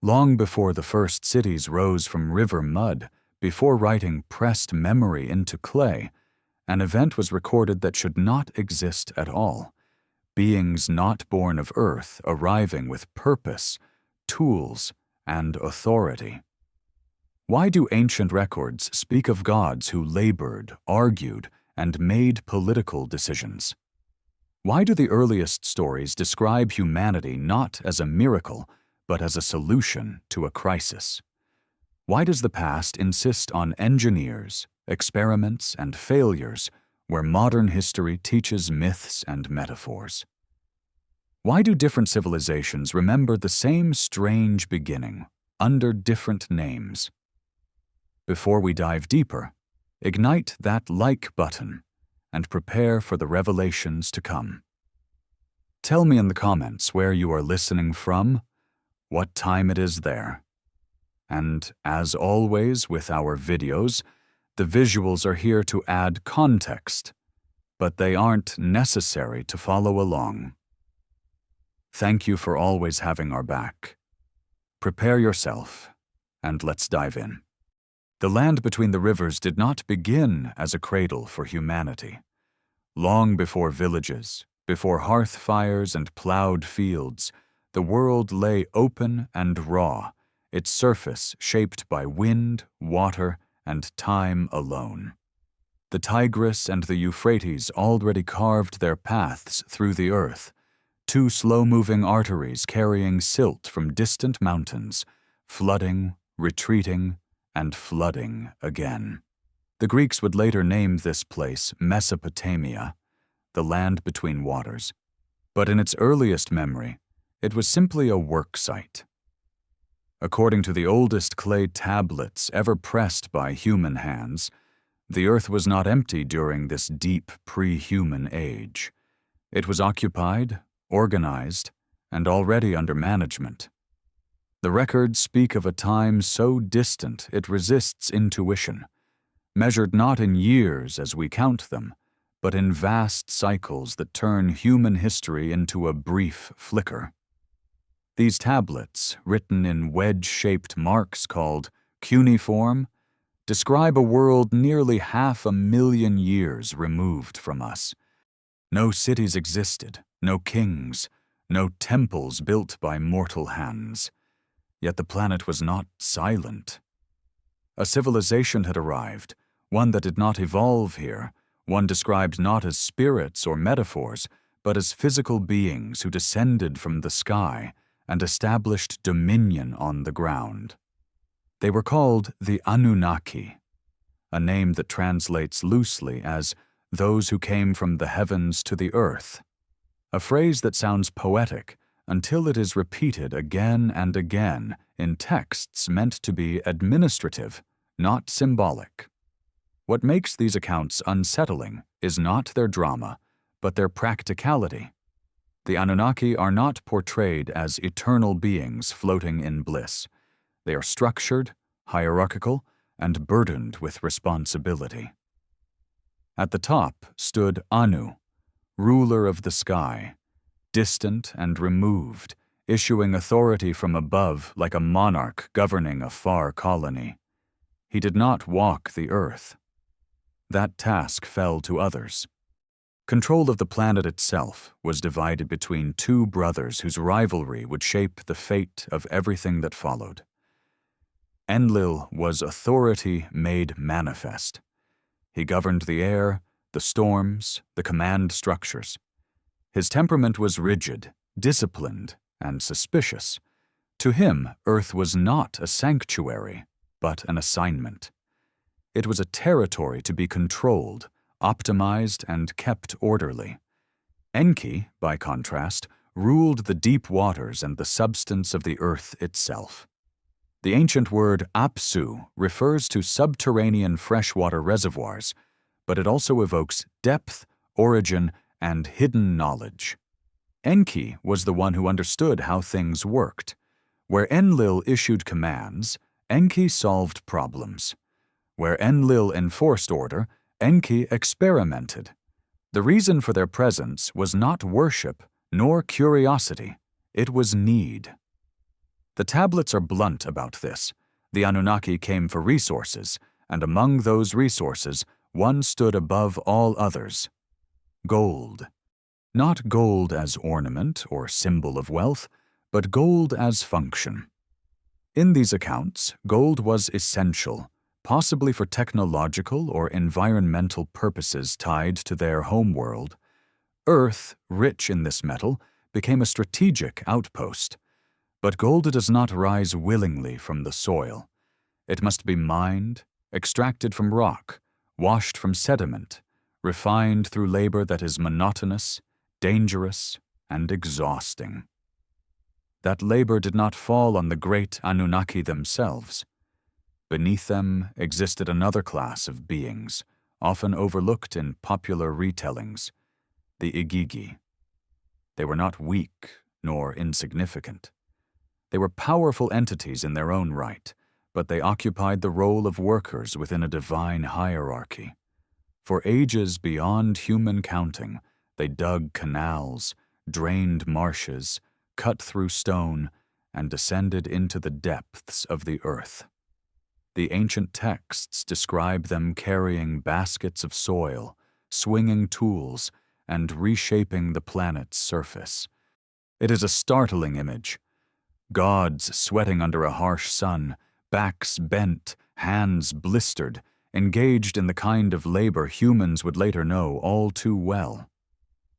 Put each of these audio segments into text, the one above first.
Long before the first cities rose from river mud, before writing pressed memory into clay, an event was recorded that should not exist at all. Beings not born of earth arriving with purpose, tools, and authority. Why do ancient records speak of gods who labored, argued, and made political decisions? Why do the earliest stories describe humanity not as a miracle, but as a solution to a crisis? Why does the past insist on engineers, experiments, and failures where modern history teaches myths and metaphors? Why do different civilizations remember the same strange beginning under different names? Before we dive deeper, ignite that like button and prepare for the revelations to come. Tell me in the comments where you are listening from, what time it is there. And as always with our videos, the visuals are here to add context, but they aren't necessary to follow along. Thank you for always having our back. Prepare yourself, and let's dive in. The land between the rivers did not begin as a cradle for humanity. Long before villages, before hearth fires and plowed fields, the world lay open and raw, its surface shaped by wind, water, and time alone. The Tigris and the Euphrates already carved their paths through the earth, two slow-moving arteries carrying silt from distant mountains, flooding, retreating, and flooding again. The Greeks would later name this place Mesopotamia, the land between waters. But in its earliest memory, it was simply a work site. According to the oldest clay tablets ever pressed by human hands, the earth was not empty during this deep pre-human age. It was occupied, organized, and already under management. The records speak of a time so distant it resists intuition, measured not in years as we count them, but in vast cycles that turn human history into a brief flicker. These tablets, written in wedge-shaped marks called cuneiform, describe a world nearly 500,000 years removed from us. No cities existed, no kings, no temples built by mortal hands. Yet the planet was not silent. A civilization had arrived, one that did not evolve here, one described not as spirits or metaphors, but as physical beings who descended from the sky and established dominion on the ground. They were called the Anunnaki, a name that translates loosely as those who came from the heavens to the earth, a phrase that sounds poetic until it is repeated again and again in texts meant to be administrative, not symbolic. What makes these accounts unsettling is not their drama, but their practicality. The Anunnaki are not portrayed as eternal beings floating in bliss. They are structured, hierarchical, and burdened with responsibility. At the top stood Anu, ruler of the sky, distant and removed, issuing authority from above like a monarch governing a far colony. He did not walk the earth. That task fell to others. Control of the planet itself was divided between two brothers whose rivalry would shape the fate of everything that followed. Enlil was authority made manifest. He governed the air, the storms, the command structures. His temperament was rigid, disciplined, and suspicious. To him, Earth was not a sanctuary, but an assignment. It was a territory to be controlled, optimized, and kept orderly. Enki, by contrast, ruled the deep waters and the substance of the earth itself. The ancient word apsu refers to subterranean freshwater reservoirs, but it also evokes depth, origin, and hidden knowledge. Enki was the one who understood how things worked. Where Enlil issued commands, Enki solved problems. Where Enlil enforced order, Enki experimented. The reason for their presence was not worship nor curiosity, it was need. The tablets are blunt about this. The Anunnaki came for resources, and among those resources, one stood above all others: gold. Not gold as ornament or symbol of wealth, but gold as function. In these accounts, gold was essential, possibly for technological or environmental purposes tied to their homeworld. Earth, rich in this metal, became a strategic outpost. But gold does not rise willingly from the soil. It must be mined, extracted from rock, washed from sediment, refined through labor that is monotonous, dangerous, and exhausting. That labor did not fall on the great Anunnaki themselves. Beneath them existed another class of beings, often overlooked in popular retellings: the Igigi. They were not weak nor insignificant. They were powerful entities in their own right, but they occupied the role of workers within a divine hierarchy. For ages beyond human counting, they dug canals, drained marshes, cut through stone, and descended into the depths of the earth. The ancient texts describe them carrying baskets of soil, swinging tools, and reshaping the planet's surface. It is a startling image. Gods sweating under a harsh sun, backs bent, hands blistered, engaged in the kind of labor humans would later know all too well.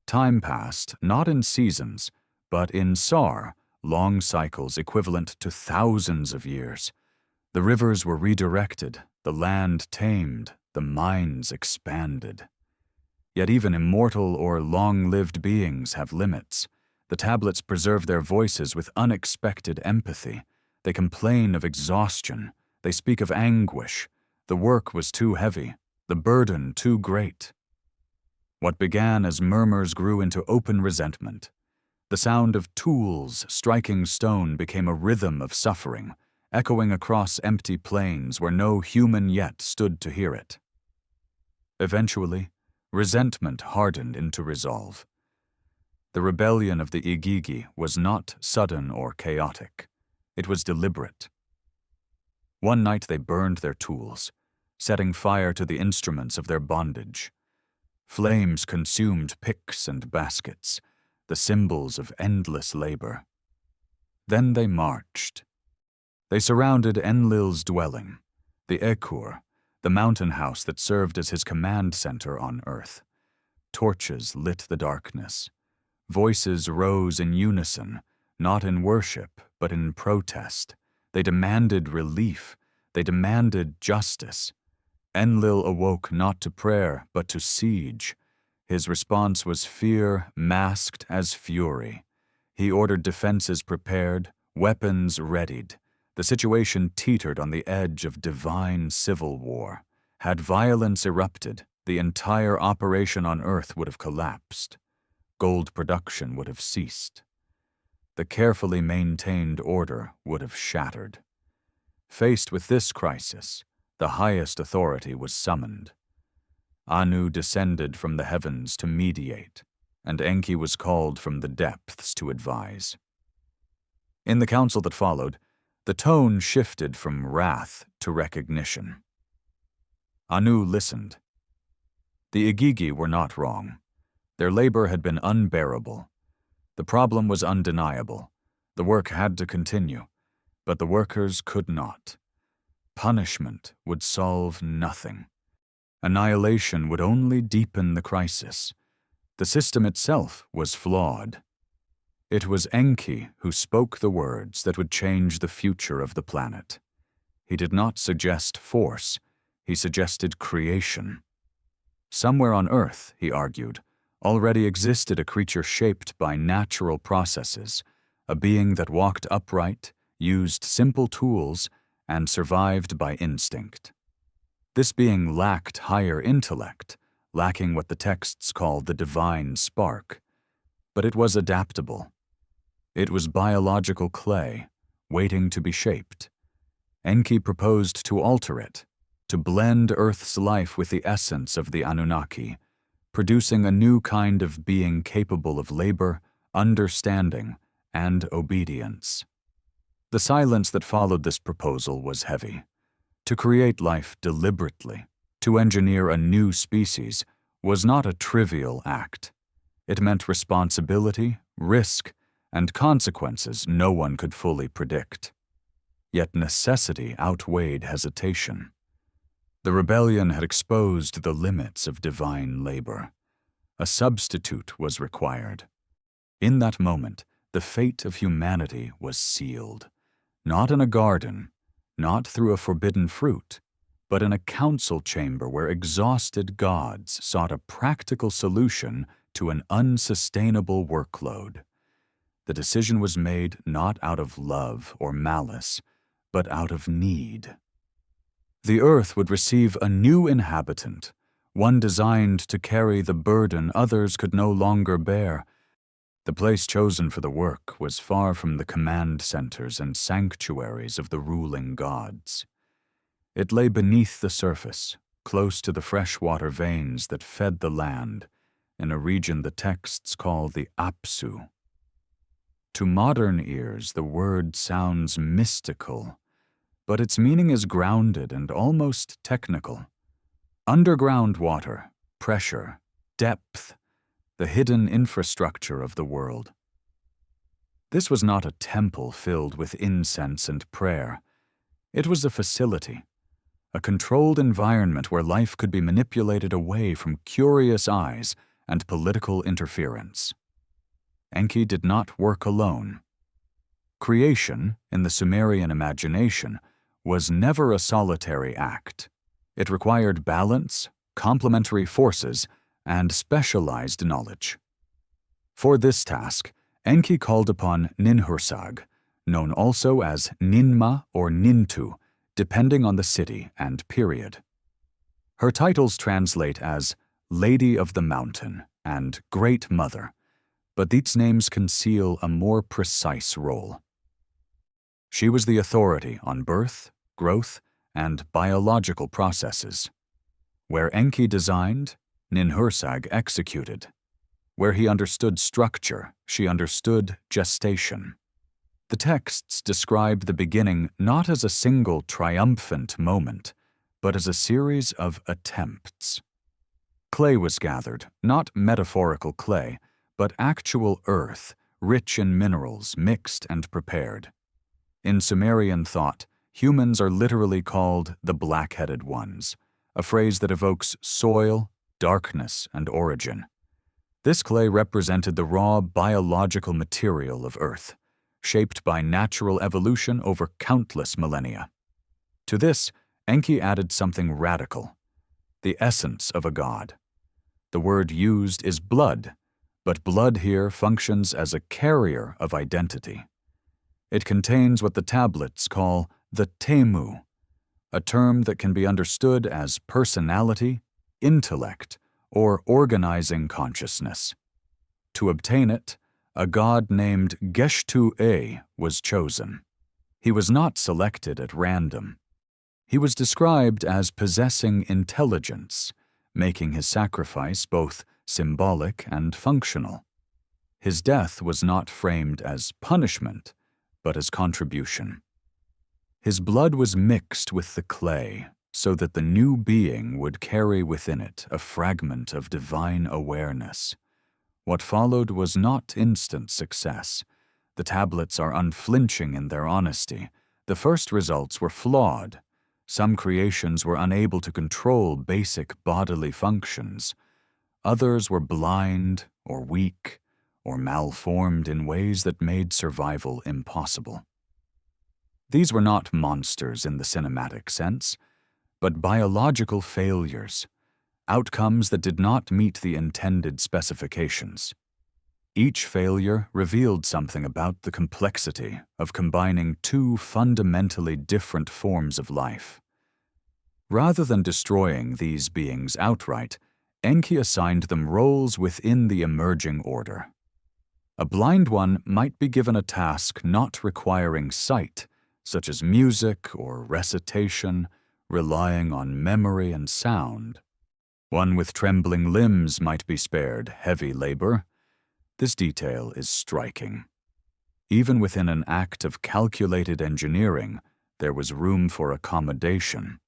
Time passed, not in seasons, but in SAR, long cycles equivalent to thousands of years. The rivers were redirected, the land tamed, the mines expanded. Yet even immortal or long-lived beings have limits. The tablets preserve their voices with unexpected empathy. They complain of exhaustion. They speak of anguish. The work was too heavy, the burden too great. What began as murmurs grew into open resentment. The sound of tools striking stone became a rhythm of suffering, echoing across empty plains where no human yet stood to hear it. Eventually, resentment hardened into resolve. The rebellion of the Igigi was not sudden or chaotic. It was deliberate. One night they burned their tools, setting fire to the instruments of their bondage. Flames consumed picks and baskets, the symbols of endless labor. Then they marched. They surrounded Enlil's dwelling, the Ekur, the mountain house that served as his command center on Earth. Torches lit the darkness. Voices rose in unison, not in worship, but in protest. They demanded relief. They demanded justice. Enlil awoke not to prayer, but to siege. His response was fear masked as fury. He ordered defenses prepared, weapons readied. The situation teetered on the edge of divine civil war. Had violence erupted, the entire operation on Earth would have collapsed. Gold production would have ceased. The carefully maintained order would have shattered. Faced with this crisis, the highest authority was summoned. Anu descended from the heavens to mediate, and Enki was called from the depths to advise. In the council that followed, the tone shifted from wrath to recognition. Anu listened. The Igigi were not wrong. Their labor had been unbearable. The problem was undeniable. The work had to continue, but the workers could not. Punishment would solve nothing. Annihilation would only deepen the crisis. The system itself was flawed. It was Enki who spoke the words that would change the future of the planet. He did not suggest force, he suggested creation. Somewhere on Earth, he argued, already existed a creature shaped by natural processes, a being that walked upright, used simple tools, and survived by instinct. This being lacked higher intellect, lacking what the texts call the divine spark, but it was adaptable. It was biological clay, waiting to be shaped. Enki proposed to alter it, to blend Earth's life with the essence of the Anunnaki, producing a new kind of being capable of labor, understanding, and obedience. The silence that followed this proposal was heavy. To create life deliberately, to engineer a new species, was not a trivial act. It meant responsibility, risk, and consequences no one could fully predict. Yet necessity outweighed hesitation. The rebellion had exposed the limits of divine labor. A substitute was required. In that moment, the fate of humanity was sealed, not in a garden, not through a forbidden fruit, but in a council chamber where exhausted gods sought a practical solution to an unsustainable workload. The decision was made not out of love or malice, but out of need. The earth would receive a new inhabitant, one designed to carry the burden others could no longer bear. The place chosen for the work was far from the command centers and sanctuaries of the ruling gods. It lay beneath the surface, close to the freshwater veins that fed the land, in a region the texts call the Apsu. To modern ears, the word sounds mystical, but its meaning is grounded and almost technical. Underground water, pressure, depth, the hidden infrastructure of the world. This was not a temple filled with incense and prayer. It was a facility, a controlled environment where life could be manipulated away from curious eyes and political interference. Enki did not work alone. Creation, in the Sumerian imagination, was never a solitary act. It required balance, complementary forces, and specialized knowledge. For this task, Enki called upon Ninhursag, known also as Ninma or Nintu, depending on the city and period. Her titles translate as Lady of the Mountain and Great Mother, but these names conceal a more precise role. She was the authority on birth, growth, and biological processes. Where Enki designed, Ninhursag executed. Where he understood structure, she understood gestation. The texts describe the beginning not as a single triumphant moment, but as a series of attempts. Clay was gathered, not metaphorical clay, but actual earth, rich in minerals, mixed and prepared. In Sumerian thought, humans are literally called the black-headed ones, a phrase that evokes soil, darkness, and origin. This clay represented the raw biological material of Earth, shaped by natural evolution over countless millennia. To this, Enki added something radical, the essence of a god. The word used is blood, but blood here functions as a carrier of identity. It contains what the tablets call the temu, a term that can be understood as personality, intellect, or organizing consciousness. To obtain it, a god named Geshtu-E was chosen. He was not selected at random. He was described as possessing intelligence, making his sacrifice both symbolic and functional. His death was not framed as punishment, but as contribution. His blood was mixed with the clay so that the new being would carry within it a fragment of divine awareness. What followed was not instant success. The tablets are unflinching in their honesty. The first results were flawed. Some creations were unable to control basic bodily functions. Others were blind or weak or malformed in ways that made survival impossible. These were not monsters in the cinematic sense, but biological failures, outcomes that did not meet the intended specifications. Each failure revealed something about the complexity of combining two fundamentally different forms of life. Rather than destroying these beings outright, Enki assigned them roles within the emerging order. A blind one might be given a task not requiring sight, such as music or recitation, relying on memory and sound. One with trembling limbs might be spared heavy labor. This detail is striking. Even within an act of calculated engineering, there was room for accommodation.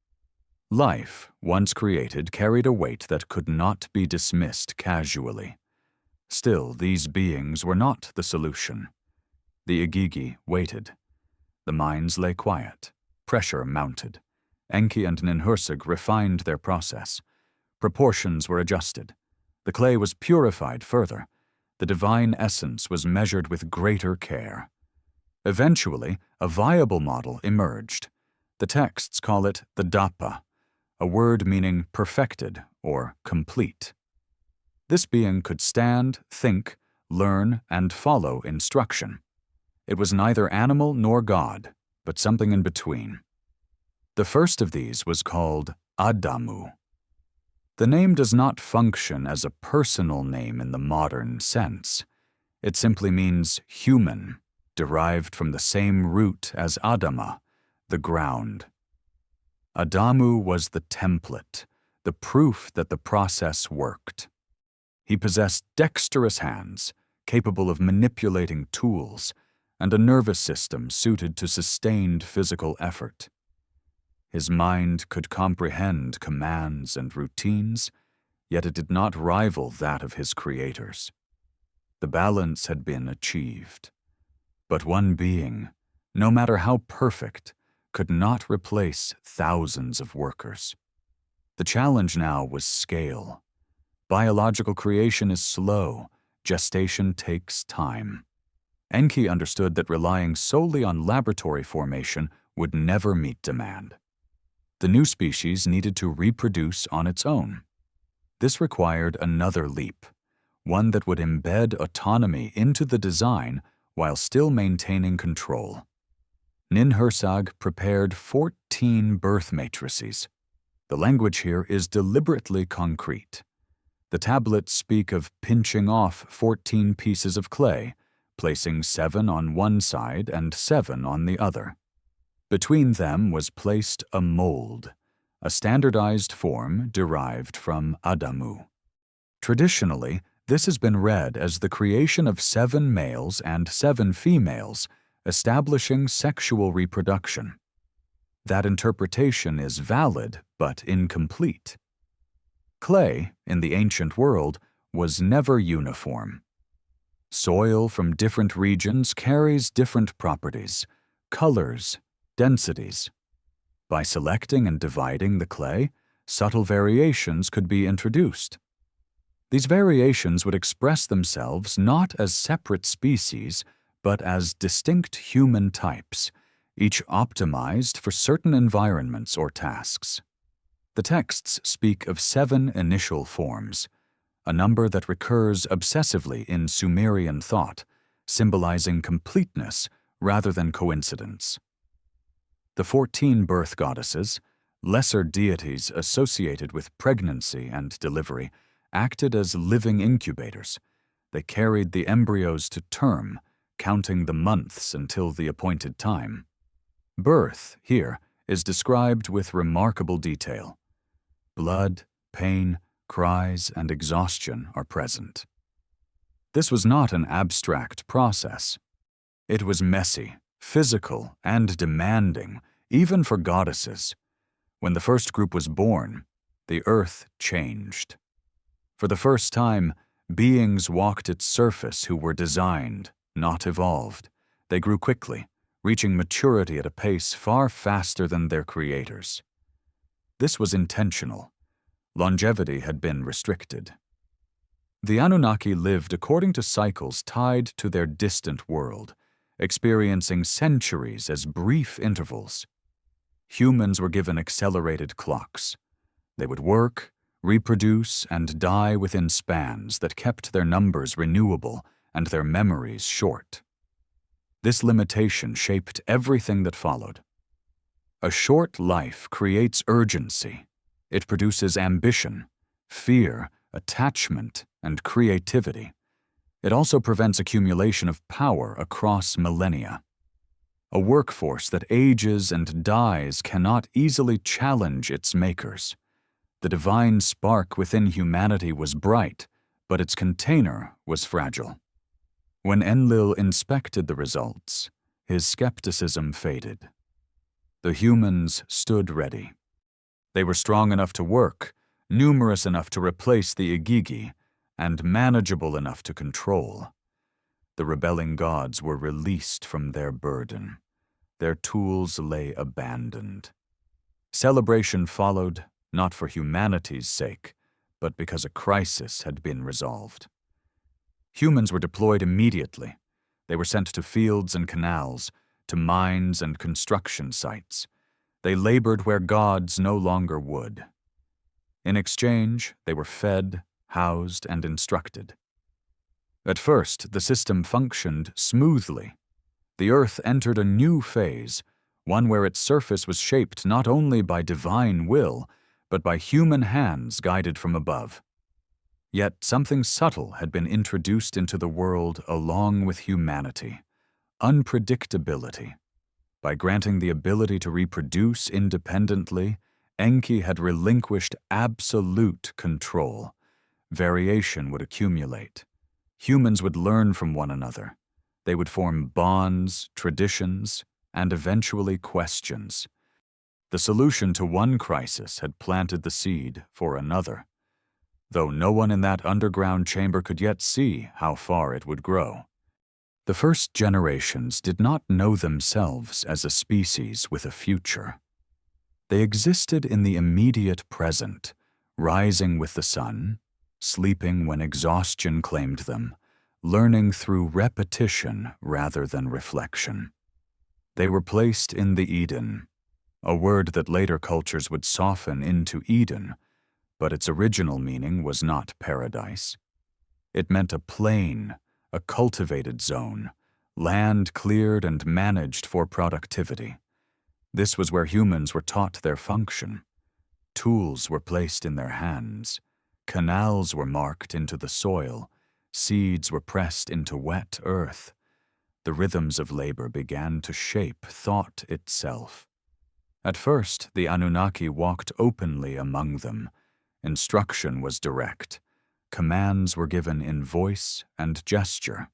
Life, once created, carried a weight that could not be dismissed casually. Still, these beings were not the solution. The Igigi waited. The mines lay quiet. Pressure mounted. Enki and Enlil refined their process. Proportions were adjusted. The clay was purified further. The divine essence was measured with greater care. Eventually, a viable model emerged. The texts call it the Adapa, a word meaning perfected or complete. This being could stand, think, learn, and follow instruction. It was neither animal nor God, but something in between. The first of these was called Adamu. The name does not function as a personal name in the modern sense. It simply means human, derived from the same root as Adama, the ground. Adamu was the template, the proof that the process worked. He possessed dexterous hands, capable of manipulating tools, and a nervous system suited to sustained physical effort. His mind could comprehend commands and routines, yet it did not rival that of his creators. The balance had been achieved. But one being, no matter how perfect, could not replace thousands of workers. The challenge now was scale. Biological creation is slow. Gestation takes time. Enki understood that relying solely on laboratory formation would never meet demand. The new species needed to reproduce on its own. This required another leap, one that would embed autonomy into the design while still maintaining control. Enlil prepared 14 birth matrices. The language here is deliberately concrete. The tablets speak of pinching off 14 pieces of clay, placing 7 on one side and 7 on the other. Between them was placed a mold, a standardized form derived from Adamu. Traditionally, this has been read as the creation of 7 males and 7 females, establishing sexual reproduction. That interpretation is valid but incomplete. Clay, in the ancient world, was never uniform. Soil from different regions carries different properties, colors, densities. By selecting and dividing the clay, subtle variations could be introduced. These variations would express themselves not as separate species, but as distinct human types, each optimized for certain environments or tasks. The texts speak of 7 initial forms, a number that recurs obsessively in Sumerian thought, symbolizing completeness rather than coincidence. The 14 birth goddesses, lesser deities associated with pregnancy and delivery, acted as living incubators. They carried the embryos to term, counting the months until the appointed time. Birth, here, is described with remarkable detail. Blood, pain, cries, and exhaustion are present. This was not an abstract process. It was messy, physical, and demanding, even for goddesses. When the first group was born, the earth changed. For the first time, beings walked its surface who were designed, not evolved. They grew quickly, reaching maturity at a pace far faster than their creators. This was intentional. Longevity had been restricted. The Anunnaki lived according to cycles tied to their distant world, experiencing centuries as brief intervals. Humans were given accelerated clocks. They would work, reproduce, and die within spans that kept their numbers renewable and their memories short. This limitation shaped everything that followed. A short life creates urgency. It produces ambition, fear, attachment, and creativity. It also prevents accumulation of power across millennia. A workforce that ages and dies cannot easily challenge its makers. The divine spark within humanity was bright, but its container was fragile. When Enlil inspected the results, his skepticism faded. The humans stood ready. They were strong enough to work, numerous enough to replace the Igigi, and manageable enough to control. The rebelling gods were released from their burden. Their tools lay abandoned. Celebration followed, not for humanity's sake, but because a crisis had been resolved. Humans were deployed immediately. They were sent to fields and canals, to mines and construction sites. They labored where gods no longer would. In exchange, they were fed, housed, and instructed. At first, the system functioned smoothly. The earth entered a new phase, one where its surface was shaped not only by divine will, but by human hands guided from above. Yet something subtle had been introduced into the world along with humanity: unpredictability. By granting the ability to reproduce independently, Enki had relinquished absolute control. Variation would accumulate. Humans would learn from one another. They would form bonds, traditions, and eventually questions. The solution to one crisis had planted the seed for another, though no one in that underground chamber could yet see how far it would grow. The first generations did not know themselves as a species with a future. They existed in the immediate present, rising with the sun, sleeping when exhaustion claimed them, learning through repetition rather than reflection. They were placed in the Eden, a word that later cultures would soften into Eden, but its original meaning was not paradise. It meant a plain, a cultivated zone, land cleared and managed for productivity. This was where humans were taught their function. Tools were placed in their hands. Canals were marked into the soil. Seeds were pressed into wet earth. The rhythms of labor began to shape thought itself. At first, the Anunnaki walked openly among them. Instruction was direct. Commands were given in voice and gesture.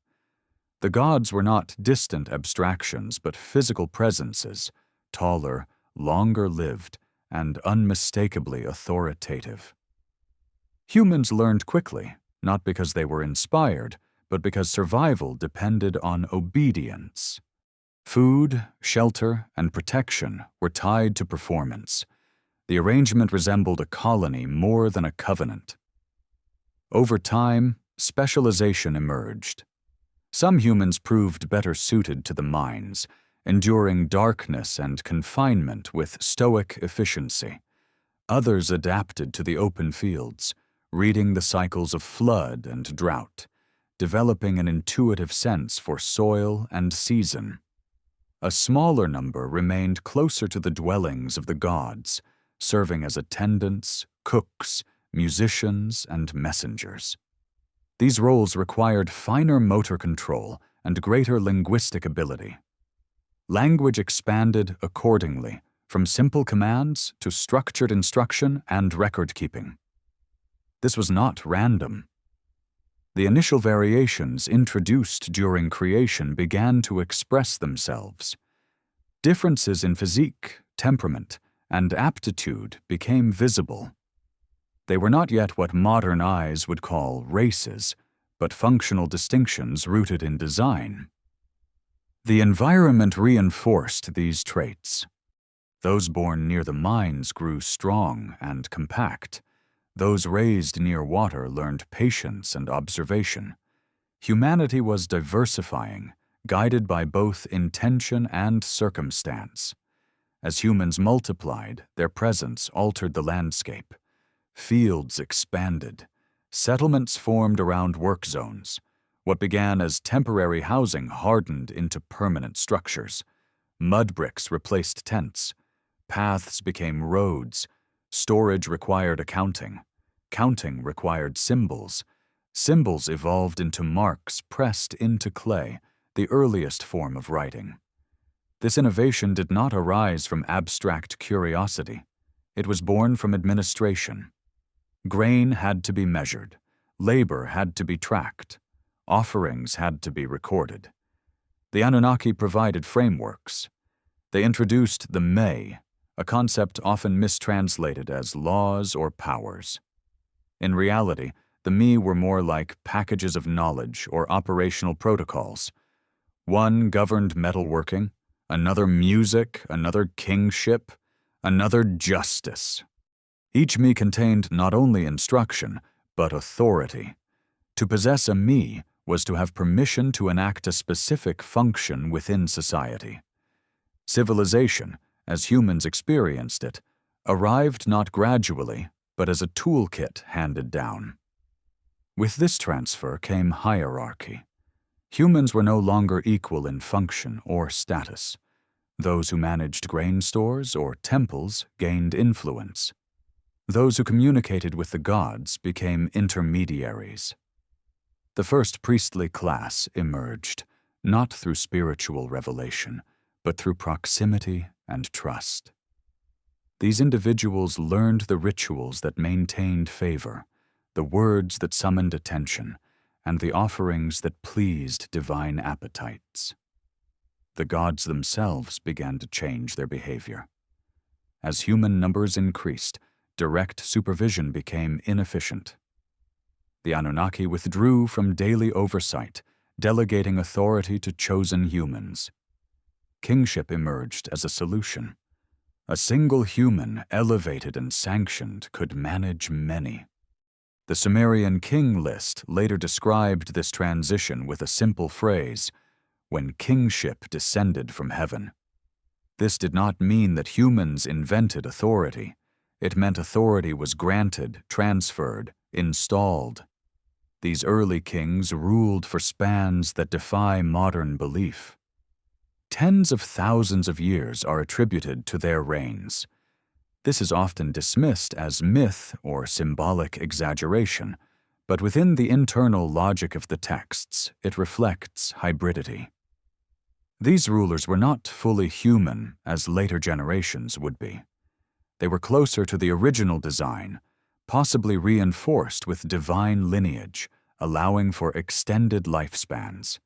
The gods were not distant abstractions, but physical presences, taller, longer-lived, and unmistakably authoritative. Humans learned quickly, not because they were inspired, but because survival depended on obedience. Food, shelter, and protection were tied to performance. The arrangement resembled a colony more than a covenant. Over time, specialization emerged. Some humans proved better suited to the mines, enduring darkness and confinement with stoic efficiency. Others adapted to the open fields, reading the cycles of flood and drought, developing an intuitive sense for soil and season. A smaller number remained closer to the dwellings of the gods, serving as attendants, cooks, musicians, and messengers. These roles required finer motor control and greater linguistic ability. Language expanded accordingly, from simple commands to structured instruction and record-keeping. This was not random. The initial variations introduced during creation began to express themselves. Differences in physique, temperament, and aptitude became visible. They were not yet what modern eyes would call races, but functional distinctions rooted in design. The environment reinforced these traits. Those born near the mines grew strong and compact. Those raised near water learned patience and observation. Humanity was diversifying, guided by both intention and circumstance. As humans multiplied, their presence altered the landscape. Fields expanded. Settlements formed around work zones. What began as temporary housing hardened into permanent structures. Mud bricks replaced tents. Paths became roads. Storage required accounting. Counting required symbols. Symbols evolved into marks pressed into clay, the earliest form of writing. This innovation did not arise from abstract curiosity. It was born from administration. Grain had to be measured. Labor had to be tracked. offerings had to be recorded. The Anunnaki provided frameworks. They introduced the me, a concept often mistranslated as laws or powers. In reality, the me were more like packages of knowledge or operational protocols. One governed metalworking, another music, another kingship, another justice. Each me contained not only instruction, but authority. To possess a me was to have permission to enact a specific function within society. Civilization, as humans experienced it, arrived not gradually, but as a toolkit handed down. With this transfer came hierarchy. Humans were no longer equal in function or status. Those who managed grain stores or temples gained influence. Those who communicated with the gods became intermediaries. The first priestly class emerged, not through spiritual revelation, but through proximity and trust. These individuals learned the rituals that maintained favor, the words that summoned attention, and the offerings that pleased divine appetites. The gods themselves began to change their behavior. As human numbers increased, direct supervision became inefficient. The Anunnaki withdrew from daily oversight, delegating authority to chosen humans. Kingship emerged as a solution. A single human, elevated and sanctioned, could manage many. The Sumerian king list later described this transition with a simple phrase, "when kingship descended from heaven." This did not mean that humans invented authority. It meant authority was granted, transferred, installed. These early kings ruled for spans that defy modern belief. Tens of thousands of years are attributed to their reigns. This is often dismissed as myth or symbolic exaggeration, but within the internal logic of the texts, it reflects hybridity. These rulers were not fully human as later generations would be. They were closer to the original design, possibly reinforced with divine lineage, allowing for extended lifespans.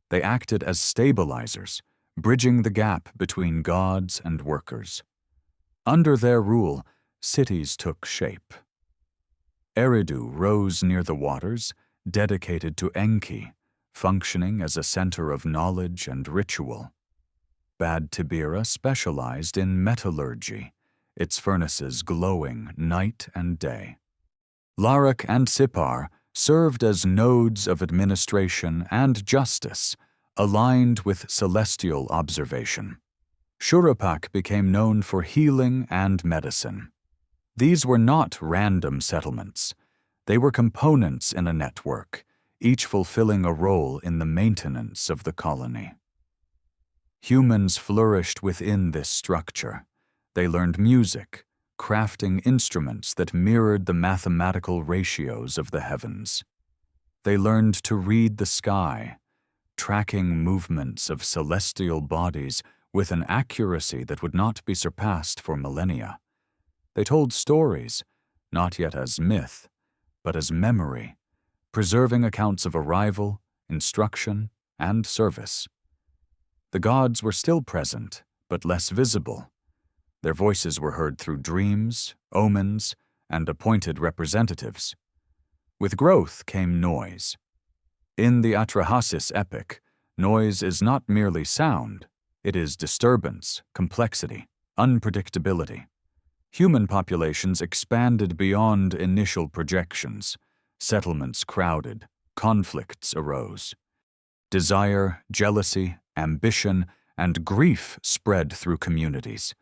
They acted as stabilizers, bridging the gap between gods and workers. Under their rule, cities took shape. Eridu rose near the waters, dedicated to Enki, functioning as a center of knowledge and ritual. Bad Tibira specialized in metallurgy, its furnaces glowing night and day. Larak and Sipar served as nodes of administration and justice, aligned with celestial observation. Shuruppak became known for healing and medicine. These were not random settlements. They were components in a network, each fulfilling a role in the maintenance of the colony. Humans flourished within this structure. They learned music, crafting instruments that mirrored the mathematical ratios of the heavens. They learned to read the sky, tracking movements of celestial bodies with an accuracy that would not be surpassed for millennia. They told stories, not yet as myth, but as memory, preserving accounts of arrival, instruction, and service. The gods were still present, but less visible. Their voices were heard through dreams, omens, and appointed representatives. With growth came noise. In the Atrahasis epic, noise is not merely sound, it is disturbance, complexity, unpredictability. Human populations expanded beyond initial projections. Settlements crowded, conflicts arose. Desire, jealousy, ambition, and grief spread through communities.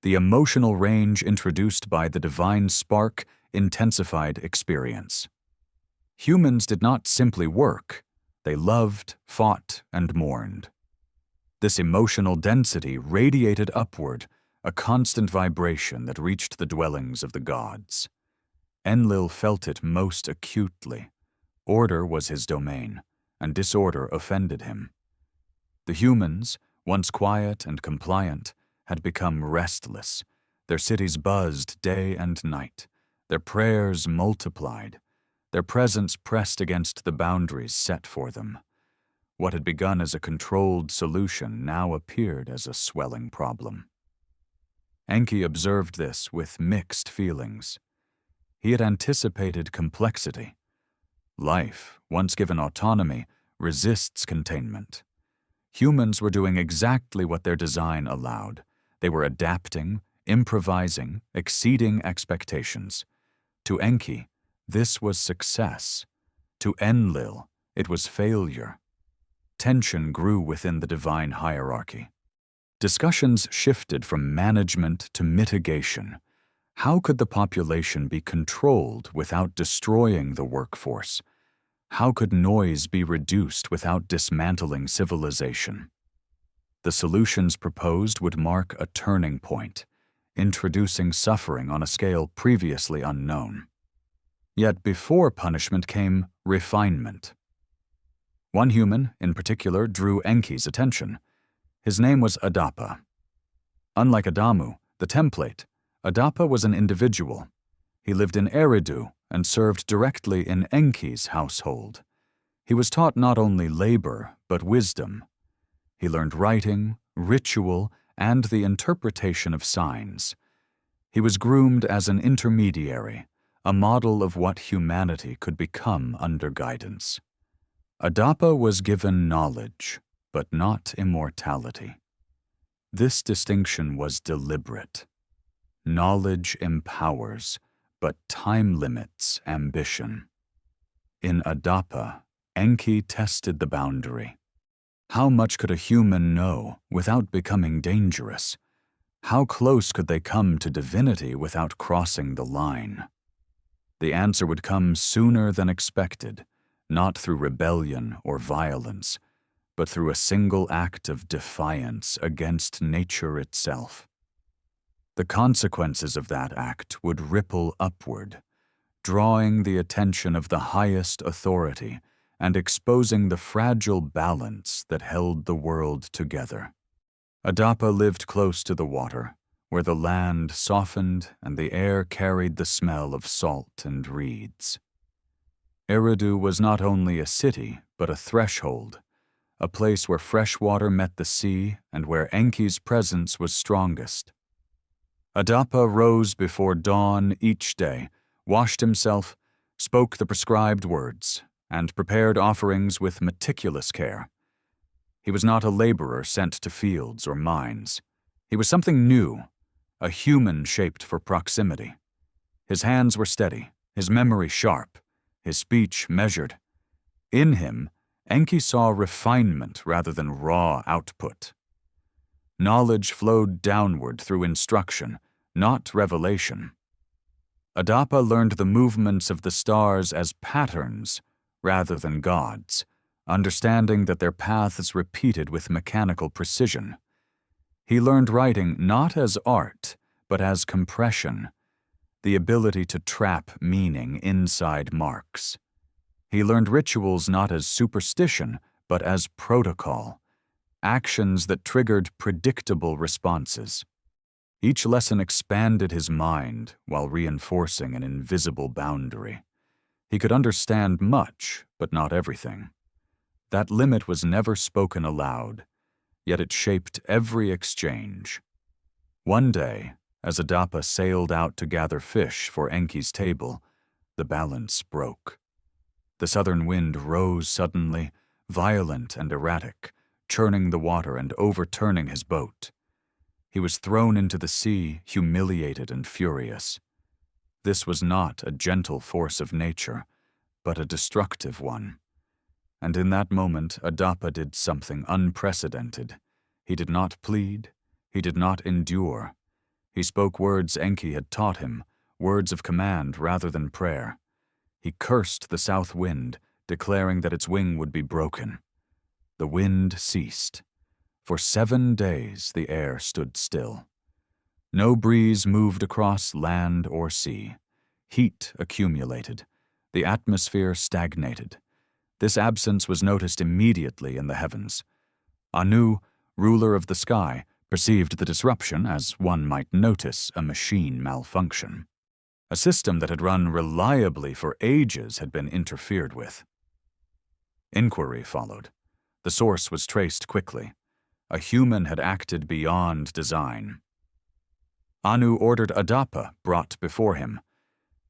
The emotional range introduced by the divine spark intensified experience. Humans did not simply work, they loved, fought, and mourned. This emotional density radiated upward, a constant vibration that reached the dwellings of the gods. Enlil felt it most acutely. Order was his domain, and disorder offended him. The humans, once quiet and compliant, had become restless. Their cities buzzed day and night. Their prayers multiplied. Their presence pressed against the boundaries set for them. What had begun as a controlled solution now appeared as a swelling problem. Enki observed this with mixed feelings. He had anticipated complexity. Life, once given autonomy, resists containment. Humans were doing exactly what their design allowed. They were adapting, improvising, exceeding expectations. To Enki, this was success. To Enlil, it was failure. Tension grew within the divine hierarchy. Discussions shifted from management to mitigation. How could the population be controlled without destroying the workforce? How could noise be reduced without dismantling civilization? The solutions proposed would mark a turning point, introducing suffering on a scale previously unknown. Yet before punishment came refinement. One human, in particular, drew Enki's attention. His name was Adapa. Unlike Adamu, the template, Adapa was an individual. He lived in Eridu and served directly in Enki's household. He was taught not only labor, but wisdom. He learned writing, ritual, and the interpretation of signs. He was groomed as an intermediary, a model of what humanity could become under guidance. Adapa was given knowledge, but not immortality. This distinction was deliberate. Knowledge empowers, but time limits ambition. In Adapa, Enki tested the boundary. How much could a human know without becoming dangerous? How close could they come to divinity without crossing the line? The answer would come sooner than expected, not through rebellion or violence, but through a single act of defiance against nature itself. The consequences of that act would ripple upward, drawing the attention of the highest authority and exposing the fragile balance that held the world together. Adapa lived close to the water, where the land softened and the air carried the smell of salt and reeds. Eridu was not only a city, but a threshold, a place where fresh water met the sea and where Enki's presence was strongest. Adapa rose before dawn each day, washed himself, spoke the prescribed words, and prepared offerings with meticulous care. He was not a laborer sent to fields or mines. He was something new, a human shaped for proximity. His hands were steady, his memory sharp, his speech measured. In him, Enki saw refinement rather than raw output. Knowledge flowed downward through instruction, not revelation. Adapa learned the movements of the stars as patterns rather than gods, understanding that their paths repeated with mechanical precision. He learned writing not as art, but as compression, the ability to trap meaning inside marks. He learned rituals not as superstition, but as protocol, actions that triggered predictable responses. Each lesson expanded his mind while reinforcing an invisible boundary. He could understand much, but not everything. That limit was never spoken aloud, yet it shaped every exchange. One day, as Adapa sailed out to gather fish for Enki's table, the balance broke. The southern wind rose suddenly, violent and erratic, churning the water and overturning his boat. He was thrown into the sea, humiliated and furious. This was not a gentle force of nature, but a destructive one. And in that moment, Adapa did something unprecedented. He did not plead, he did not endure. He spoke words Enki had taught him, words of command rather than prayer. He cursed the south wind, declaring that its wing would be broken. The wind ceased. For 7 days the air stood still. No breeze moved across land or sea. Heat accumulated. The atmosphere stagnated. This absence was noticed immediately in the heavens. Anu, ruler of the sky, perceived the disruption as one might notice a machine malfunction. A system that had run reliably for ages had been interfered with. Inquiry followed. The source was traced quickly. A human had acted beyond design. Anu ordered Adapa brought before him.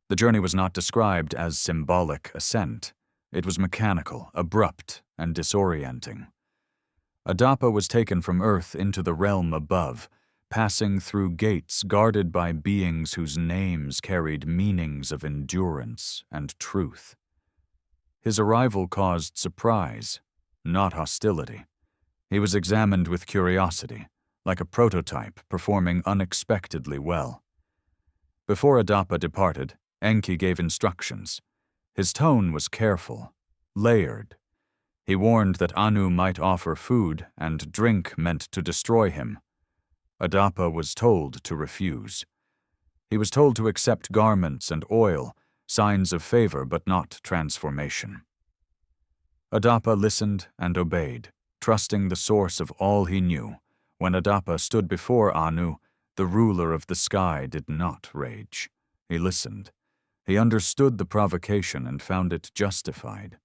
The journey was not described as symbolic ascent. It was mechanical, abrupt, and disorienting. Adapa was taken from Earth into the realm above, passing through gates guarded by beings whose names carried meanings of endurance and truth. His arrival caused surprise, not hostility. He was examined with curiosity, like a prototype performing unexpectedly well. Before Adapa departed, Enki gave instructions. His tone was careful, layered. He warned that Anu might offer food and drink meant to destroy him. Adapa was told to refuse. He was told to accept garments and oil, signs of favor but not transformation. Adapa listened and obeyed, trusting the source of all he knew. When Adapa stood before Anu, the ruler of the sky did not rage. He listened. He understood the provocation and found it justified.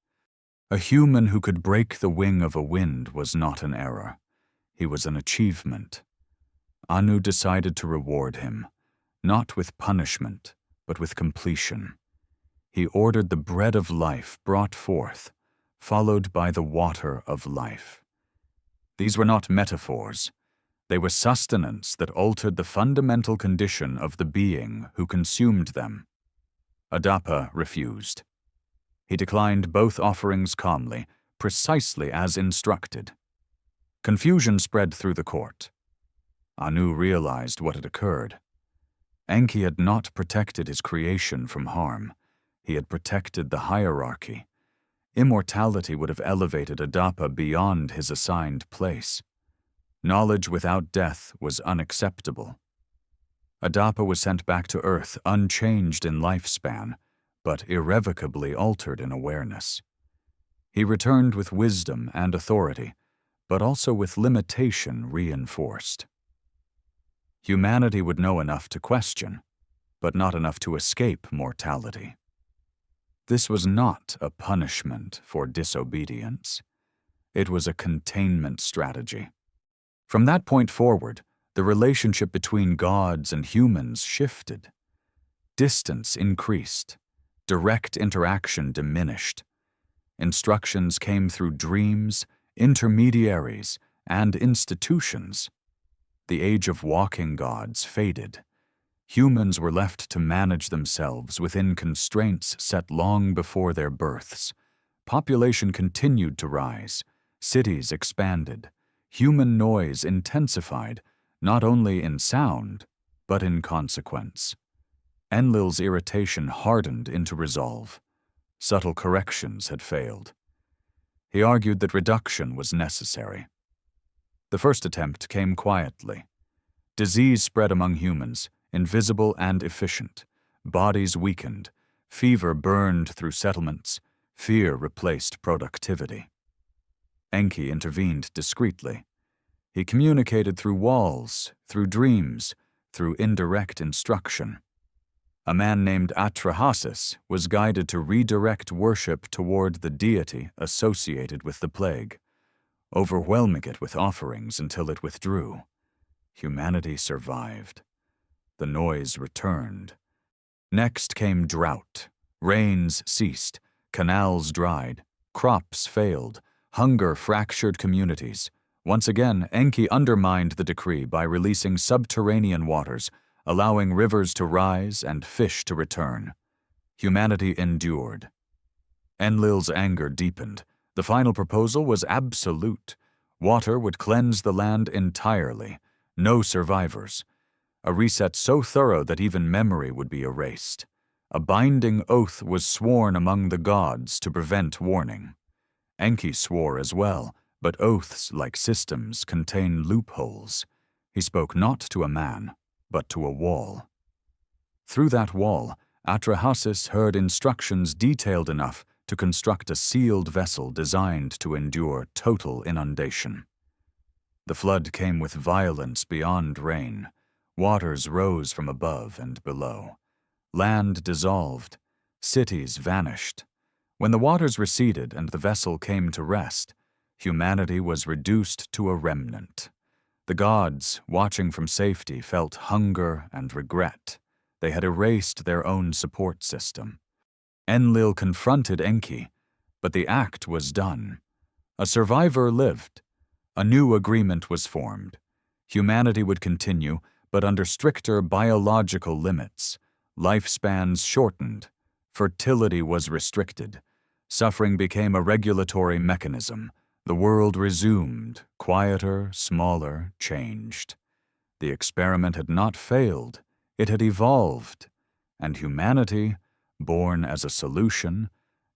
A human who could break the wing of a wind was not an error. He was an achievement. Anu decided to reward him, not with punishment, but with completion. He ordered the bread of life brought forth, followed by the water of life. These were not metaphors. They were sustenance that altered the fundamental condition of the being who consumed them. Adapa refused. He declined both offerings calmly, precisely as instructed. Confusion spread through the court. Anu realized what had occurred. Enki had not protected his creation from harm. He had protected the hierarchy. Immortality would have elevated Adapa beyond his assigned place. Knowledge without death was unacceptable. Adapa was sent back to Earth unchanged in lifespan, but irrevocably altered in awareness. He returned with wisdom and authority, but also with limitation reinforced. Humanity would know enough to question, but not enough to escape mortality. This was not a punishment for disobedience. It was a containment strategy. From that point forward, the relationship between gods and humans shifted. Distance increased. Direct interaction diminished. Instructions came through dreams, intermediaries, and institutions. The age of walking gods faded. Humans were left to manage themselves within constraints set long before their births. Population continued to rise. Cities expanded. Human noise intensified, not only in sound, but in consequence. Enlil's irritation hardened into resolve. Subtle corrections had failed. He argued that reduction was necessary. The first attempt came quietly. Disease spread among humans, invisible and efficient. Bodies weakened. Fever burned through settlements. Fear replaced productivity. Enki intervened discreetly. He communicated through walls, through dreams, through indirect instruction. A man named Atrahasis was guided to redirect worship toward the deity associated with the plague, overwhelming it with offerings until it withdrew. Humanity survived. The noise returned. Next came drought. Rains ceased. Canals dried. Crops failed. Hunger fractured communities. Once again, Enki undermined the decree by releasing subterranean waters, allowing rivers to rise and fish to return. Humanity endured. Enlil's anger deepened. The final proposal was absolute. Water would cleanse the land entirely. No survivors. A reset so thorough that even memory would be erased. A binding oath was sworn among the gods to prevent warning. Enki swore as well, but oaths, like systems, contain loopholes. He spoke not to a man, but to a wall. Through that wall, Atrahasis heard instructions detailed enough to construct a sealed vessel designed to endure total inundation. The flood came with violence beyond rain. Waters rose from above and below. Land dissolved. Cities vanished. When the waters receded and the vessel came to rest, humanity was reduced to a remnant. The gods, watching from safety, felt hunger and regret. They had erased their own support system. Enlil confronted Enki, but the act was done. A survivor lived. A new agreement was formed. Humanity would continue, but under stricter biological limits. Lifespans shortened. Fertility was restricted. Suffering became a regulatory mechanism. The world resumed, quieter, smaller, changed. The experiment had not failed. It had evolved. And humanity, born as a solution,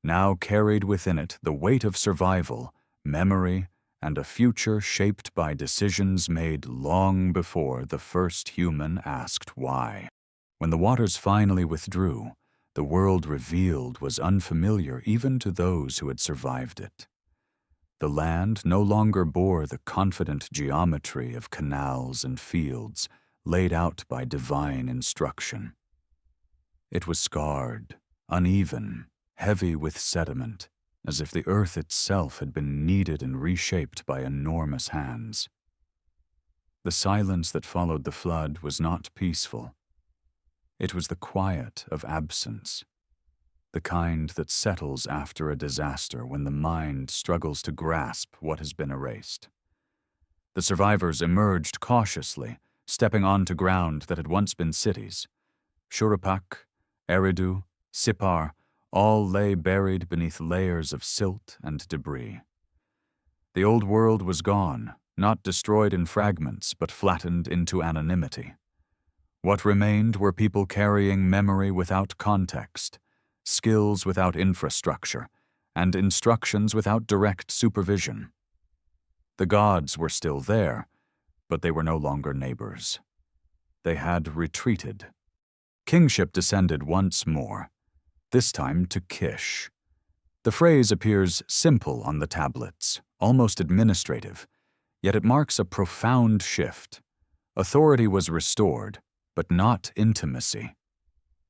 now carried within it the weight of survival, memory, and a future shaped by decisions made long before the first human asked why. When the waters finally withdrew, the world revealed was unfamiliar even to those who had survived it. The land no longer bore the confident geometry of canals and fields laid out by divine instruction. It was scarred, uneven, heavy with sediment, as if the earth itself had been kneaded and reshaped by enormous hands. The silence that followed the flood was not peaceful. It was the quiet of absence, the kind that settles after a disaster when the mind struggles to grasp what has been erased. The survivors emerged cautiously, stepping onto ground that had once been cities. Shuruppak, Eridu, Sipar, all lay buried beneath layers of silt and debris. The old world was gone, not destroyed in fragments, but flattened into anonymity. What remained were people carrying memory without context, skills without infrastructure, and instructions without direct supervision. The gods were still there, but they were no longer neighbors. They had retreated. Kingship descended once more, this time to Kish. The phrase appears simple on the tablets, almost administrative, yet it marks a profound shift. Authority was restored, but not intimacy.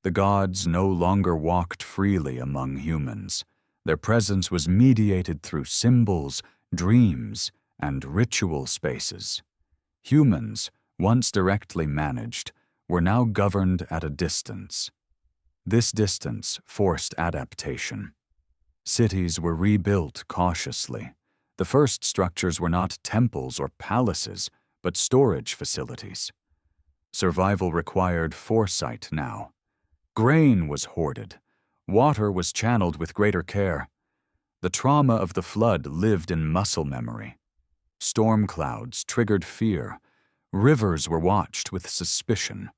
The gods no longer walked freely among humans. Their presence was mediated through symbols, dreams, and ritual spaces. Humans, once directly managed, were now governed at a distance. This distance forced adaptation. Cities were rebuilt cautiously. The first structures were not temples or palaces, but storage facilities. Survival required foresight now. Grain was hoarded. Water was channeled with greater care. The trauma of the flood lived in muscle memory. Storm clouds triggered fear. Rivers were watched with suspicion.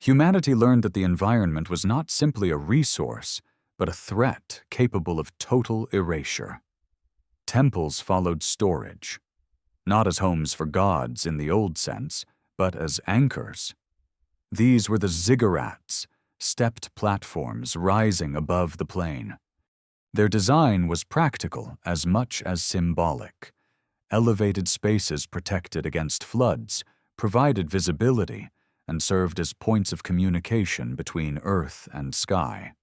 Humanity learned that the environment was not simply a resource, but a threat capable of total erasure. Temples followed storage, not as homes for gods in the old sense, but as anchors. These were the ziggurats, stepped platforms rising above the plain. Their design was practical as much as symbolic. Elevated spaces protected against floods, provided visibility, and served as points of communication between earth and sky.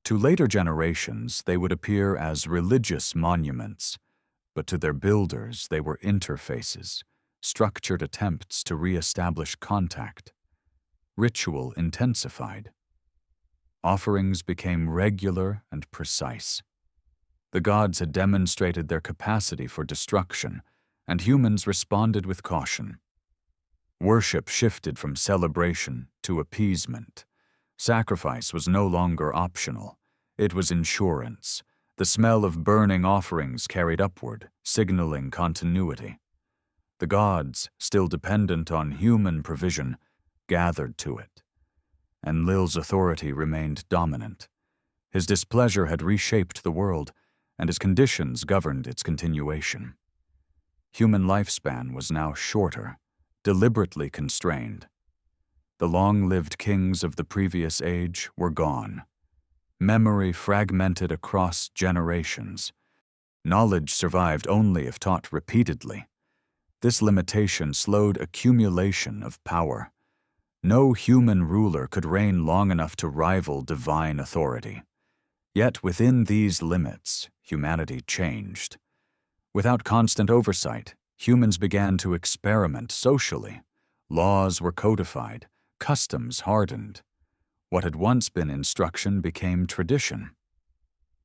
To later generations, they would appear as religious monuments, but to their builders they were interfaces, structured attempts to re-establish contact. Ritual intensified. Offerings became regular and precise. The gods had demonstrated their capacity for destruction, and humans responded with caution. Worship shifted from celebration to appeasement. Sacrifice was no longer optional. It was insurance. The smell of burning offerings carried upward, signaling continuity. The gods, still dependent on human provision, gathered to it. Enlil's authority remained dominant. His displeasure had reshaped the world, and his conditions governed its continuation. Human lifespan was now shorter, deliberately constrained. The long-lived kings of the previous age were gone. Memory fragmented across generations. Knowledge survived only if taught repeatedly. This limitation slowed accumulation of power. No human ruler could reign long enough to rival divine authority. Yet within these limits, humanity changed. Without constant oversight, humans began to experiment socially. Laws were codified, customs hardened. What had once been instruction became tradition.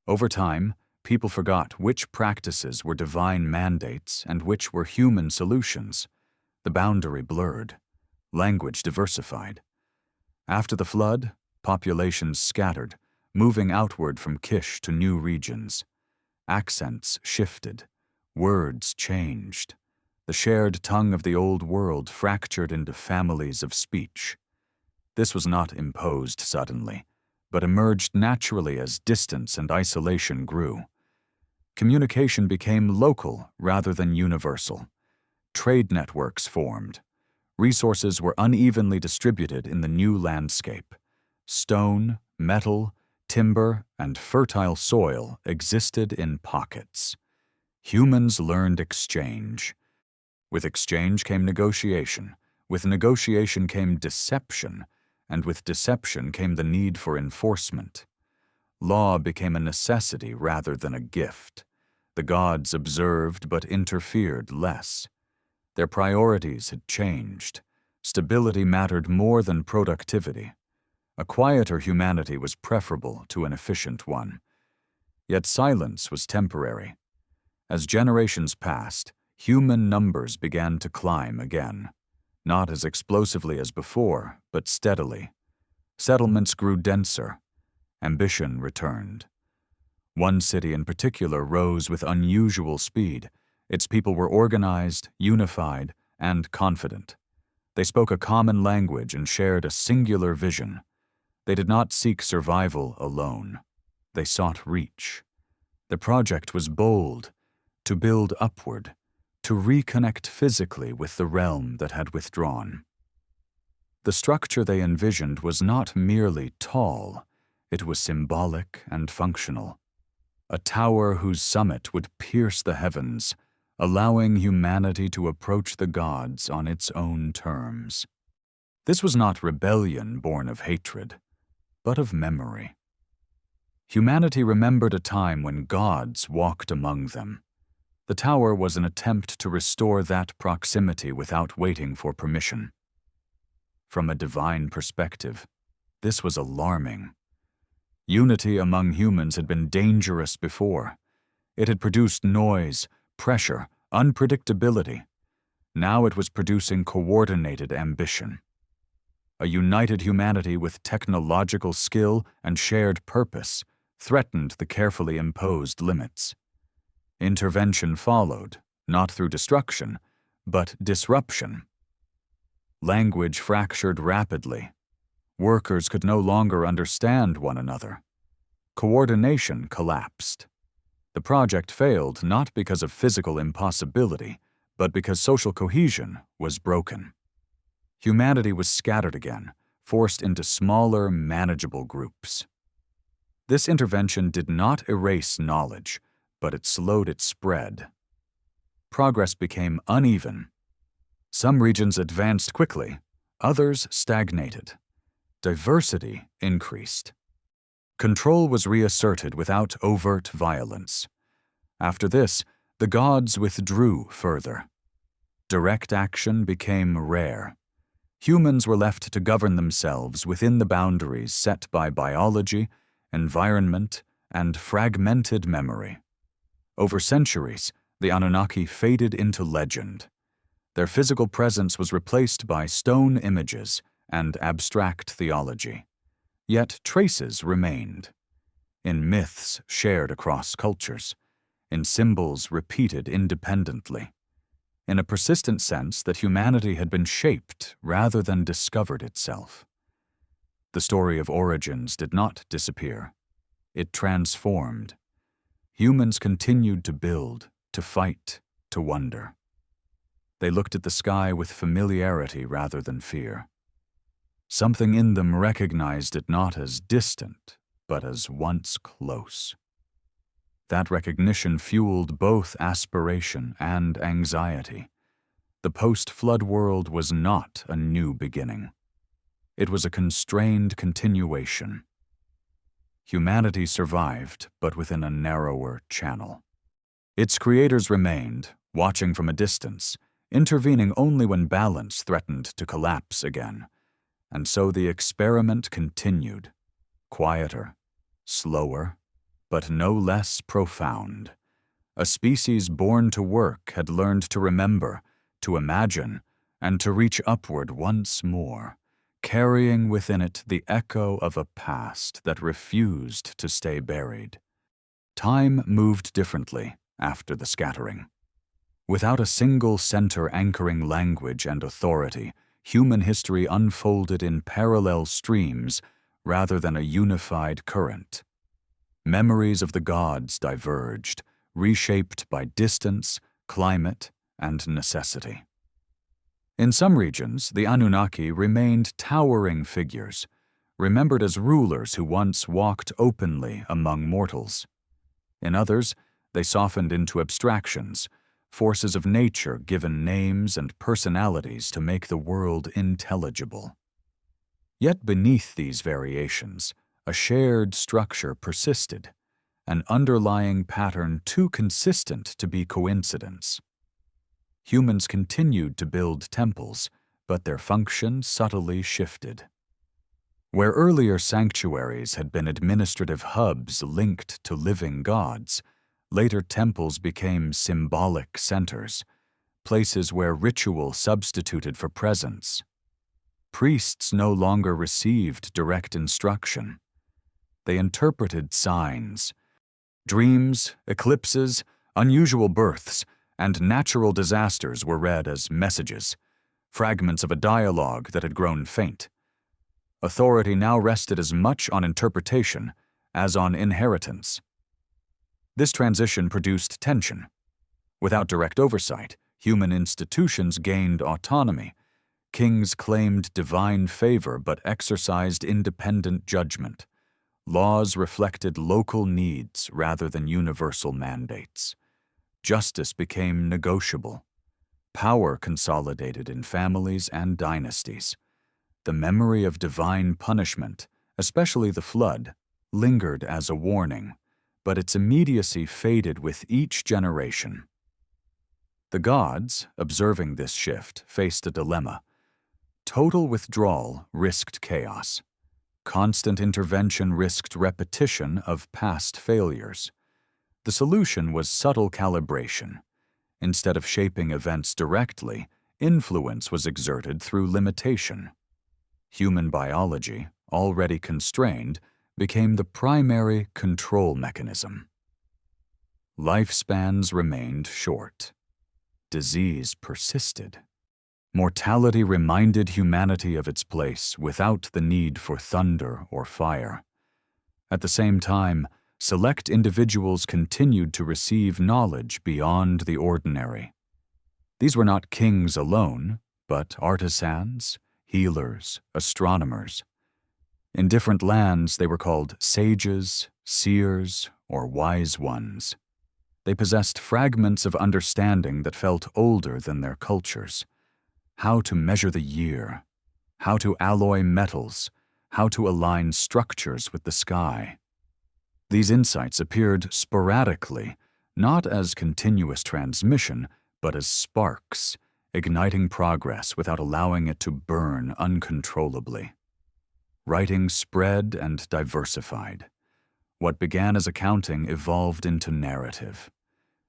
Over time, people forgot which practices were divine mandates and which were human solutions. The boundary blurred. Language diversified. After the flood, populations scattered, moving outward from Kish to new regions. Accents shifted. Words changed. The shared tongue of the old world fractured into families of speech. This was not imposed suddenly, but emerged naturally as distance and isolation grew. Communication became local rather than universal. Trade networks formed. Resources were unevenly distributed in the new landscape. Stone, metal, timber, and fertile soil existed in pockets. Humans learned exchange. With exchange came negotiation. With negotiation came deception, and with deception came the need for enforcement. Law became a necessity rather than a gift. The gods observed but interfered less. Their priorities had changed. Stability mattered more than productivity. A quieter humanity was preferable to an efficient one. Yet silence was temporary. As generations passed, human numbers began to climb again, not as explosively as before, but steadily. Settlements grew denser. Ambition returned. One city in particular rose with unusual speed. Its people were organized, unified, and confident. They spoke a common language and shared a singular vision. They did not seek survival alone. They sought reach. The project was bold, to build upward, to reconnect physically with the realm that had withdrawn. The structure they envisioned was not merely tall, it was symbolic and functional. A tower whose summit would pierce the heavens, allowing humanity to approach the gods on its own terms. This was not rebellion born of hatred, but of memory. Humanity remembered a time when gods walked among them. The tower was an attempt to restore that proximity without waiting for permission. From a divine perspective, this was alarming. Unity among humans had been dangerous before. It had produced noise, pressure, unpredictability. Now it was producing coordinated ambition. A united humanity with technological skill and shared purpose threatened the carefully imposed limits. Intervention followed, not through destruction, but disruption. Language fractured rapidly. Workers could no longer understand one another. Coordination collapsed. The project failed not because of physical impossibility, but because social cohesion was broken. Humanity was scattered again, forced into smaller, manageable groups. This intervention did not erase knowledge, but it slowed its spread. Progress became uneven. Some regions advanced quickly, others stagnated. Diversity increased. Control was reasserted without overt violence. After this, the gods withdrew further. Direct action became rare. Humans were left to govern themselves within the boundaries set by biology, environment, and fragmented memory. Over centuries, the Anunnaki faded into legend. Their physical presence was replaced by stone images and abstract theology. Yet traces remained. In myths shared across cultures, in symbols repeated independently, in a persistent sense that humanity had been shaped rather than discovered itself. The story of origins did not disappear. It transformed. Humans continued to build, to fight, to wonder. They looked at the sky with familiarity rather than fear. Something in them recognized it not as distant, but as once close. That recognition fueled both aspiration and anxiety. The post-flood world was not a new beginning. It was a constrained continuation. Humanity survived, but within a narrower channel. Its creators remained, watching from a distance, intervening only when balance threatened to collapse again. And so the experiment continued, quieter, slower, but no less profound. A species born to work had learned to remember, to imagine, and to reach upward once more, carrying within it the echo of a past that refused to stay buried. Time moved differently after the scattering. Without a single center anchoring language and authority, human history unfolded in parallel streams rather than a unified current. Memories of the gods diverged, reshaped by distance, climate, and necessity. In some regions, the Anunnaki remained towering figures, remembered as rulers who once walked openly among mortals. In others, they softened into abstractions, forces of nature given names and personalities to make the world intelligible. Yet beneath these variations, a shared structure persisted, an underlying pattern too consistent to be coincidence. Humans continued to build temples, but their function subtly shifted. Where earlier sanctuaries had been administrative hubs linked to living gods, later temples became symbolic centers, places where ritual substituted for presence. Priests no longer received direct instruction. They interpreted signs. Dreams, eclipses, unusual births, and natural disasters were read as messages, fragments of a dialogue that had grown faint. Authority now rested as much on interpretation as on inheritance. This transition produced tension. Without direct oversight, human institutions gained autonomy. Kings claimed divine favor but exercised independent judgment. Laws reflected local needs rather than universal mandates. Justice became negotiable. Power consolidated in families and dynasties. The memory of divine punishment, especially the flood, lingered as a warning, but its immediacy faded with each generation. The gods, observing this shift, faced a dilemma. Total withdrawal risked chaos. Constant intervention risked repetition of past failures. The solution was subtle calibration. Instead of shaping events directly, influence was exerted through limitation. Human biology, already constrained, became the primary control mechanism. Lifespans remained short. Disease persisted. Mortality reminded humanity of its place without the need for thunder or fire. At the same time, select individuals continued to receive knowledge beyond the ordinary. These were not kings alone, but artisans, healers, astronomers. In different lands, they were called sages, seers, or wise ones. They possessed fragments of understanding that felt older than their cultures. How to measure the year, how to alloy metals, how to align structures with the sky. These insights appeared sporadically, not as continuous transmission, but as sparks, igniting progress without allowing it to burn uncontrollably. Writing spread and diversified. What began as accounting evolved into narrative.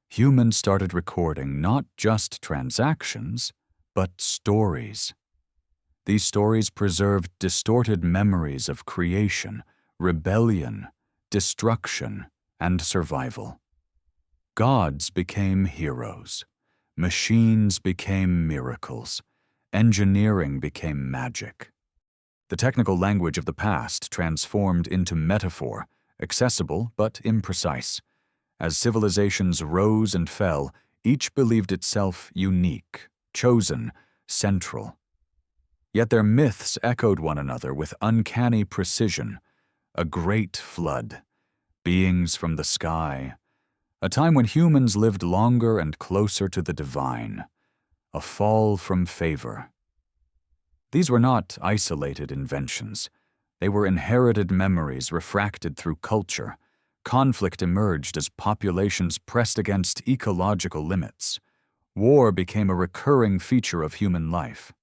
Humans started recording not just transactions, but stories. These stories preserved distorted memories of creation, rebellion, destruction, and survival. Gods became heroes. Machines became miracles. Engineering became magic. The technical language of the past transformed into metaphor, accessible but imprecise. As civilizations rose and fell, each believed itself unique, chosen, central. Yet their myths echoed one another with uncanny precision. A great flood, beings from the sky, a time when humans lived longer and closer to the divine, a fall from favor. These were not isolated inventions. They were inherited memories refracted through culture. Conflict emerged as populations pressed against ecological limits. War became a recurring feature of human life.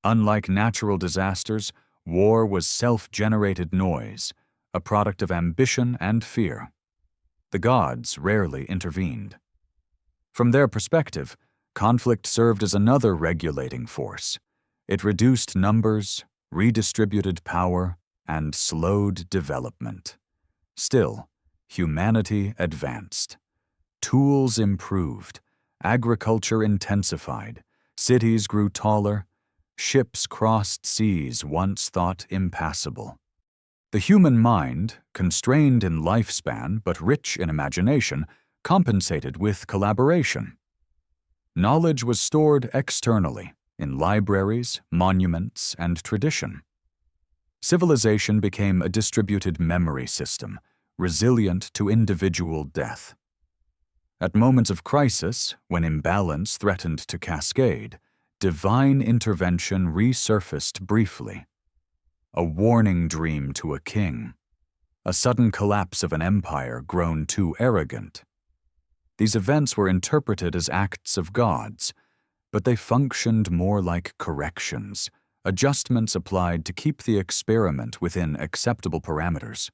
Unlike natural disasters, war was self-generated noise, a product of ambition and fear. The gods rarely intervened. From their perspective, conflict served as another regulating force. It reduced numbers, redistributed power, and slowed development. Still, humanity advanced. Tools improved, agriculture intensified, cities grew taller, ships crossed seas once thought impassable. The human mind, constrained in lifespan but rich in imagination, compensated with collaboration. Knowledge was stored externally, in libraries, monuments, and tradition. Civilization became a distributed memory system, resilient to individual death. At moments of crisis, when imbalance threatened to cascade, divine intervention resurfaced briefly. A warning dream to a king, a sudden collapse of an empire grown too arrogant. These events were interpreted as acts of gods, but they functioned more like corrections, adjustments applied to keep the experiment within acceptable parameters.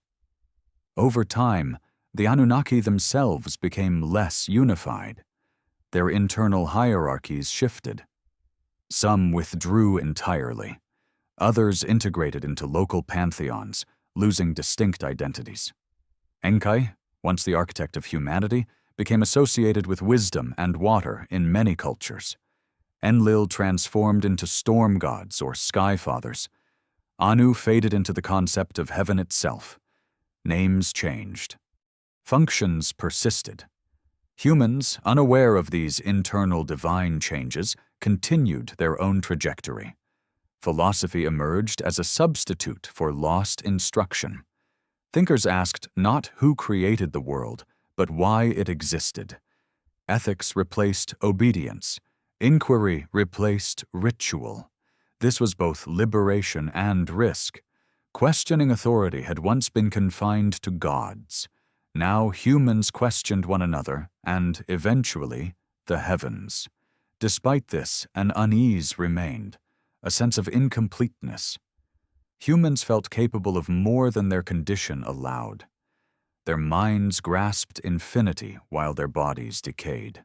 Over time, the Anunnaki themselves became less unified. Their internal hierarchies shifted. Some withdrew entirely. Others integrated into local pantheons, losing distinct identities. Enki, once the architect of humanity, became associated with wisdom and water in many cultures. Enlil transformed into storm gods or sky fathers. Anu faded into the concept of heaven itself. Names changed. Functions persisted. Humans, unaware of these internal divine changes, continued their own trajectory. Philosophy emerged as a substitute for lost instruction. Thinkers asked not who created the world, but why it existed. Ethics replaced obedience. Inquiry replaced ritual. This was both liberation and risk. Questioning authority had once been confined to gods. Now humans questioned one another and, eventually, the heavens. Despite this, an unease remained, a sense of incompleteness. Humans felt capable of more than their condition allowed. Their minds grasped infinity while their bodies decayed.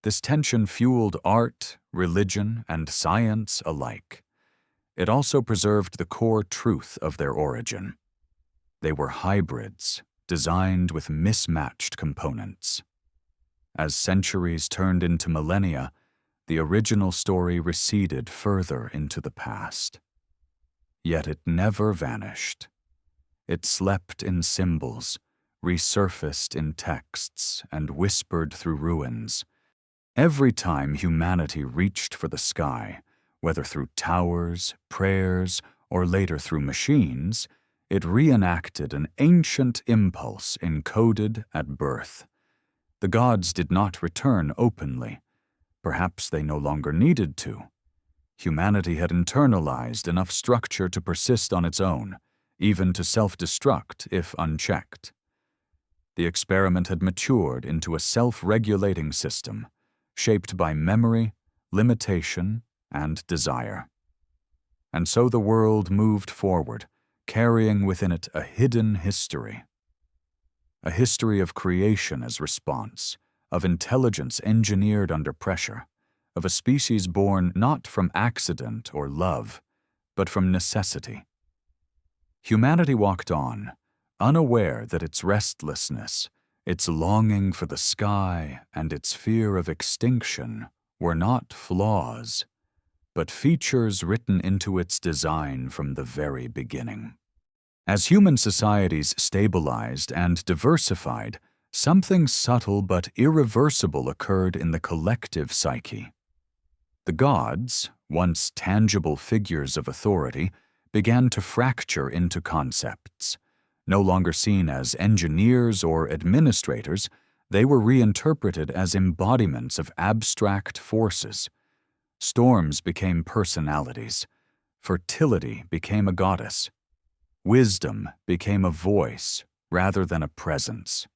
This tension fueled art, religion, and science alike. It also preserved the core truth of their origin. They were hybrids, designed with mismatched components. As centuries turned into millennia, the original story receded further into the past. Yet it never vanished. It slept in symbols, resurfaced in texts, and whispered through ruins. Every time humanity reached for the sky, whether through towers, prayers, or later through machines, it reenacted an ancient impulse encoded at birth. The gods did not return openly. Perhaps they no longer needed to. Humanity had internalized enough structure to persist on its own, even to self-destruct if unchecked. The experiment had matured into a self-regulating system, shaped by memory, limitation, and desire. And so the world moved forward, carrying within it a hidden history. A history of creation as response, of intelligence engineered under pressure, of a species born not from accident or love, but from necessity. Humanity walked on, unaware that its restlessness, its longing for the sky, and its fear of extinction were not flaws, but features written into its design from the very beginning. As human societies stabilized and diversified, something subtle but irreversible occurred in the collective psyche. The gods, once tangible figures of authority, began to fracture into concepts. No longer seen as engineers or administrators, they were reinterpreted as embodiments of abstract forces. Storms became personalities. Fertility became a goddess. Wisdom became a voice rather than a presence.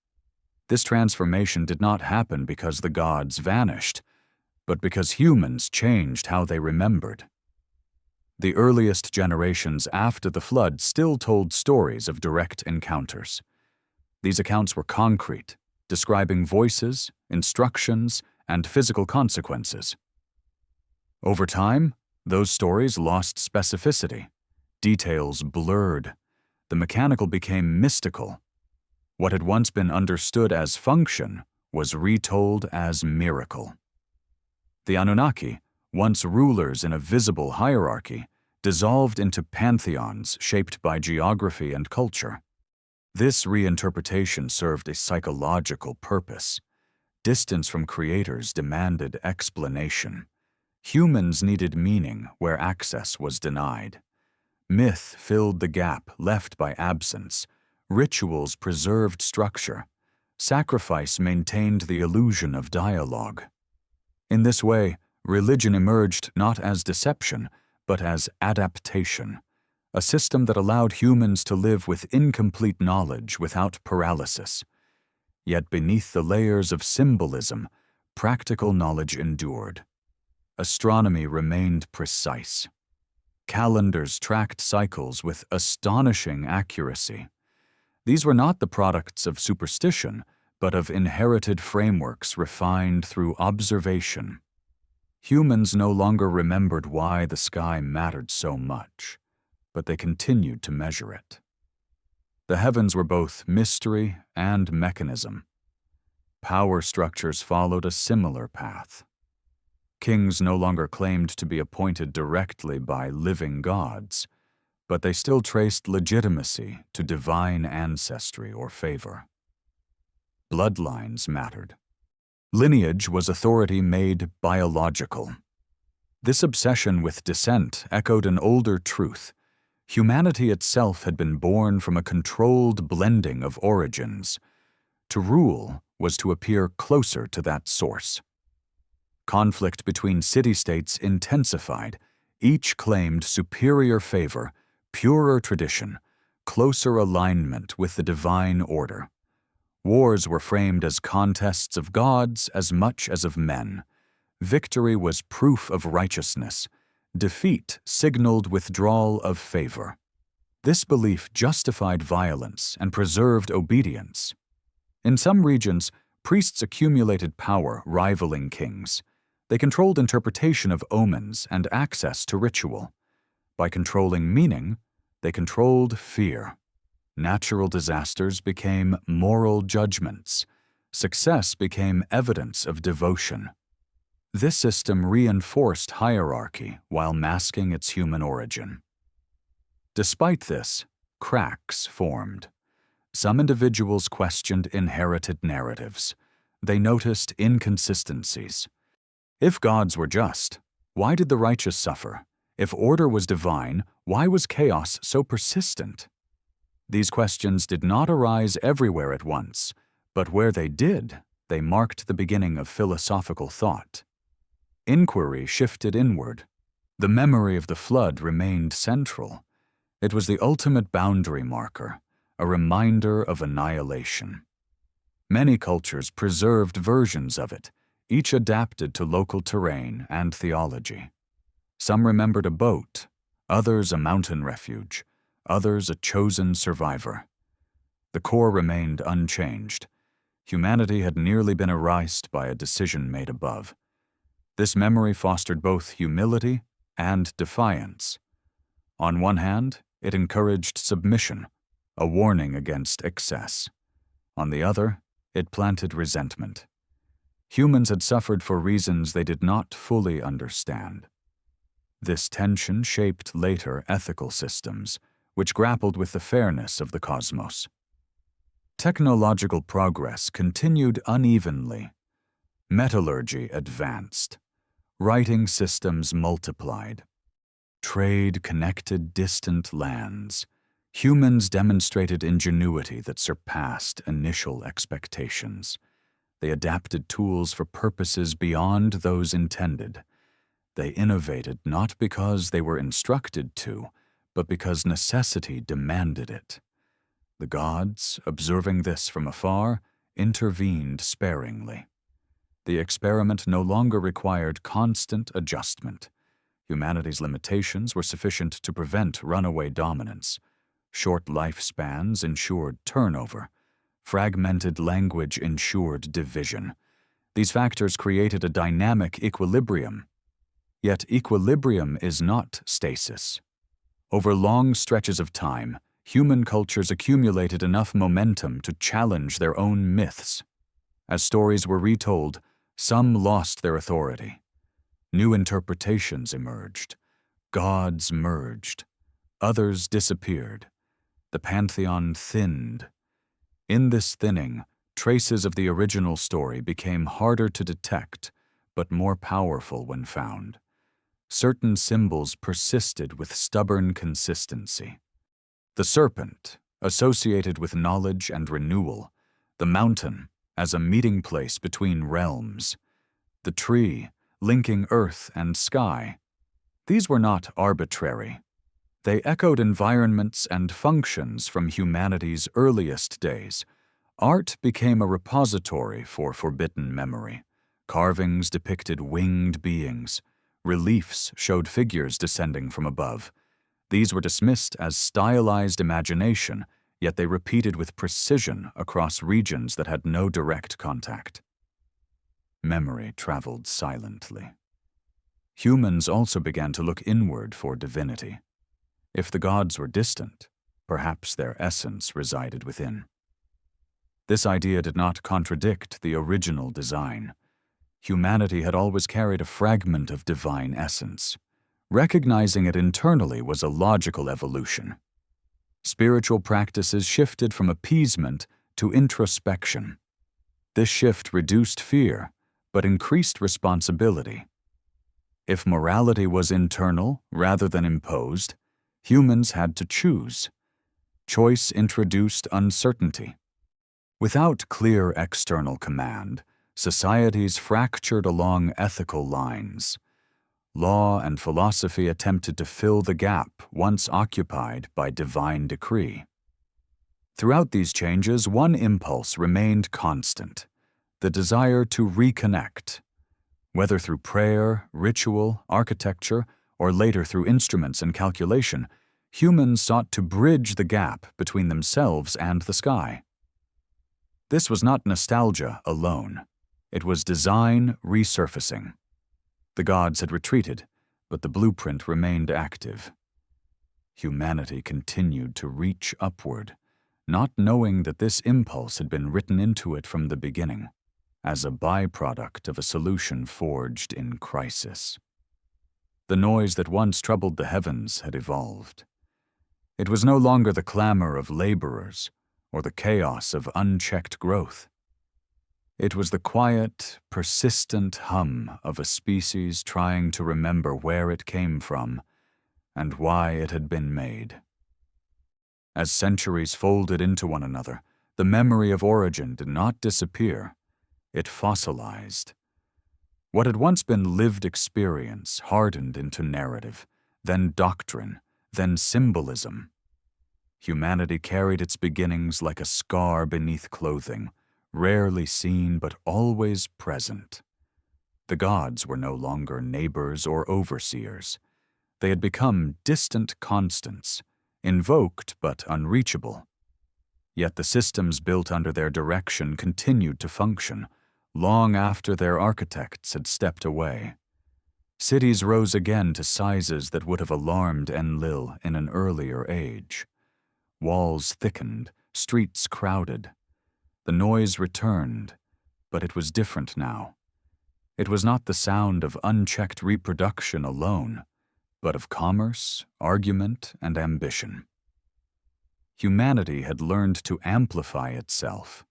This transformation did not happen because the gods vanished, but because humans changed how they remembered. The earliest generations after the flood still told stories of direct encounters. These accounts were concrete, describing voices, instructions, and physical consequences. Over time, those stories lost specificity. Details blurred. The mechanical became mystical. What had once been understood as function was retold as miracle. The Anunnaki, once rulers in a visible hierarchy, dissolved into pantheons shaped by geography and culture. This reinterpretation served a psychological purpose. Distance from creators demanded explanation. Humans needed meaning where access was denied. Myth filled the gap left by absence. Rituals preserved structure. Sacrifice maintained the illusion of dialogue. In this way, religion emerged not as deception, but as adaptation, a system that allowed humans to live with incomplete knowledge without paralysis. Yet beneath the layers of symbolism, practical knowledge endured. Astronomy remained precise. Calendars tracked cycles with astonishing accuracy. These were not the products of superstition, but of inherited frameworks refined through observation. Humans no longer remembered why the sky mattered so much, but they continued to measure it. The heavens were both mystery and mechanism. Power structures followed a similar path. Kings no longer claimed to be appointed directly by living gods, but they still traced legitimacy to divine ancestry or favor. Bloodlines mattered. Lineage was authority made biological. This obsession with descent echoed an older truth. Humanity itself had been born from a controlled blending of origins. To rule was to appear closer to that source. Conflict between city-states intensified. Each claimed superior favor, purer tradition, closer alignment with the divine order. Wars were framed as contests of gods as much as of men. Victory was proof of righteousness. Defeat signaled withdrawal of favor. This belief justified violence and preserved obedience. In some regions, priests accumulated power rivaling kings. They controlled interpretation of omens and access to ritual. By controlling meaning, they controlled fear. Natural disasters became moral judgments. Success became evidence of devotion. This system reinforced hierarchy while masking its human origin. Despite this, cracks formed. Some individuals questioned inherited narratives. They noticed inconsistencies. If gods were just, why did the righteous suffer? If order was divine, why was chaos so persistent? These questions did not arise everywhere at once, but where they did, they marked the beginning of philosophical thought. Inquiry shifted inward. The memory of the flood remained central. It was the ultimate boundary marker, a reminder of annihilation. Many cultures preserved versions of it, each adapted to local terrain and theology. Some remembered a boat, others a mountain refuge, others a chosen survivor. The core remained unchanged. Humanity had nearly been erased by a decision made above. This memory fostered both humility and defiance. On one hand, it encouraged submission, a warning against excess. On the other, it planted resentment. Humans had suffered for reasons they did not fully understand. This tension shaped later ethical systems, which grappled with the fairness of the cosmos. Technological progress continued unevenly. Metallurgy advanced. Writing systems multiplied. Trade connected distant lands. Humans demonstrated ingenuity that surpassed initial expectations. They adapted tools for purposes beyond those intended. They innovated not because they were instructed to, but because necessity demanded it. The gods, observing this from afar, intervened sparingly. The experiment no longer required constant adjustment. Humanity's limitations were sufficient to prevent runaway dominance. Short lifespans ensured turnover. Fragmented language ensured division. These factors created a dynamic equilibrium. Yet equilibrium is not stasis. Over long stretches of time, human cultures accumulated enough momentum to challenge their own myths. As stories were retold, some lost their authority. New interpretations emerged. Gods merged. Others disappeared. The pantheon thinned. In this thinning, traces of the original story became harder to detect, but more powerful when found. Certain symbols persisted with stubborn consistency. The serpent, associated with knowledge and renewal, the mountain as a meeting place between realms, the tree linking earth and sky. These were not arbitrary. They echoed environments and functions from humanity's earliest days. Art became a repository for forbidden memory. Carvings depicted winged beings. Reliefs showed figures descending from above. These were dismissed as stylized imagination, yet they repeated with precision across regions that had no direct contact. Memory traveled silently. Humans also began to look inward for divinity. If the gods were distant, perhaps their essence resided within. This idea did not contradict the original design. Humanity had always carried a fragment of divine essence. Recognizing it internally was a logical evolution. Spiritual practices shifted from appeasement to introspection. This shift reduced fear, but increased responsibility. If morality was internal rather than imposed, humans had to choose. Choice introduced uncertainty. Without clear external command, societies fractured along ethical lines. Law and philosophy attempted to fill the gap once occupied by divine decree. Throughout these changes, one impulse remained constant: the desire to reconnect. Whether through prayer, ritual, architecture, or later through instruments and calculation, humans sought to bridge the gap between themselves and the sky. This was not nostalgia alone. It was design resurfacing. The gods had retreated, but the blueprint remained active. Humanity continued to reach upward, not knowing that this impulse had been written into it from the beginning, as a byproduct of a solution forged in crisis. The noise that once troubled the heavens had evolved. It was no longer the clamor of laborers or the chaos of unchecked growth. It was the quiet, persistent hum of a species trying to remember where it came from and why it had been made. As centuries folded into one another, the memory of origin did not disappear. It fossilized. What had once been lived experience hardened into narrative, then doctrine, then symbolism. Humanity carried its beginnings like a scar beneath clothing, rarely seen but always present. The gods were no longer neighbors or overseers. They had become distant constants, invoked but unreachable. Yet the systems built under their direction continued to function, long after their architects had stepped away. Cities rose again to sizes that would have alarmed Enlil in an earlier age. Walls thickened, streets crowded. The noise returned, but it was different now. It was not the sound of unchecked reproduction alone, but of commerce, argument, and ambition. Humanity had learned to amplify itself.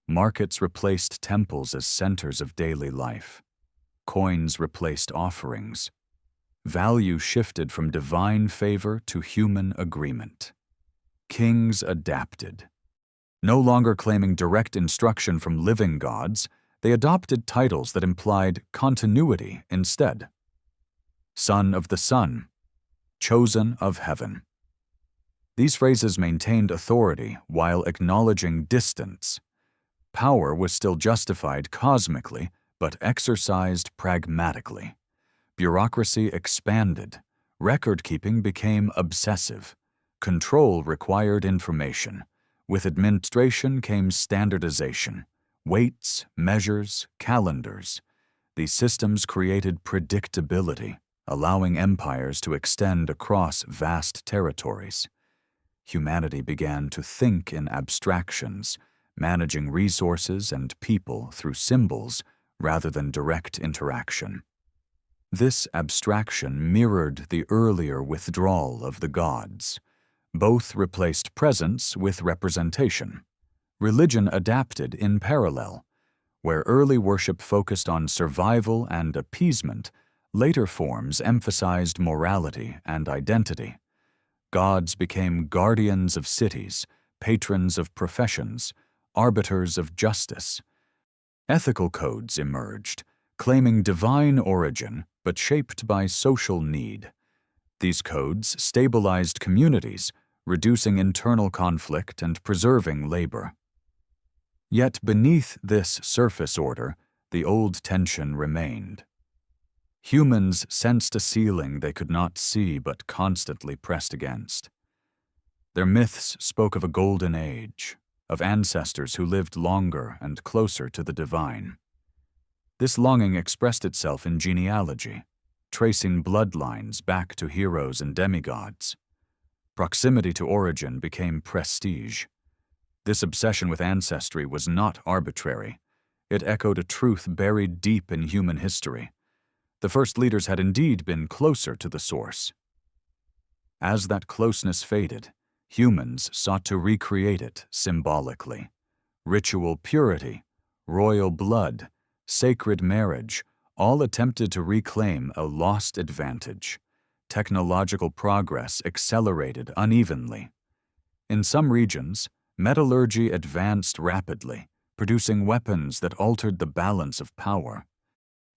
Markets replaced temples as centers of daily life. Coins replaced offerings. Value shifted from divine favor to human agreement. Kings adapted. No longer claiming direct instruction from living gods, they adopted titles that implied continuity instead. son of the sun, chosen of heaven. These phrases maintained authority while acknowledging distance. Power was still justified cosmically, but exercised pragmatically. Bureaucracy expanded. Record-keeping became obsessive. Control required information. With administration came standardization. Weights, measures, calendars. These systems created predictability, allowing empires to extend across vast territories. Humanity began to think in abstractions, managing resources and people through symbols rather than direct interaction. This abstraction mirrored the earlier withdrawal of the gods. Both replaced presence with representation. Religion adapted in parallel. Where early worship focused on survival and appeasement, later forms emphasized morality and identity. Gods became guardians of cities, patrons of professions, arbiters of justice. Ethical codes emerged, claiming divine origin but shaped by social need. These codes stabilized communities, reducing internal conflict and preserving labor. Yet beneath this surface order, the old tension remained. Humans sensed a ceiling they could not see but constantly pressed against. Their myths spoke of a golden age, of ancestors who lived longer and closer to the divine. This longing expressed itself in genealogy, tracing bloodlines back to heroes and demigods. Proximity to origin became prestige. This obsession with ancestry was not arbitrary. It echoed a truth buried deep in human history. The first leaders had indeed been closer to the source. As that closeness faded, humans sought to recreate it symbolically. Ritual purity, royal blood, sacred marriage, all attempted to reclaim a lost advantage. Technological progress accelerated unevenly. In some regions, metallurgy advanced rapidly, producing weapons that altered the balance of power.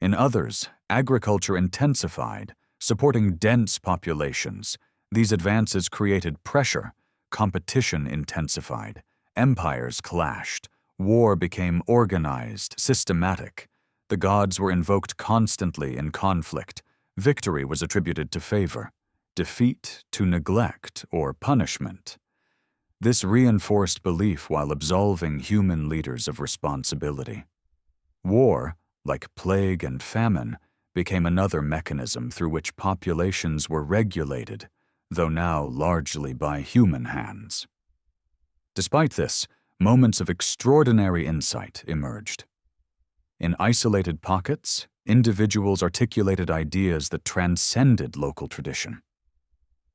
In others, agriculture intensified, supporting dense populations. These advances created pressure, competition intensified, empires clashed, war became organized, systematic. The gods were invoked constantly in conflict. Victory was attributed to favor, defeat to neglect or punishment. This reinforced belief while absolving human leaders of responsibility. War, like plague and famine, became another mechanism through which populations were regulated, though now largely by human hands. Despite this, moments of extraordinary insight emerged. In isolated pockets, individuals articulated ideas that transcended local tradition.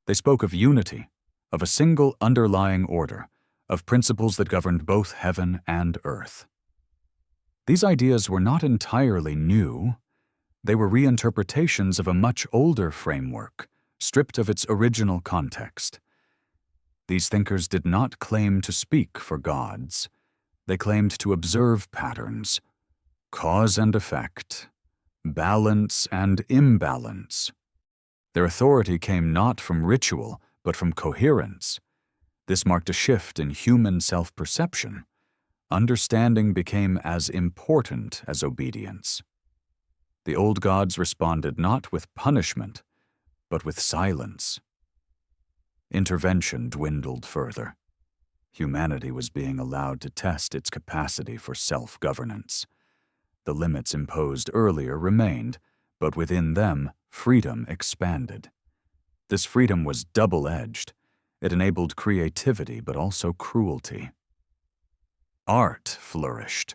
They spoke of unity, of a single underlying order, of principles that governed both heaven and earth. These ideas were not entirely new. They were reinterpretations of a much older framework, stripped of its original context. These thinkers did not claim to speak for gods. They claimed to observe patterns, cause and effect, balance and imbalance. Their authority came not from ritual, but from coherence. This marked a shift in human self-perception. Understanding became as important as obedience. The old gods responded not with punishment, but with silence. Intervention dwindled further. Humanity was being allowed to test its capacity for self-governance. The limits imposed earlier remained, but within them, freedom expanded. This freedom was double-edged. It enabled creativity, but also cruelty. Art flourished.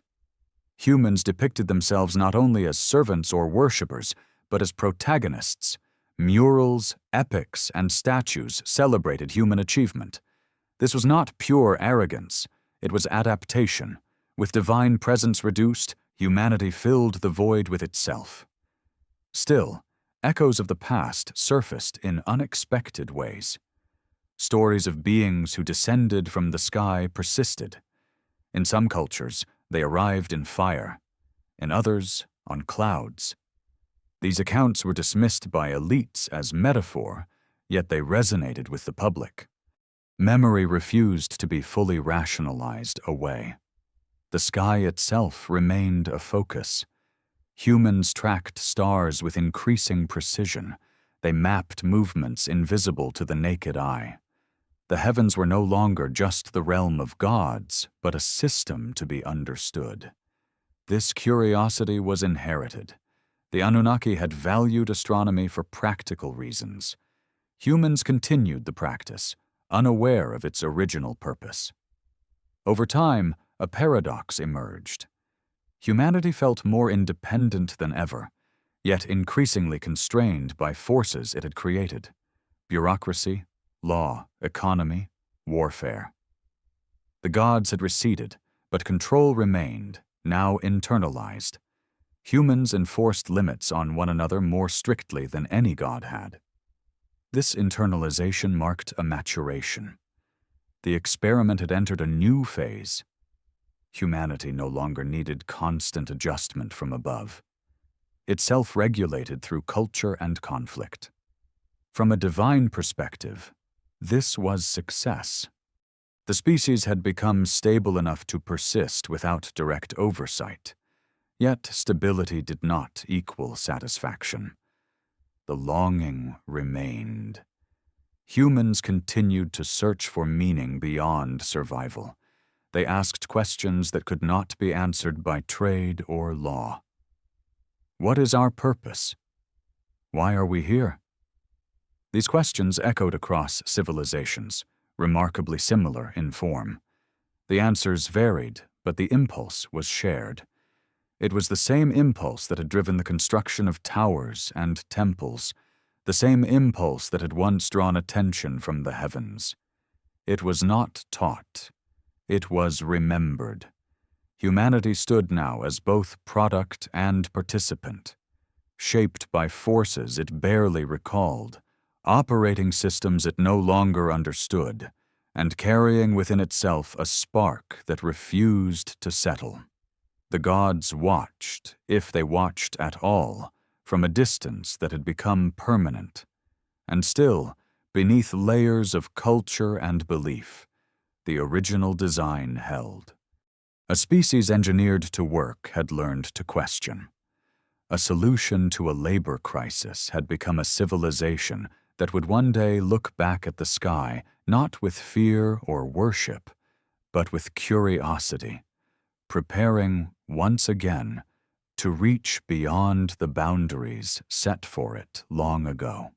Humans depicted themselves not only as servants or worshippers, but as protagonists. Murals, epics, and statues celebrated human achievement. This was not pure arrogance. It was adaptation. With divine presence reduced, humanity filled the void with itself. Still, echoes of the past surfaced in unexpected ways. Stories of beings who descended from the sky persisted. In some cultures, they arrived in fire. In others, on clouds. These accounts were dismissed by elites as metaphor, yet they resonated with the public. Memory refused to be fully rationalized away. The sky itself remained a focus. Humans tracked stars with increasing precision. They mapped movements invisible to the naked eye. The heavens were no longer just the realm of gods, but a system to be understood. This curiosity was inherited. The Anunnaki had valued astronomy for practical reasons. Humans continued the practice, unaware of its original purpose. Over time, a paradox emerged. Humanity felt more independent than ever, yet increasingly constrained by forces it had created: bureaucracy, law, economy, warfare. The gods had receded, but control remained, now internalized. Humans enforced limits on one another more strictly than any god had. This internalization marked a maturation. The experiment had entered a new phase. Humanity no longer needed constant adjustment from above. It self-regulated through culture and conflict. From a divine perspective, this was success. The species had become stable enough to persist without direct oversight. Yet stability did not equal satisfaction. The longing remained. Humans continued to search for meaning beyond survival. They asked questions that could not be answered by trade or law. What is our purpose? Why are we here? These questions echoed across civilizations, remarkably similar in form. The answers varied, but the impulse was shared. It was the same impulse that had driven the construction of towers and temples, the same impulse that had once drawn attention from the heavens. It was not taught. It was remembered. Humanity stood now as both product and participant, shaped by forces it barely recalled, operating systems it no longer understood, and carrying within itself a spark that refused to settle. The gods watched, if they watched at all, from a distance that had become permanent. And still, beneath layers of culture and belief, the original design held. A species engineered to work had learned to question. A solution to a labor crisis had become a civilization that would one day look back at the sky not with fear or worship, but with curiosity, preparing once again to reach beyond the boundaries set for it long ago.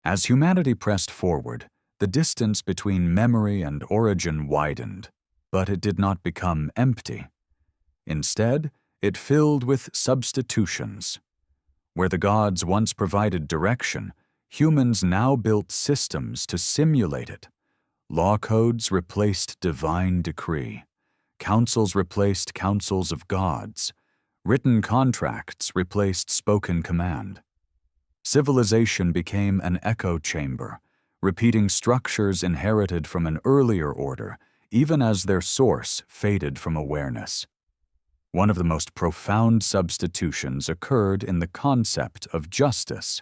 As humanity pressed forward, the distance between memory and origin widened, but it did not become empty. Instead, it filled with substitutions. Where the gods once provided direction, humans now built systems to simulate it. Law codes replaced divine decree. Councils replaced councils of gods. Written contracts replaced spoken command. Civilization became an echo chamber, repeating structures inherited from an earlier order, even as their source faded from awareness. One of the most profound substitutions occurred in the concept of justice.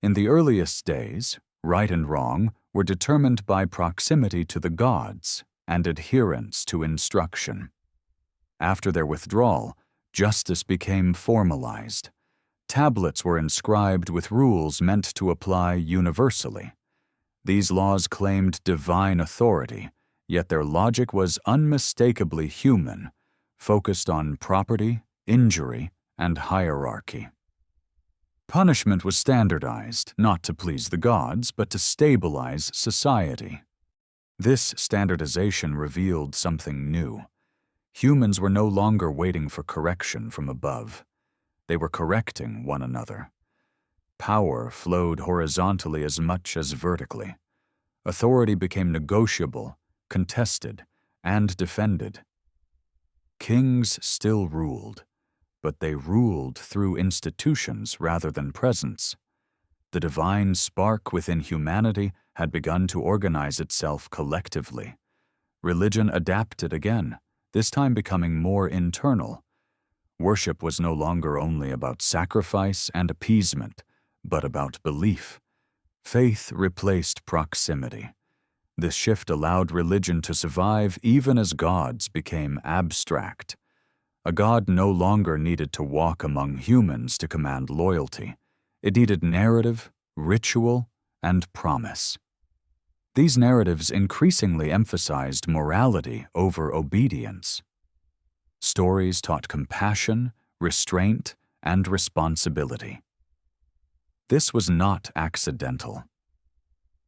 In the earliest days, right and wrong were determined by proximity to the gods and adherence to instruction. After their withdrawal, justice became formalized. Tablets were inscribed with rules meant to apply universally. These laws claimed divine authority, yet their logic was unmistakably human, focused on property, injury, and hierarchy. Punishment was standardized, not to please the gods, but to stabilize society. This standardization revealed something new. Humans were no longer waiting for correction from above. They were correcting one another. Power flowed horizontally as much as vertically. Authority became negotiable, contested, and defended. Kings still ruled, but they ruled through institutions rather than presence. The divine spark within humanity had begun to organize itself collectively. Religion adapted again, this time becoming more internal. Worship was no longer only about sacrifice and appeasement, but about belief. Faith replaced proximity. This shift allowed religion to survive even as gods became abstract. A god no longer needed to walk among humans to command loyalty. It needed narrative, ritual, and promise. These narratives increasingly emphasized morality over obedience. Stories taught compassion, restraint, and responsibility. This was not accidental.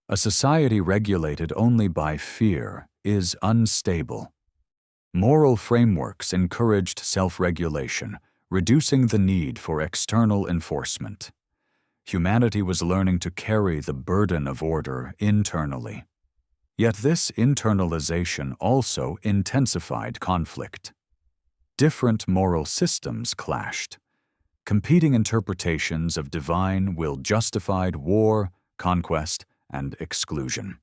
A society regulated only by fear is unstable. Moral frameworks encouraged self-regulation, reducing the need for external enforcement. Humanity was learning to carry the burden of order internally. Yet this internalization also intensified conflict. Different moral systems clashed. Competing interpretations of divine will justified war, conquest, and exclusion.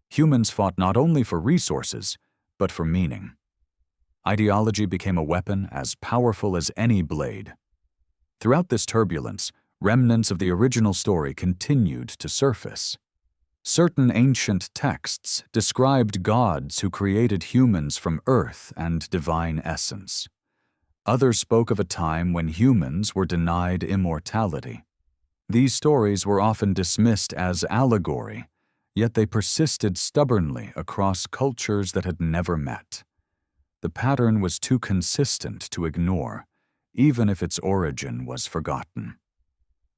Humans fought not only for resources, but for meaning. Ideology became a weapon as powerful as any blade. Throughout this turbulence, remnants of the original story continued to surface. Certain ancient texts described gods who created humans from earth and divine essence. Others spoke of a time when humans were denied immortality. These stories were often dismissed as allegory, yet they persisted stubbornly across cultures that had never met. The pattern was too consistent to ignore, even if its origin was forgotten.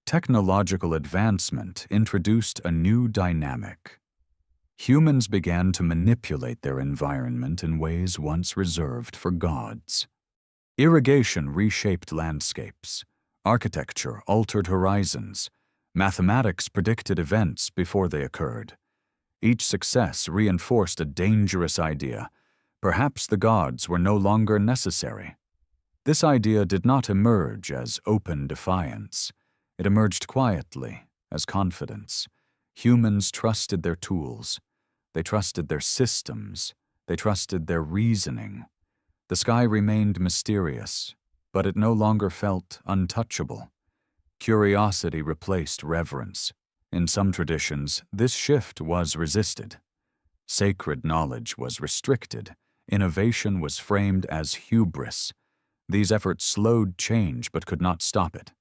Technological advancement introduced a new dynamic. Humans began to manipulate their environment in ways once reserved for gods. Irrigation reshaped landscapes. Architecture altered horizons. Mathematics predicted events before they occurred. Each success reinforced a dangerous idea. Perhaps the gods were no longer necessary. This idea did not emerge as open defiance. It emerged quietly, as confidence. Humans trusted their tools. They trusted their systems. They trusted their reasoning. The sky remained mysterious, but it no longer felt untouchable. Curiosity replaced reverence. In some traditions, this shift was resisted. Sacred knowledge was restricted. Innovation was framed as hubris. These efforts slowed change but could not stop it.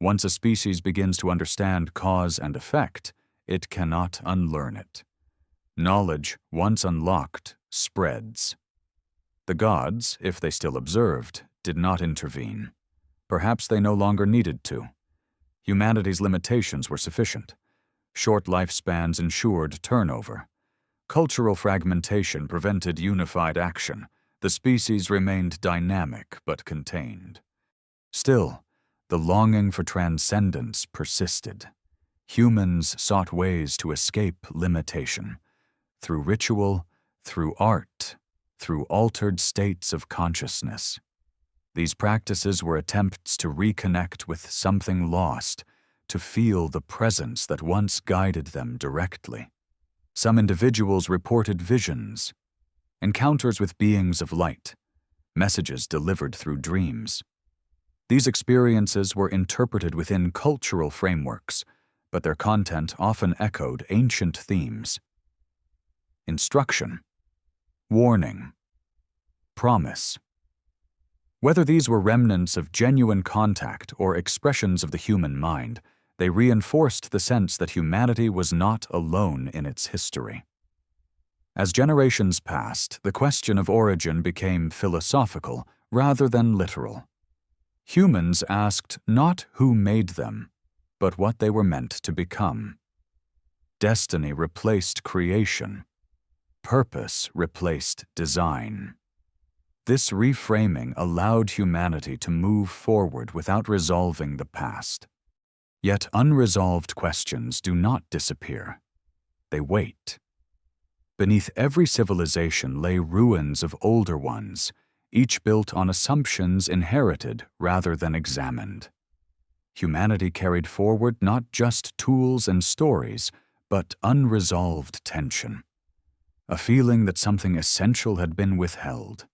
Once a species begins to understand cause and effect, it cannot unlearn it. Knowledge, once unlocked, spreads. The gods, if they still observed, did not intervene. Perhaps they no longer needed to. Humanity's limitations were sufficient. Short lifespans ensured turnover. Cultural fragmentation prevented unified action. The species remained dynamic but contained. Still, the longing for transcendence persisted. Humans sought ways to escape limitation. Through ritual, through art, through altered states of consciousness. These practices were attempts to reconnect with something lost, to feel the presence that once guided them directly. Some individuals reported visions, encounters with beings of light, messages delivered through dreams. These experiences were interpreted within cultural frameworks, but their content often echoed ancient themes. Instruction, warning, promise. Whether these were remnants of genuine contact or expressions of the human mind, they reinforced the sense that humanity was not alone in its history. As generations passed, the question of origin became philosophical rather than literal. Humans asked not who made them, but what they were meant to become. Destiny replaced creation. Purpose replaced design. This reframing allowed humanity to move forward without resolving the past. Yet unresolved questions do not disappear. They wait. Beneath every civilization lay ruins of older ones, each built on assumptions inherited rather than examined. Humanity carried forward not just tools and stories, but unresolved tension. A feeling that something essential had been withheld.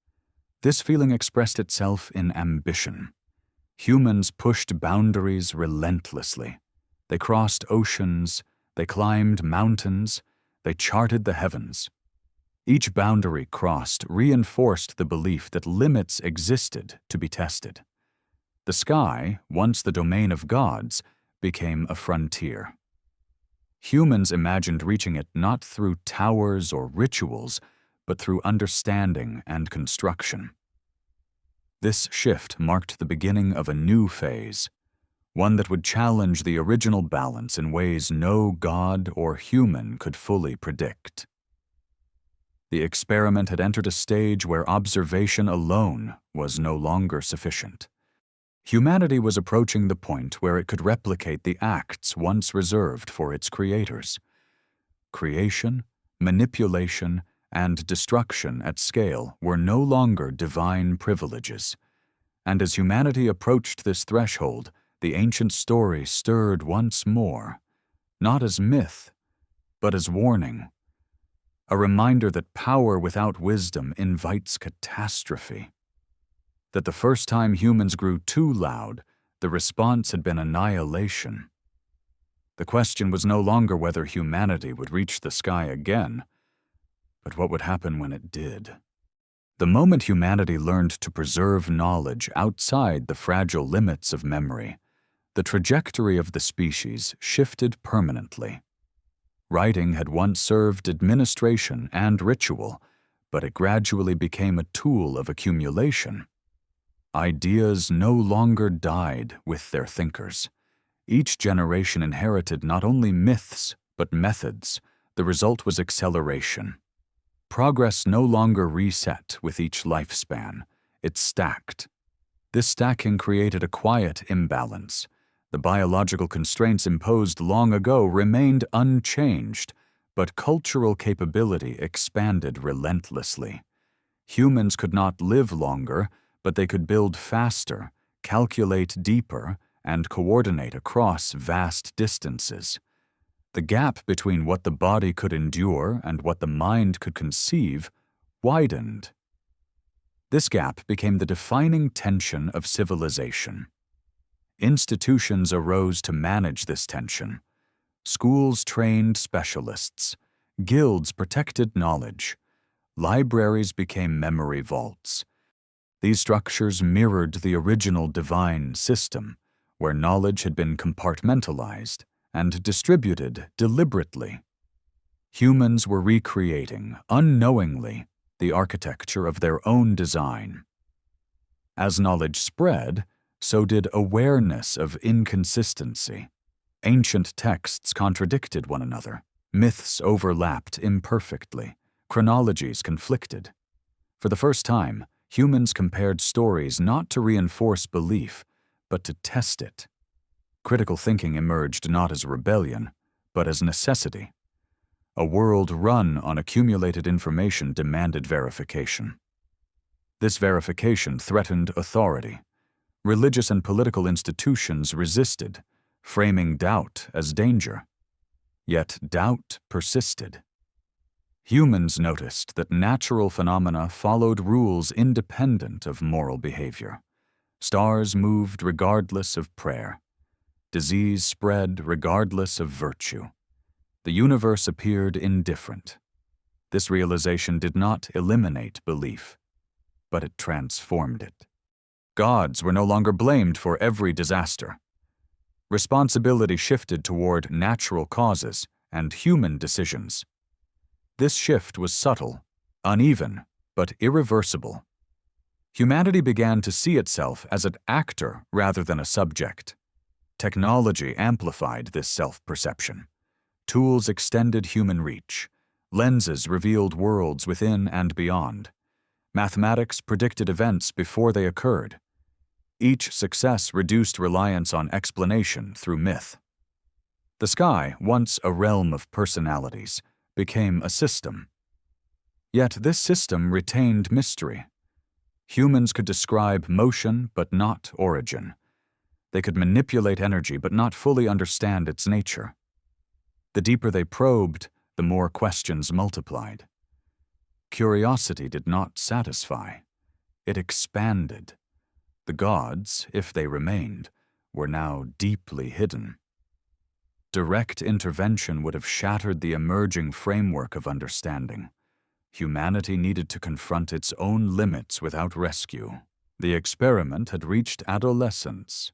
This feeling expressed itself in ambition. Humans pushed boundaries relentlessly. They crossed oceans, they climbed mountains, they charted the heavens. Each boundary crossed reinforced the belief that limits existed to be tested. The sky, once the domain of gods, became a frontier. Humans imagined reaching it not through towers or rituals, but through understanding and construction. This shift marked the beginning of a new phase, one that would challenge the original balance in ways no god or human could fully predict. The experiment had entered a stage where observation alone was no longer sufficient. Humanity was approaching the point where it could replicate the acts once reserved for its creators. Creation, manipulation, and destruction at scale were no longer divine privileges. And as humanity approached this threshold, the ancient story stirred once more, not as myth, but as warning. A reminder that power without wisdom invites catastrophe. That the first time humans grew too loud, the response had been annihilation. The question was no longer whether humanity would reach the sky again, but what would happen when it did. The moment humanity learned to preserve knowledge outside the fragile limits of memory, the trajectory of the species shifted permanently. Writing had once served administration and ritual, but it gradually became a tool of accumulation. Ideas no longer died with their thinkers. Each generation inherited not only myths, but methods. The result was acceleration. Progress no longer reset with each lifespan. It stacked. This stacking created a quiet imbalance. The biological constraints imposed long ago remained unchanged, but cultural capability expanded relentlessly. Humans could not live longer, but they could build faster, calculate deeper, and coordinate across vast distances. The gap between what the body could endure and what the mind could conceive widened. This gap became the defining tension of civilization. Institutions arose to manage this tension. Schools trained specialists. Guilds protected knowledge. Libraries became memory vaults. These structures mirrored the original divine system, where knowledge had been compartmentalized and distributed deliberately. Humans were recreating, unknowingly, the architecture of their own design. As knowledge spread, so did awareness of inconsistency. Ancient texts contradicted one another. Myths overlapped imperfectly. Chronologies conflicted. For the first time, humans compared stories not to reinforce belief, but to test it. Critical thinking emerged not as rebellion, but as necessity. A world run on accumulated information demanded verification. This verification threatened authority. Religious and political institutions resisted, framing doubt as danger. Yet doubt persisted. Humans noticed that natural phenomena followed rules independent of moral behavior. Stars moved regardless of prayer. Disease spread regardless of virtue. The universe appeared indifferent. This realization did not eliminate belief, but it transformed it. Gods were no longer blamed for every disaster. Responsibility shifted toward natural causes and human decisions. This shift was subtle, uneven, but irreversible. Humanity began to see itself as an actor rather than a subject. Technology amplified this self-perception. Tools extended human reach. Lenses revealed worlds within and beyond. Mathematics predicted events before they occurred. Each success reduced reliance on explanation through myth. The sky, once a realm of personalities, became a system. Yet this system retained mystery. Humans could describe motion but not origin. They could manipulate energy but not fully understand its nature. The deeper they probed, the more questions multiplied. Curiosity did not satisfy. It expanded. The gods, if they remained, were now deeply hidden. Direct intervention would have shattered the emerging framework of understanding. Humanity needed to confront its own limits without rescue. The experiment had reached adolescence.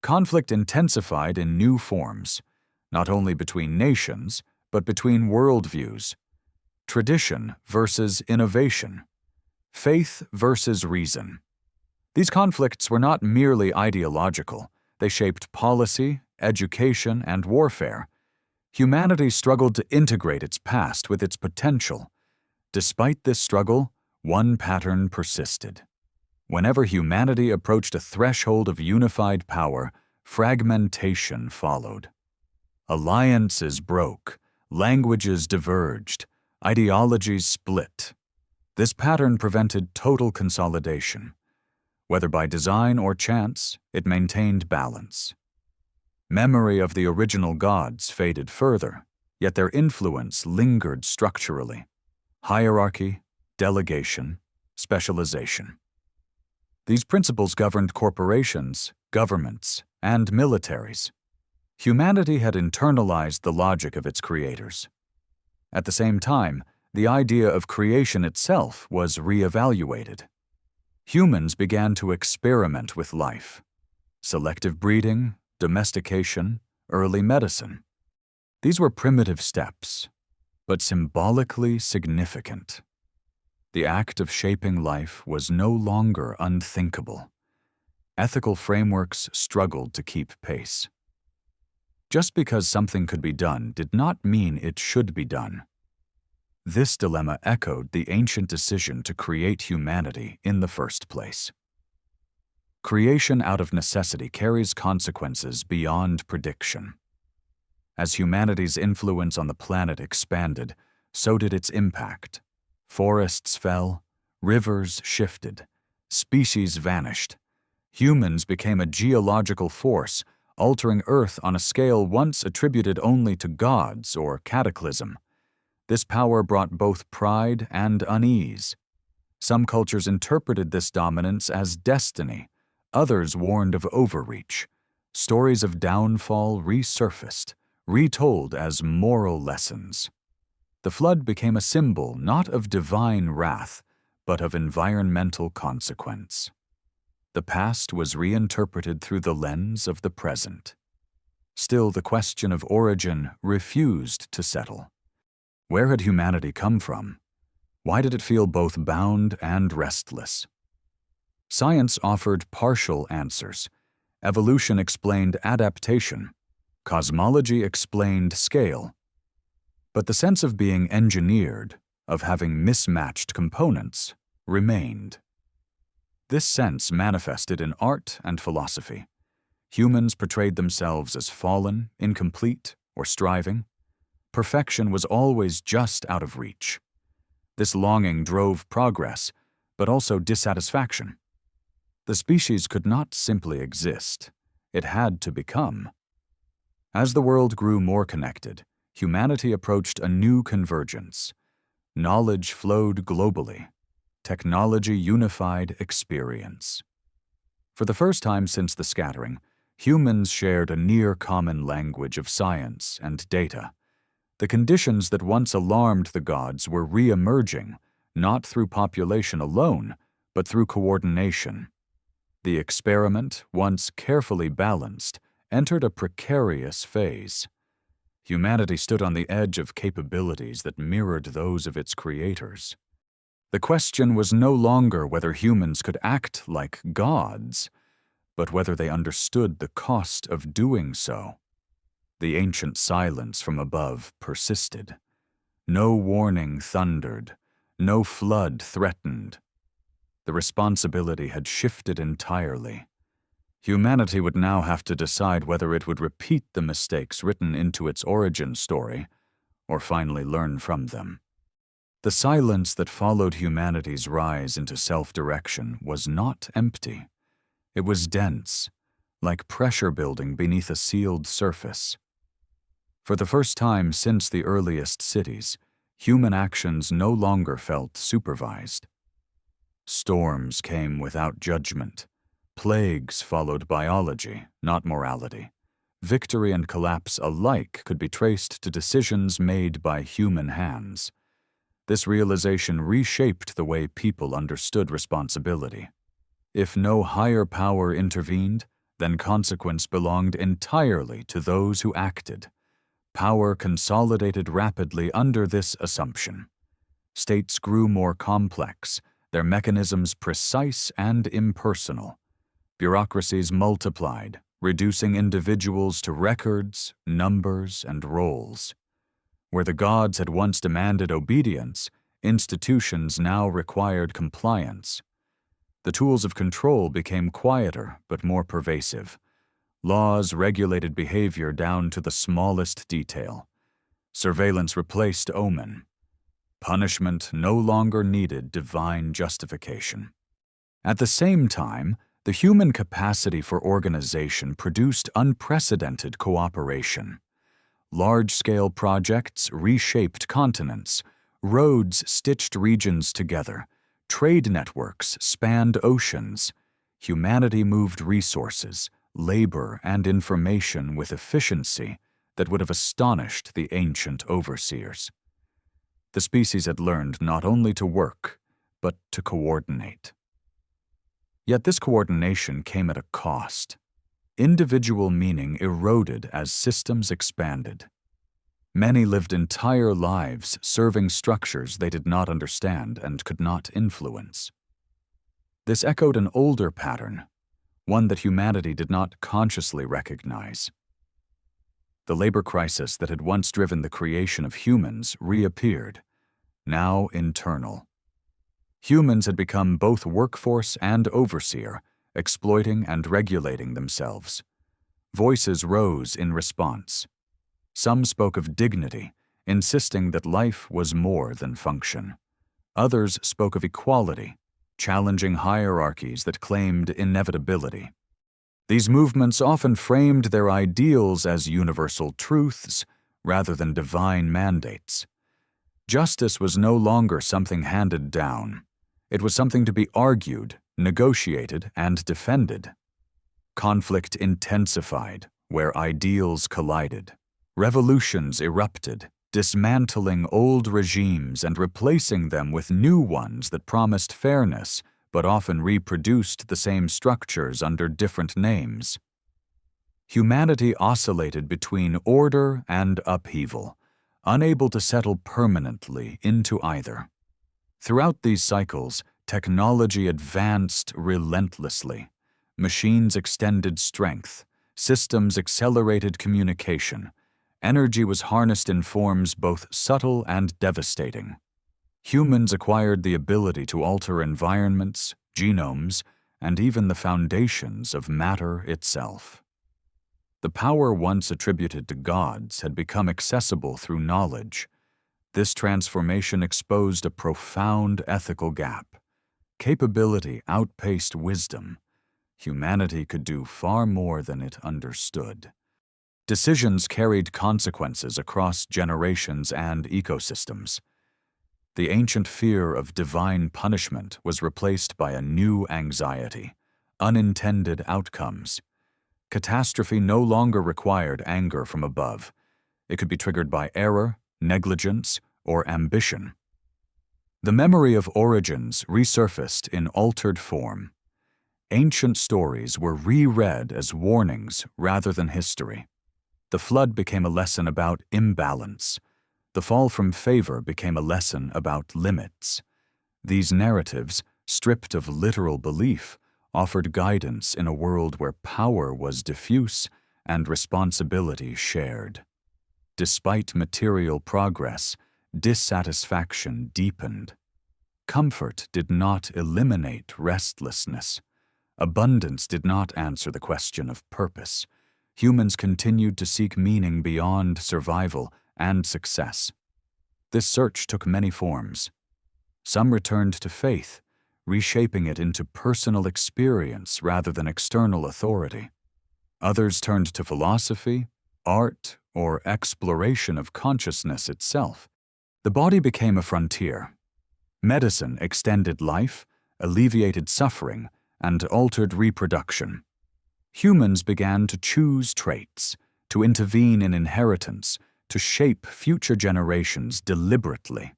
Conflict intensified in new forms, not only between nations, but between worldviews. Tradition versus innovation. Faith versus reason. These conflicts were not merely ideological. They shaped policy, education, and warfare. Humanity struggled to integrate its past with its potential. Despite this struggle, one pattern persisted. Whenever humanity approached a threshold of unified power, fragmentation followed. Alliances broke, languages diverged, ideologies split. This pattern prevented total consolidation. Whether by design or chance, it maintained balance. Memory of the original gods faded further, yet their influence lingered structurally. Hierarchy, delegation, specialization. These principles governed corporations, governments, and militaries. Humanity had internalized the logic of its creators. At the same time, the idea of creation itself was reevaluated. Humans began to experiment with life. Selective breeding, domestication, early medicine. These were primitive steps, but symbolically significant. The act of shaping life was no longer unthinkable. Ethical frameworks struggled to keep pace. Just because something could be done did not mean it should be done. This dilemma echoed the ancient decision to create humanity in the first place. Creation out of necessity carries consequences beyond prediction. As humanity's influence on the planet expanded, so did its impact. Forests fell, rivers shifted, species vanished. Humans became a geological force, altering Earth on a scale once attributed only to gods or cataclysm. This power brought both pride and unease. Some cultures interpreted this dominance as destiny. Others warned of overreach. Stories of downfall resurfaced, retold as moral lessons. The flood became a symbol not of divine wrath, but of environmental consequence. The past was reinterpreted through the lens of the present. Still, the question of origin refused to settle. Where had humanity come from? Why did it feel both bound and restless? Science offered partial answers. Evolution explained adaptation. Cosmology explained scale. But the sense of being engineered, of having mismatched components, remained. This sense manifested in art and philosophy. Humans portrayed themselves as fallen, incomplete, or striving. Perfection was always just out of reach. This longing drove progress, but also dissatisfaction. The species could not simply exist. It had to become. As the world grew more connected, humanity approached a new convergence. Knowledge flowed globally. Technology unified experience. For the first time since the scattering, humans shared a near common language of science and data. The conditions that once alarmed the gods were re-emerging, not through population alone, but through coordination. The experiment, once carefully balanced, entered a precarious phase. Humanity stood on the edge of capabilities that mirrored those of its creators. The question was no longer whether humans could act like gods, but whether they understood the cost of doing so. The ancient silence from above persisted. No warning thundered, no flood threatened. The responsibility had shifted entirely. Humanity would now have to decide whether it would repeat the mistakes written into its origin story, or finally learn from them. The silence that followed humanity's rise into self-direction was not empty. It was dense, like pressure building beneath a sealed surface. For the first time since the earliest cities, human actions no longer felt supervised. Storms came without judgment. Plagues followed biology, not morality. Victory and collapse alike could be traced to decisions made by human hands. This realization reshaped the way people understood responsibility. If no higher power intervened, then consequence belonged entirely to those who acted. Power consolidated rapidly under this assumption. States grew more complex, their mechanisms precise and impersonal. Bureaucracies multiplied, reducing individuals to records, numbers, and roles. Where the gods had once demanded obedience, institutions now required compliance. The tools of control became quieter but more pervasive. Laws regulated behavior down to the smallest detail. Surveillance replaced omen. Punishment no longer needed divine justification. At the same time, the human capacity for organization produced unprecedented cooperation. Large-scale projects reshaped continents, roads stitched regions together, trade networks spanned oceans. Humanity moved resources, labor, and information with efficiency that would have astonished the ancient overseers. The species had learned not only to work, but to coordinate. Yet this coordination came at a cost. Individual meaning eroded as systems expanded. Many lived entire lives serving structures they did not understand and could not influence. This echoed an older pattern, one that humanity did not consciously recognize. The labor crisis that had once driven the creation of humans reappeared, now internal. Humans had become both workforce and overseer, exploiting and regulating themselves. Voices rose in response. Some spoke of dignity, insisting that life was more than function. Others spoke of equality, challenging hierarchies that claimed inevitability. These movements often framed their ideals as universal truths rather than divine mandates. Justice was no longer something handed down. It was something to be argued, negotiated, and defended. Conflict intensified where ideals collided. Revolutions erupted, dismantling old regimes and replacing them with new ones that promised fairness but often reproduced the same structures under different names. Humanity oscillated between order and upheaval, unable to settle permanently into either. Throughout these cycles, technology advanced relentlessly. Machines extended strength, systems accelerated communication. Energy was harnessed in forms both subtle and devastating. Humans acquired the ability to alter environments, genomes, and even the foundations of matter itself. The power once attributed to gods had become accessible through knowledge. This transformation exposed a profound ethical gap. Capability outpaced wisdom. Humanity could do far more than it understood. Decisions carried consequences across generations and ecosystems. The ancient fear of divine punishment was replaced by a new anxiety, unintended outcomes. Catastrophe no longer required anger from above. It could be triggered by error, negligence, or ambition. The memory of origins resurfaced in altered form. Ancient stories were reread as warnings rather than history. The flood became a lesson about imbalance. The fall from favor became a lesson about limits. These narratives, stripped of literal belief, offered guidance in a world where power was diffuse and responsibility shared. Despite material progress, dissatisfaction deepened. Comfort did not eliminate restlessness. Abundance did not answer the question of purpose. Humans continued to seek meaning beyond survival and success. This search took many forms. Some returned to faith, reshaping it into personal experience rather than external authority. Others turned to philosophy, art, or exploration of consciousness itself. The body became a frontier. Medicine extended life, alleviated suffering, and altered reproduction. Humans began to choose traits, to intervene in inheritance, to shape future generations deliberately.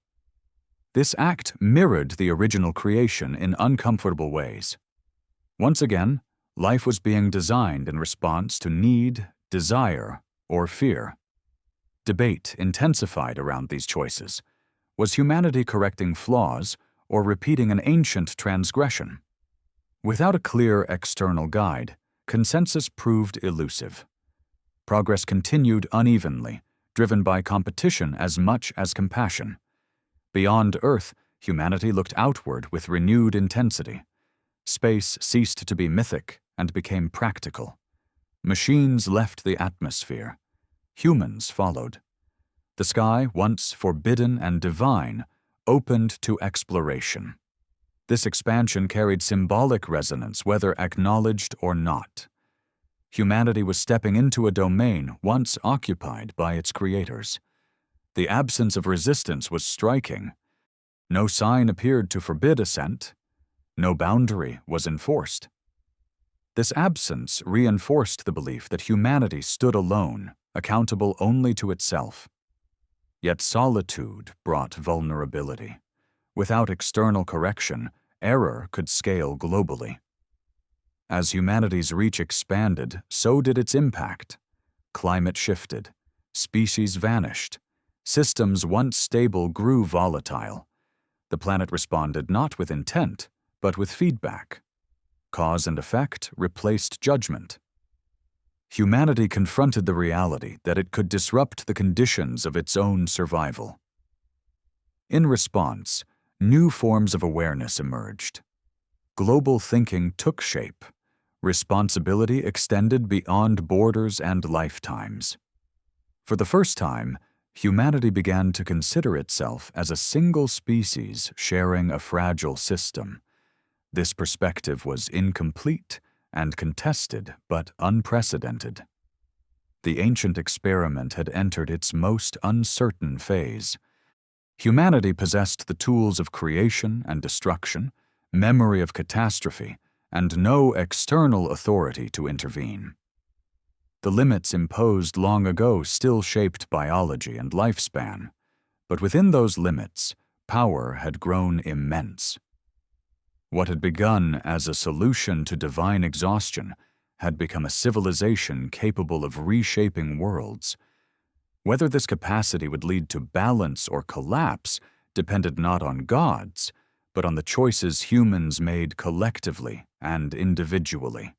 This act mirrored the original creation in uncomfortable ways. Once again, life was being designed in response to need, desire, or fear. Debate intensified around these choices. Was humanity correcting flaws or repeating an ancient transgression? Without a clear external guide, consensus proved elusive. Progress continued unevenly, driven by competition as much as compassion. Beyond Earth, humanity looked outward with renewed intensity. Space ceased to be mythic and became practical. Machines left the atmosphere. Humans followed. The sky, once forbidden and divine, opened to exploration. This expansion carried symbolic resonance, whether acknowledged or not. Humanity was stepping into a domain once occupied by its creators. The absence of resistance was striking. No sign appeared to forbid ascent. No boundary was enforced. This absence reinforced the belief that humanity stood alone, accountable only to itself. Yet solitude brought vulnerability. Without external correction, error could scale globally. As humanity's reach expanded, so did its impact. Climate shifted. Species vanished. Systems once stable grew volatile. The planet responded not with intent, but with feedback. Cause and effect replaced judgment. Humanity confronted the reality that it could disrupt the conditions of its own survival. In response, new forms of awareness emerged. Global thinking took shape. Responsibility extended beyond borders and lifetimes. For the first time, humanity began to consider itself as a single species sharing a fragile system. This perspective was incomplete and contested, but unprecedented. The ancient experiment had entered its most uncertain phase. Humanity possessed the tools of creation and destruction, memory of catastrophe, and no external authority to intervene. The limits imposed long ago still shaped biology and lifespan, but within those limits, power had grown immense. What had begun as a solution to divine exhaustion had become a civilization capable of reshaping worlds. Whether this capacity would lead to balance or collapse depended not on gods, but on the choices humans made collectively and individually.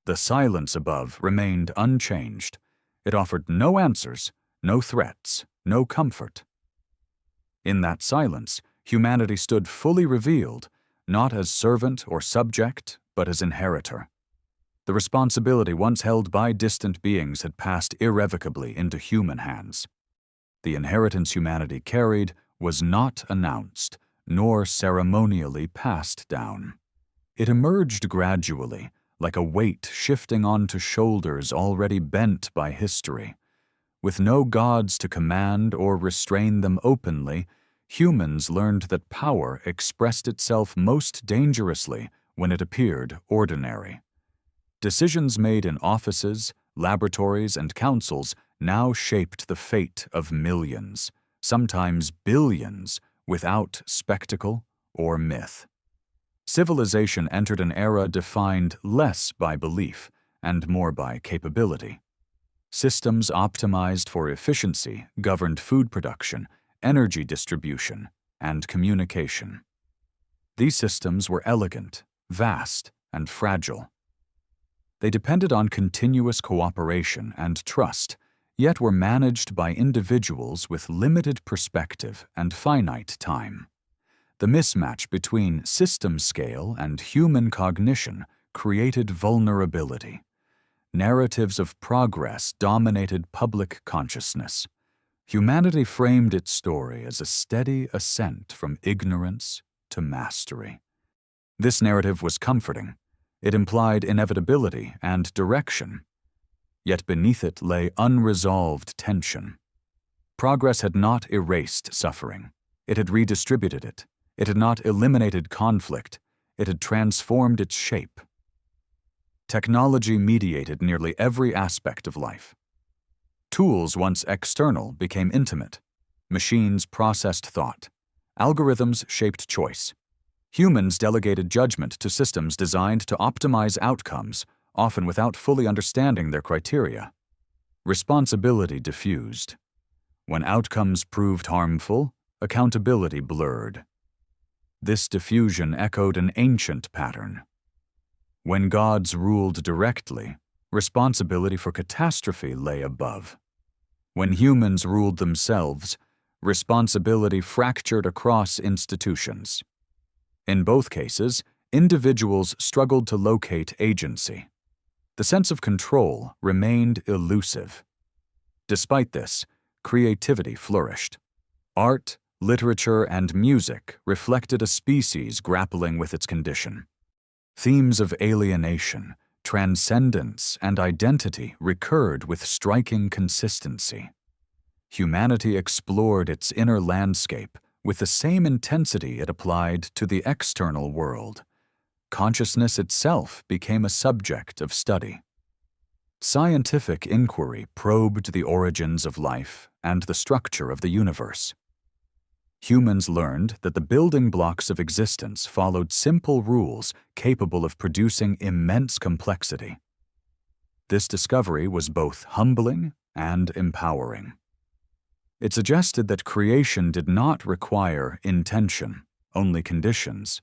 The silence above remained unchanged. It offered no answers, no threats, no comfort. In that silence, humanity stood fully revealed, not as servant or subject, but as inheritor. The responsibility once held by distant beings had passed irrevocably into human hands. The inheritance humanity carried was not announced, nor ceremonially passed down. It emerged gradually, like a weight shifting onto shoulders already bent by history. With no gods to command or restrain them openly, humans learned that power expressed itself most dangerously when it appeared ordinary. Decisions made in offices, laboratories, and councils now shaped the fate of millions, sometimes billions, without spectacle or myth. Civilization entered an era defined less by belief and more by capability. Systems optimized for efficiency governed food production, energy distribution, and communication. These systems were elegant, vast, and fragile. They depended on continuous cooperation and trust, yet were managed by individuals with limited perspective and finite time. The mismatch between system scale and human cognition created vulnerability. Narratives of progress dominated public consciousness. Humanity framed its story as a steady ascent from ignorance to mastery. This narrative was comforting. It implied inevitability and direction. Yet beneath it lay unresolved tension. Progress had not erased suffering. It had redistributed it, It had not eliminated conflict, it had transformed its shape. Technology mediated nearly every aspect of life. Tools once external became intimate. Machines processed thought. Algorithms shaped choice. Humans delegated judgment to systems designed to optimize outcomes, often without fully understanding their criteria. Responsibility diffused. When outcomes proved harmful, accountability blurred. This diffusion echoed an ancient pattern. When gods ruled directly, responsibility for catastrophe lay above. When humans ruled themselves, responsibility fractured across institutions. In both cases, individuals struggled to locate agency. The sense of control remained elusive. Despite this, creativity flourished. Art, literature, and music reflected a species grappling with its condition. Themes of alienation, transcendence, and identity recurred with striking consistency. Humanity explored its inner landscape with the same intensity it applied to the external world. Consciousness itself became a subject of study. Scientific inquiry probed the origins of life and the structure of the universe. Humans learned that the building blocks of existence followed simple rules capable of producing immense complexity. This discovery was both humbling and empowering. It suggested that creation did not require intention, only conditions,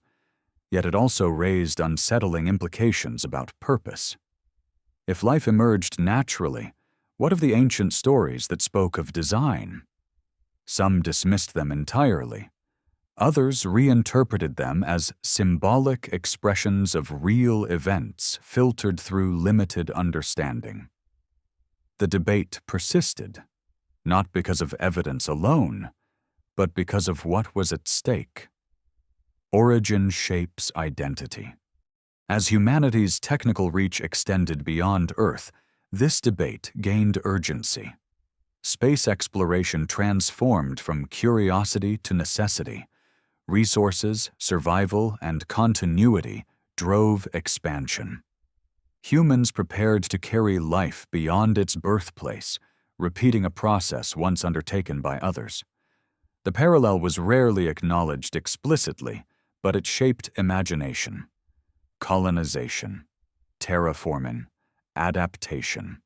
yet it also raised unsettling implications about purpose. If life emerged naturally, what of the ancient stories that spoke of design? Some dismissed them entirely. Others reinterpreted them as symbolic expressions of real events filtered through limited understanding. The debate persisted, not because of evidence alone, but because of what was at stake. Origin shapes identity. As humanity's technical reach extended beyond Earth, this debate gained urgency. Space exploration transformed from curiosity to necessity. Resources, survival, and continuity drove expansion. Humans prepared to carry life beyond its birthplace, repeating a process once undertaken by others. The parallel was rarely acknowledged explicitly, but it shaped imagination. Colonization, terraforming, adaptation.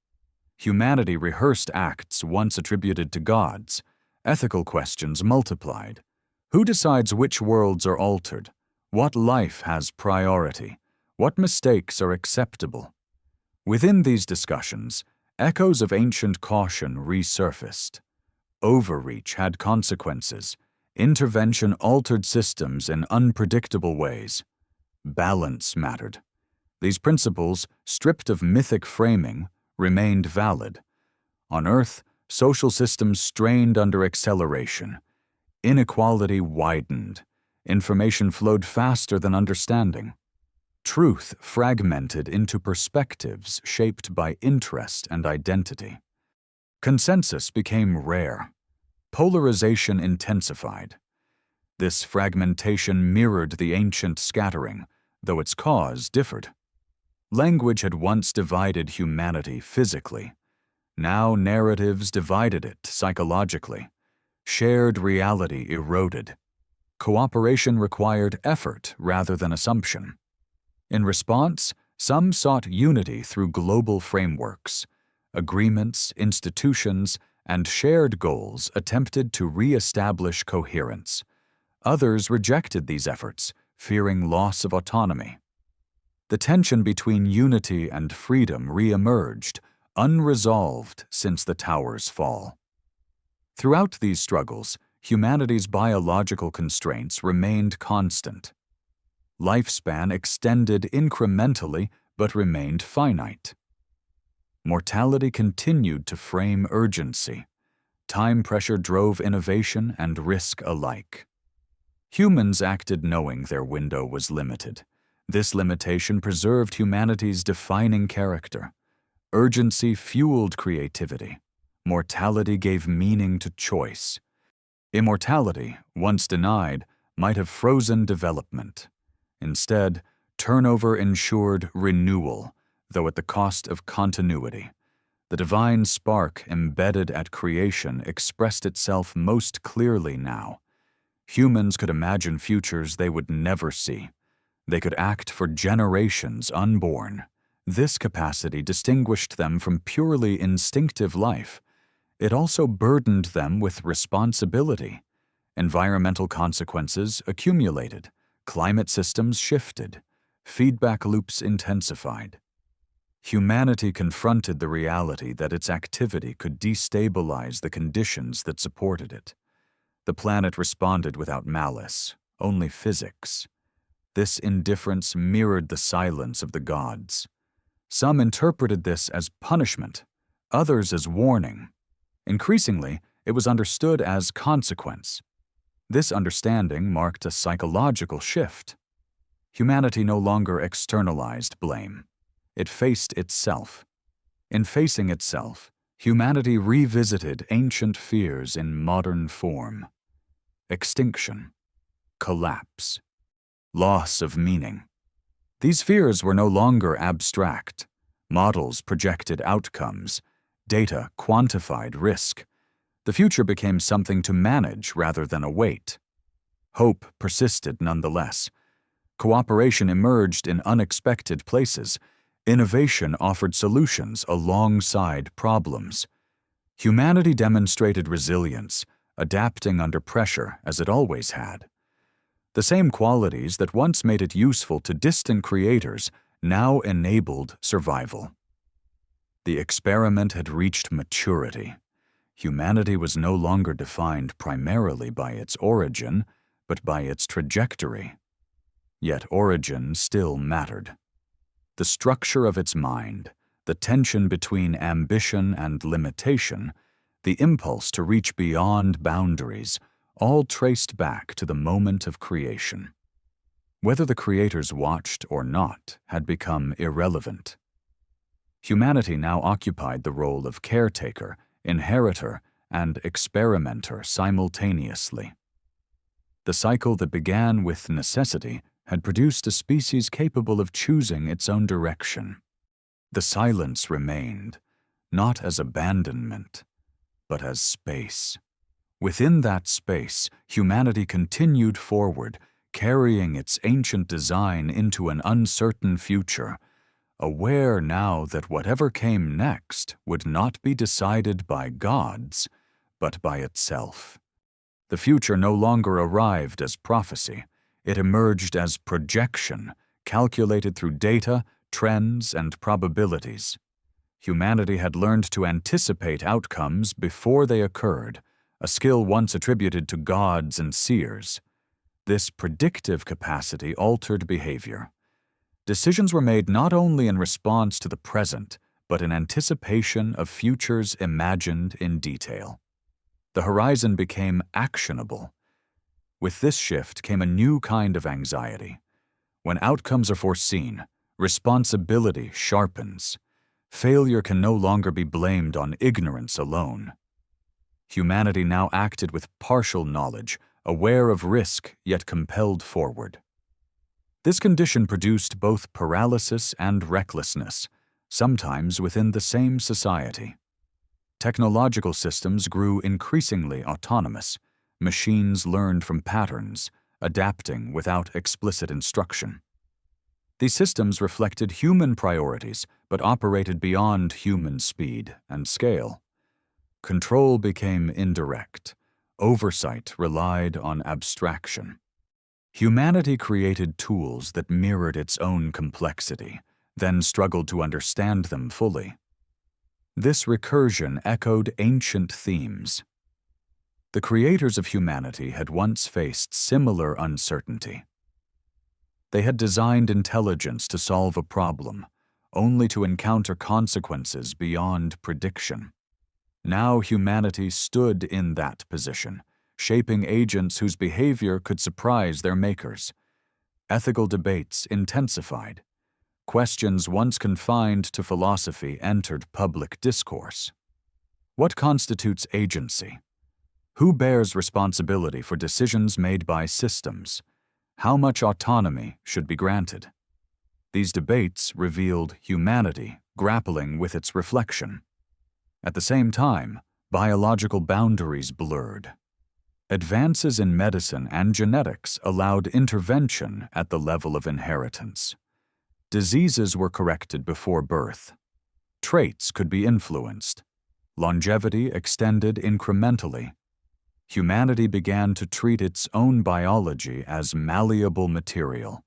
Humanity rehearsed acts once attributed to gods. Ethical questions multiplied. Who decides which worlds are altered? What life has priority? What mistakes are acceptable? Within these discussions, echoes of ancient caution resurfaced. Overreach had consequences. Intervention altered systems in unpredictable ways. Balance mattered. These principles, stripped of mythic framing, remained valid. On Earth, social systems strained under acceleration. Inequality widened. Information flowed faster than understanding. Truth fragmented into perspectives shaped by interest and identity. Consensus became rare. Polarization intensified. This fragmentation mirrored the ancient scattering, though its cause differed. Language had once divided humanity physically. Now narratives divided it psychologically. Shared reality eroded. Cooperation required effort rather than assumption. In response, some sought unity through global frameworks. Agreements, institutions, and shared goals attempted to re-establish coherence. Others rejected these efforts, fearing loss of autonomy. The tension between unity and freedom re-emerged, unresolved since the tower's fall. Throughout these struggles, humanity's biological constraints remained constant. Lifespan extended incrementally but remained finite. Mortality continued to frame urgency. Time pressure drove innovation and risk alike. Humans acted knowing their window was limited. This limitation preserved humanity's defining character. Urgency fueled creativity. Mortality gave meaning to choice. Immortality, once denied, might have frozen development. Instead, turnover ensured renewal, though at the cost of continuity. The divine spark embedded at creation expressed itself most clearly now. Humans could imagine futures they would never see. They could act for generations unborn. This capacity distinguished them from purely instinctive life. It also burdened them with responsibility. Environmental consequences accumulated. Climate systems shifted. Feedback loops intensified. Humanity confronted the reality that its activity could destabilize the conditions that supported it. The planet responded without malice, only physics. This indifference mirrored the silence of the gods. Some interpreted this as punishment, others as warning. Increasingly, it was understood as consequence. This understanding marked a psychological shift. Humanity no longer externalized blame. It faced itself. In facing itself, humanity revisited ancient fears in modern form. Extinction, collapse, loss of meaning. These fears were no longer abstract. Models projected outcomes. Data quantified risk. The future became something to manage rather than await. Hope persisted nonetheless. Cooperation emerged in unexpected places. Innovation offered solutions alongside problems. Humanity demonstrated resilience, adapting under pressure as it always had. The same qualities that once made it useful to distant creators now enabled survival. The experiment had reached maturity. Humanity was no longer defined primarily by its origin, but by its trajectory. Yet origin still mattered. The structure of its mind, the tension between ambition and limitation, the impulse to reach beyond boundaries, all traced back to the moment of creation. Whether the creators watched or not had become irrelevant. Humanity now occupied the role of caretaker, inheritor, and experimenter simultaneously. The cycle that began with necessity had produced a species capable of choosing its own direction. The silence remained, not as abandonment, but as space. Within that space, humanity continued forward, carrying its ancient design into an uncertain future, aware now that whatever came next would not be decided by gods, but by itself. The future no longer arrived as prophecy. It emerged as projection, calculated through data, trends, and probabilities. Humanity had learned to anticipate outcomes before they occurred, a skill once attributed to gods and seers. This predictive capacity altered behavior. Decisions were made not only in response to the present, but in anticipation of futures imagined in detail. The horizon became actionable. With this shift came a new kind of anxiety. When outcomes are foreseen, responsibility sharpens. Failure can no longer be blamed on ignorance alone. Humanity now acted with partial knowledge, aware of risk yet compelled forward. This condition produced both paralysis and recklessness, sometimes within the same society. Technological systems grew increasingly autonomous. Machines learned from patterns, adapting without explicit instruction. These systems reflected human priorities, but operated beyond human speed and scale. Control became indirect. Oversight relied on abstraction. Humanity created tools that mirrored its own complexity, then struggled to understand them fully. This recursion echoed ancient themes. The creators of humanity had once faced similar uncertainty. They had designed intelligence to solve a problem, only to encounter consequences beyond prediction. Now humanity stood in that position, shaping agents whose behavior could surprise their makers. Ethical debates intensified. Questions once confined to philosophy entered public discourse. What constitutes agency? Who bears responsibility for decisions made by systems? How much autonomy should be granted? These debates revealed humanity grappling with its reflection. At the same time, biological boundaries blurred. Advances in medicine and genetics allowed intervention at the level of inheritance. Diseases were corrected before birth. Traits could be influenced. Longevity extended incrementally. Humanity began to treat its own biology as malleable material.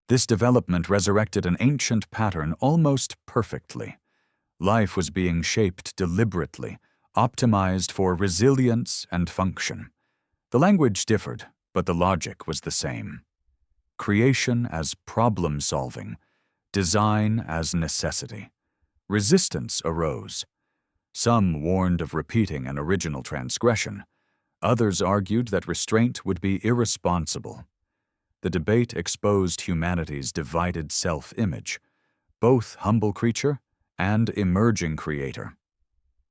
This development resurrected an ancient pattern almost perfectly. Life was being shaped deliberately, optimized for resilience and function. The language differed, but the logic was the same. Creation as problem-solving, design as necessity. Resistance arose. Some warned of repeating an original transgression. Others argued that restraint would be irresponsible. The debate exposed humanity's divided self-image, both humble creature and emerging creator.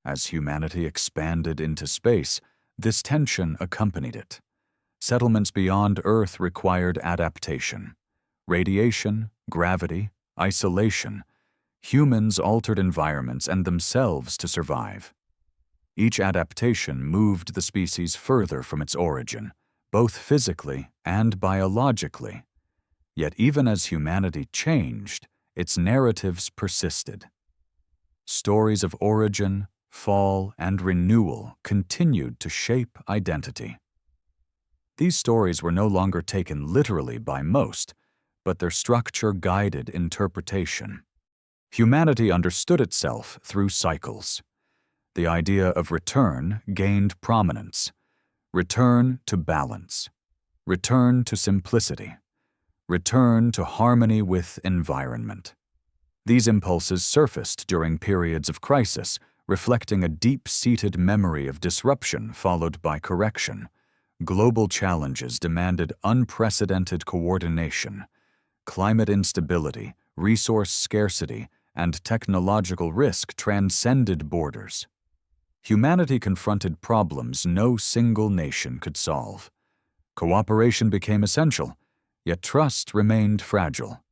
As humanity expanded into space, this tension accompanied it. Settlements beyond Earth required adaptation. Radiation, gravity, isolation. Humans altered environments and themselves to survive. Each adaptation moved the species further from its origin, both physically and biologically. Yet even as humanity changed, its narratives persisted. Stories of origin, fall, and renewal continued to shape identity. These stories were no longer taken literally by most, but their structure guided interpretation. Humanity understood itself through cycles. The idea of return gained prominence. Return to balance. Return to simplicity. Return to harmony with environment. These impulses surfaced during periods of crisis, reflecting a deep-seated memory of disruption followed by correction. Global challenges demanded unprecedented coordination. Climate instability, resource scarcity, and technological risk transcended borders. Humanity confronted problems no single nation could solve. Cooperation became essential, yet trust remained fragile.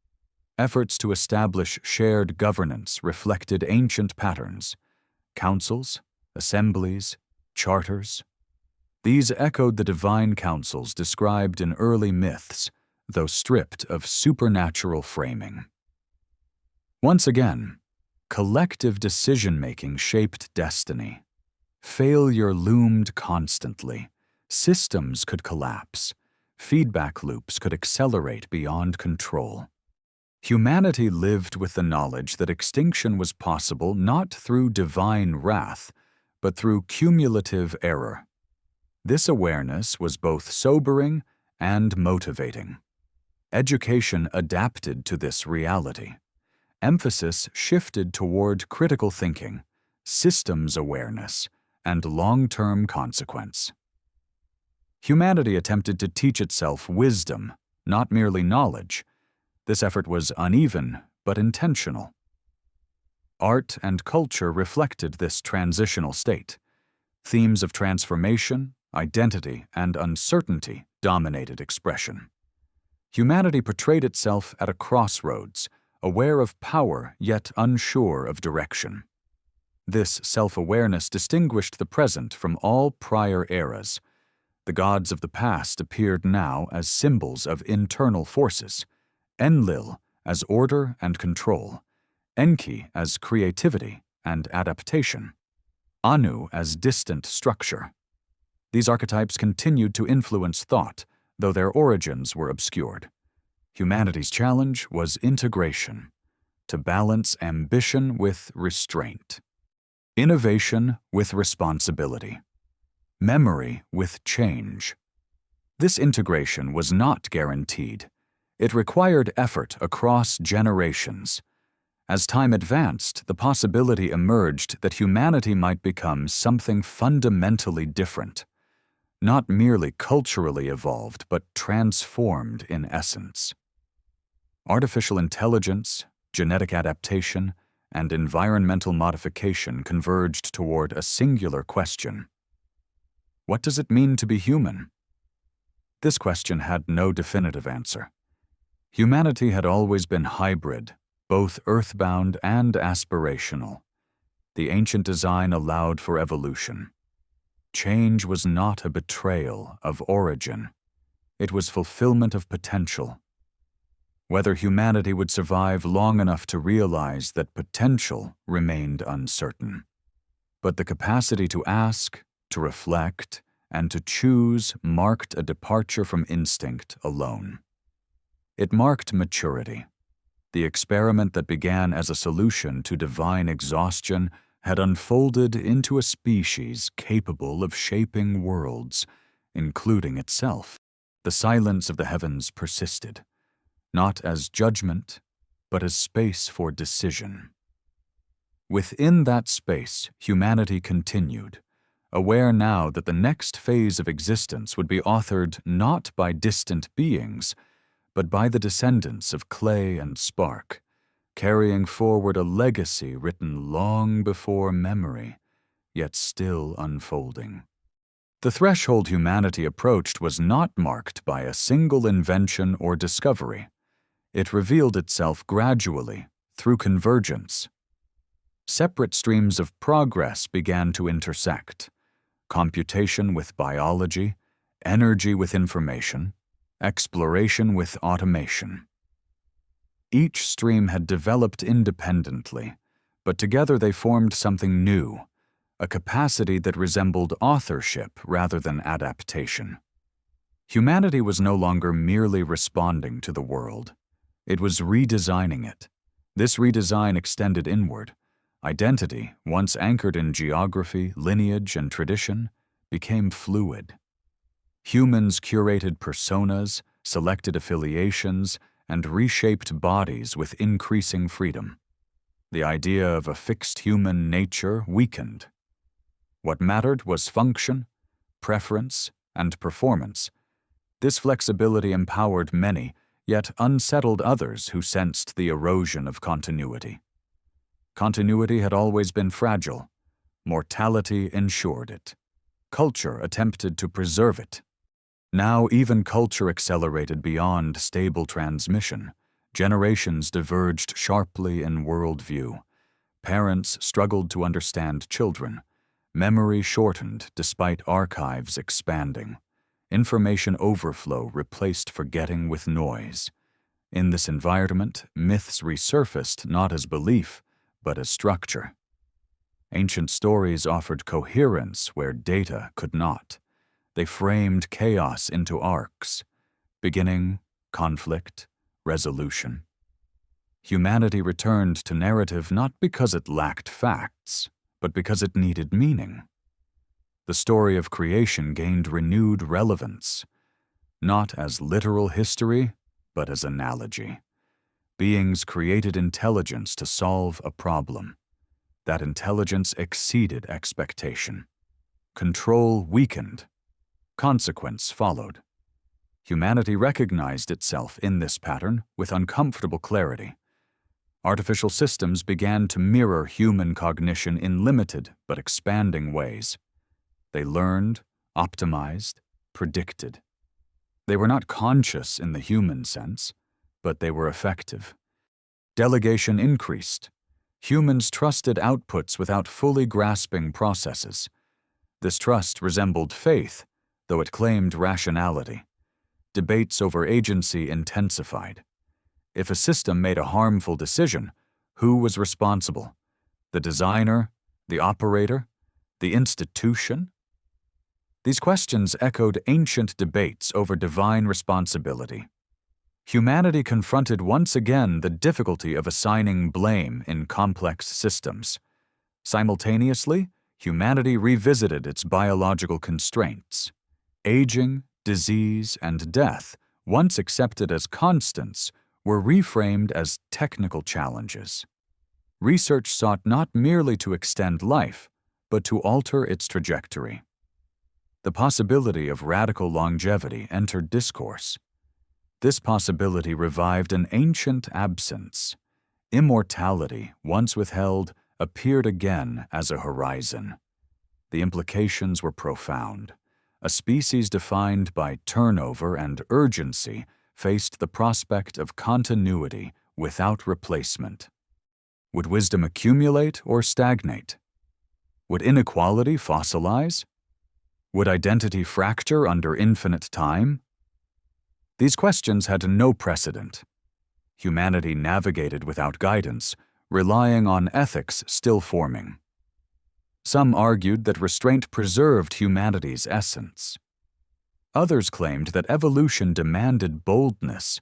Efforts to establish shared governance reflected ancient patterns. Councils, assemblies, charters. These echoed the divine councils described in early myths, though stripped of supernatural framing. Once again, collective decision-making shaped destiny. Failure loomed constantly. Systems could collapse. Feedback loops could accelerate beyond control. Humanity lived with the knowledge that extinction was possible not through divine wrath, but through cumulative error. This awareness was both sobering and motivating. Education adapted to this reality. Emphasis shifted toward critical thinking, systems awareness, and long-term consequence. Humanity attempted to teach itself wisdom, not merely knowledge. This effort was uneven but intentional. Art and culture reflected this transitional state. Themes of transformation, identity, and uncertainty dominated expression. Humanity portrayed itself at a crossroads, aware of power yet unsure of direction. This self-awareness distinguished the present from all prior eras. The gods of the past appeared now as symbols of internal forces, Enlil as order and control, Enki as creativity and adaptation, Anu as distant structure. These archetypes continued to influence thought, though their origins were obscured. Humanity's challenge was integration, to balance ambition with restraint, innovation with responsibility, memory with change. This integration was not guaranteed. It required effort across generations. As time advanced, the possibility emerged that humanity might become something fundamentally different, not merely culturally evolved, but transformed in essence. Artificial intelligence, genetic adaptation, and environmental modification converged toward a singular question. What does it mean to be human? This question had no definitive answer. Humanity had always been hybrid, both earthbound and aspirational. The ancient design allowed for evolution. Change was not a betrayal of origin. It was fulfillment of potential. Whether humanity would survive long enough to realize that potential remained uncertain. But the capacity to ask, to reflect, and to choose marked a departure from instinct alone. It marked maturity. The experiment that began as a solution to divine exhaustion had unfolded into a species capable of shaping worlds, including itself. The silence of the heavens persisted, not as judgment, but as space for decision. Within that space, humanity continued, aware now that the next phase of existence would be authored not by distant beings, but by the descendants of clay and spark, carrying forward a legacy written long before memory, yet still unfolding. The threshold humanity approached was not marked by a single invention or discovery. It revealed itself gradually, through convergence. Separate streams of progress began to intersect: computation with biology, energy with information, exploration with automation. Each stream had developed independently, but together they formed something new, a capacity that resembled authorship rather than adaptation. Humanity was no longer merely responding to the world. It was redesigning it. This redesign extended inward. Identity, once anchored in geography, lineage, and tradition, became fluid. Humans curated personas, selected affiliations, and reshaped bodies with increasing freedom. The idea of a fixed human nature weakened. What mattered was function, preference, and performance. This flexibility empowered many, yet unsettled others who sensed the erosion of continuity. Continuity had always been fragile. Mortality ensured it. Culture attempted to preserve it. Now even culture accelerated beyond stable transmission. Generations diverged sharply in worldview. Parents struggled to understand children. Memory shortened despite archives expanding. Information overflow replaced forgetting with noise. In this environment, myths resurfaced not as belief, but as structure. Ancient stories offered coherence where data could not. They framed chaos into arcs: beginning, conflict, resolution. Humanity returned to narrative not because it lacked facts, but because it needed meaning. The story of creation gained renewed relevance, not as literal history, but as analogy. Beings created intelligence to solve a problem. That intelligence exceeded expectation. Control weakened. Consequence followed. Humanity recognized itself in this pattern with uncomfortable clarity. Artificial systems began to mirror human cognition in limited but expanding ways. They learned, optimized, predicted. They were not conscious in the human sense, but they were effective. Delegation increased. Humans trusted outputs without fully grasping processes. This trust resembled faith, though it claimed rationality. Debates over agency intensified. If a system made a harmful decision, who was responsible? The designer? The operator? The institution? These questions echoed ancient debates over divine responsibility. Humanity confronted once again the difficulty of assigning blame in complex systems. Simultaneously, humanity revisited its biological constraints. Aging, disease, and death, once accepted as constants, were reframed as technical challenges. Research sought not merely to extend life, but to alter its trajectory. The possibility of radical longevity entered discourse. This possibility revived an ancient absence. Immortality, once withheld, appeared again as a horizon. The implications were profound. a species defined by turnover and urgency faced the prospect of continuity without replacement. Would wisdom accumulate or stagnate? Would inequality fossilize? Would identity fracture under infinite time? These questions had no precedent. Humanity navigated without guidance, relying on ethics still forming. Some argued that restraint preserved humanity's essence. Others claimed that evolution demanded boldness.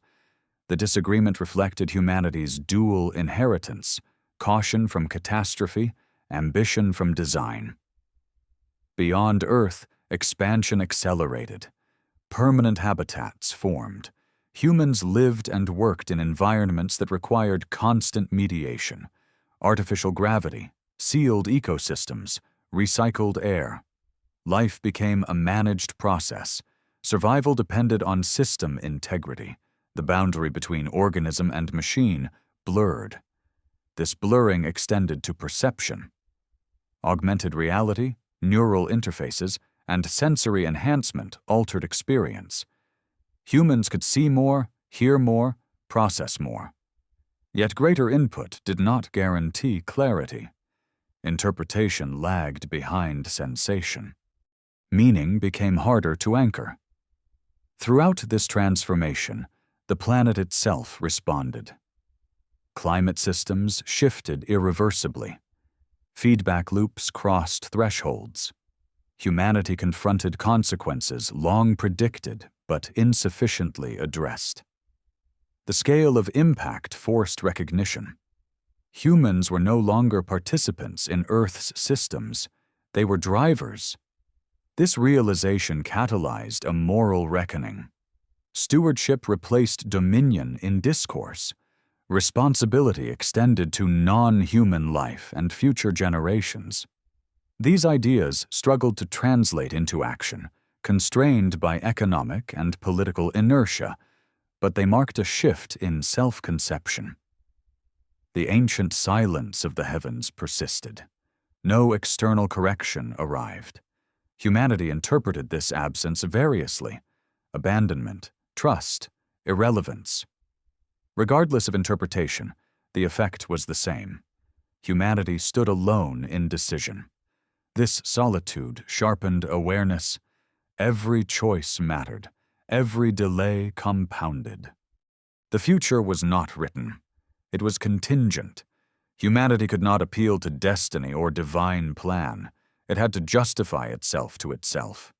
The disagreement reflected humanity's dual inheritance: caution from catastrophe, ambition from design. Beyond Earth, expansion accelerated. Permanent habitats formed. Humans lived and worked in environments that required constant mediation: artificial gravity, sealed ecosystems, recycled air. Life became a managed process. Survival depended on system integrity. The boundary between organism and machine blurred. This blurring extended to perception. Augmented reality, neural interfaces, and sensory enhancement altered experience. Humans could see more, hear more, process more. Yet greater input did not guarantee clarity. Interpretation lagged behind sensation. Meaning became harder to anchor. Throughout this transformation, the planet itself responded. Climate systems shifted irreversibly. Feedback loops crossed thresholds. Humanity confronted consequences long predicted but insufficiently addressed. The scale of impact forced recognition. Humans were no longer participants in Earth's systems. They were drivers. This realization catalyzed a moral reckoning. Stewardship replaced dominion in discourse. Responsibility extended to non-human life and future generations. These ideas struggled to translate into action, constrained by economic and political inertia, but they marked a shift in self-conception. The ancient silence of the heavens persisted. No external correction arrived. Humanity interpreted this absence variously: abandonment, trust, irrelevance. Regardless of interpretation, the effect was the same. Humanity stood alone in decision. This solitude sharpened awareness. Every choice mattered. Every delay compounded. The future was not written. It was contingent. Humanity could not appeal to destiny or divine plan. It had to justify itself to itself.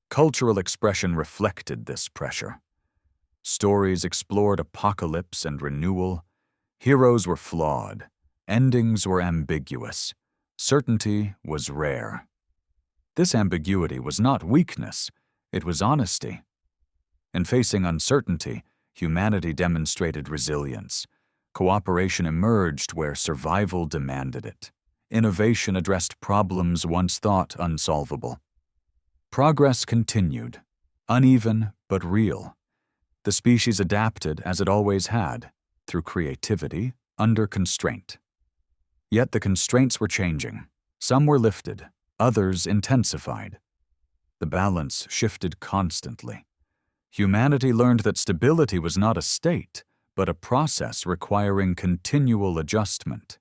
Cultural expression reflected this pressure. Stories explored apocalypse and renewal. Heroes were flawed. Endings were ambiguous. Certainty was rare. This ambiguity was not weakness. It was honesty. In facing uncertainty, humanity demonstrated resilience. Cooperation emerged where survival demanded it. Innovation addressed problems once thought unsolvable. Progress continued, uneven but real. The species adapted as it always had, through creativity, under constraint. Yet the constraints were changing. Some were lifted, others intensified. The balance shifted constantly. Humanity learned that stability was not a state, but a process requiring continual adjustment.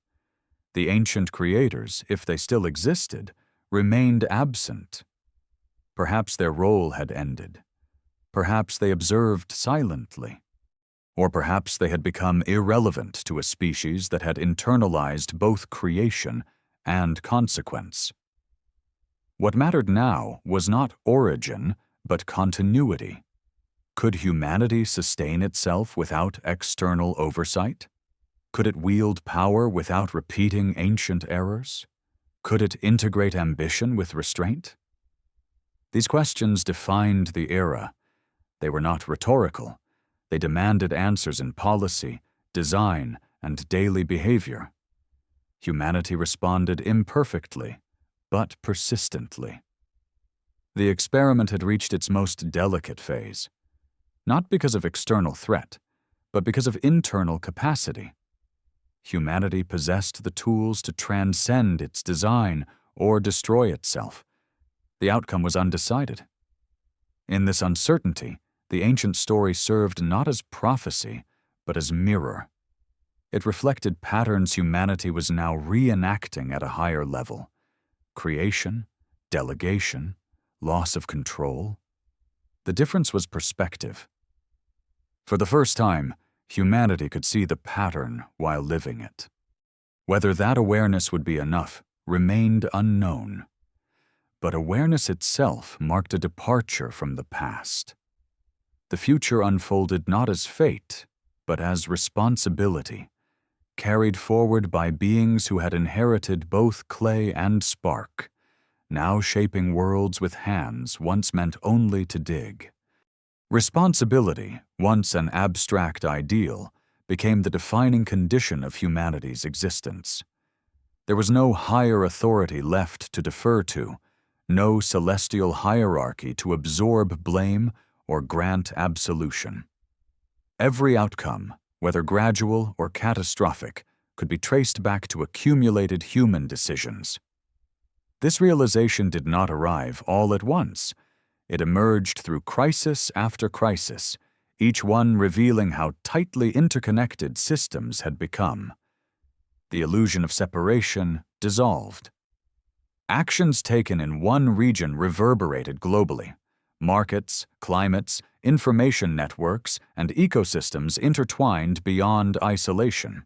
The ancient creators, if they still existed, remained absent. Perhaps their role had ended. Perhaps they observed silently. Or perhaps they had become irrelevant to a species that had internalized both creation and consequence. What mattered now was not origin, but continuity. Could humanity sustain itself without external oversight? Could it wield power without repeating ancient errors? Could it integrate ambition with restraint? These questions defined the era. They were not rhetorical. They demanded answers in policy, design, and daily behavior. Humanity responded imperfectly, but persistently. The experiment had reached its most delicate phase, not because of external threat, but because of internal capacity. Humanity possessed the tools to transcend its design or destroy itself. The outcome was undecided. In this uncertainty, the ancient story served not as prophecy, but as mirror. It reflected patterns humanity was now reenacting at a higher level: creation, delegation, loss of control. The difference was perspective. For the first time, humanity could see the pattern while living it. Whether that awareness would be enough remained unknown. But awareness itself marked a departure from the past. The future unfolded not as fate, but as responsibility, carried forward by beings who had inherited both clay and spark, now shaping worlds with hands once meant only to dig. Responsibility, once an abstract ideal, became the defining condition of humanity's existence. There was no higher authority left to defer to, no celestial hierarchy to absorb blame or grant absolution. Every outcome, whether gradual or catastrophic, could be traced back to accumulated human decisions. This realization did not arrive all at once. It emerged through crisis after crisis, each one revealing how tightly interconnected systems had become. The illusion of separation dissolved. Actions taken in one region reverberated globally. Markets, climates, information networks, and ecosystems intertwined beyond isolation.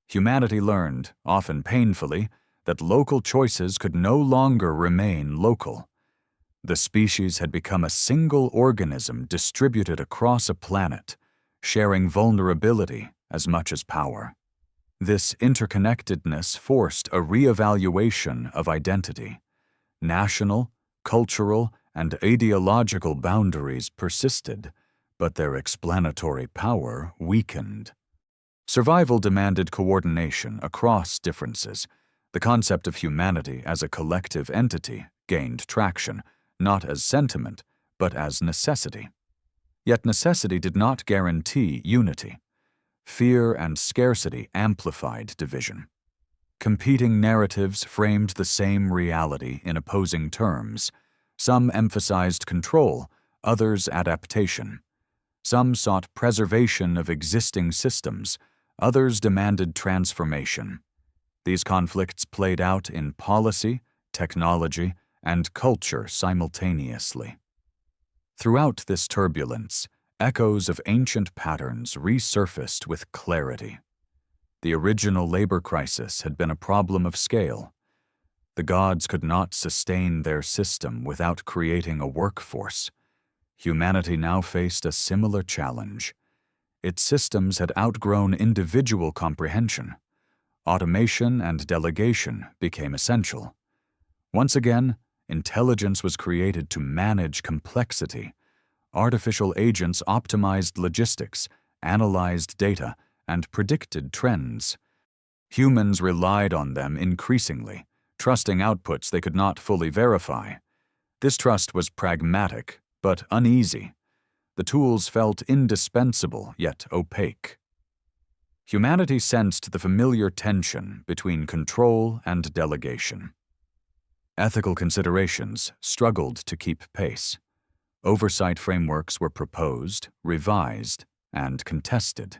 Humanity learned, often painfully, that local choices could no longer remain local. The species had become a single organism distributed across a planet, sharing vulnerability as much as power. This interconnectedness forced a reevaluation of identity. National, cultural, and ideological boundaries persisted, but their explanatory power weakened. Survival demanded coordination across differences. The concept of humanity as a collective entity gained traction, not as sentiment, but as necessity. Yet necessity did not guarantee unity. Fear and scarcity amplified division. Competing narratives framed the same reality in opposing terms. Some emphasized control, others adaptation. Some sought preservation of existing systems, others demanded transformation. These conflicts played out in policy, technology, and culture simultaneously. Throughout this turbulence, echoes of ancient patterns resurfaced with clarity. The original labor crisis had been a problem of scale. The gods could not sustain their system without creating a workforce. Humanity now faced a similar challenge. Its systems had outgrown individual comprehension. Automation and delegation became essential. Once again, intelligence was created to manage complexity. Artificial agents optimized logistics, analyzed data, and predicted trends. Humans relied on them increasingly, trusting outputs they could not fully verify. This trust was pragmatic, but uneasy. The tools felt indispensable, yet opaque. Humanity sensed the familiar tension between control and delegation. Ethical considerations struggled to keep pace. Oversight frameworks were proposed, revised, and contested.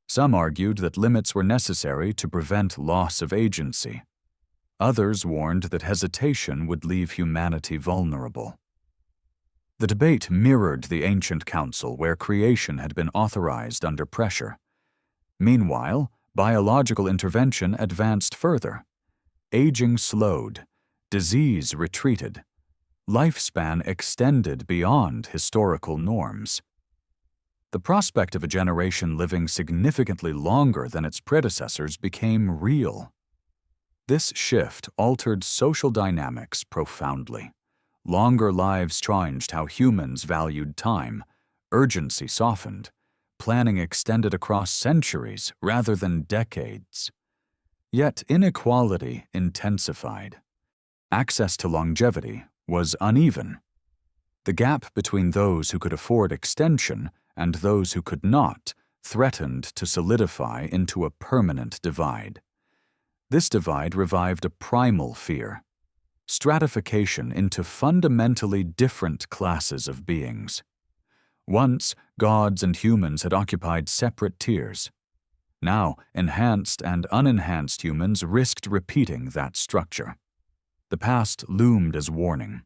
Some argued that limits were necessary to prevent loss of agency. Others warned that hesitation would leave humanity vulnerable. The debate mirrored the ancient council where creation had been authorized under pressure. Meanwhile, biological intervention advanced further. Aging slowed, disease retreated, lifespan extended beyond historical norms. The prospect of a generation living significantly longer than its predecessors became real. This shift altered social dynamics profoundly. Longer lives changed how humans valued time, urgency softened, planning extended across centuries rather than decades. Yet inequality intensified. Access to longevity was uneven. The gap between those who could afford extension and those who could not threatened to solidify into a permanent divide. This divide revived a primal fear. stratification into fundamentally different classes of beings. Once, gods and humans had occupied separate tiers. Now, enhanced and unenhanced humans risked repeating that structure. The past loomed as warning.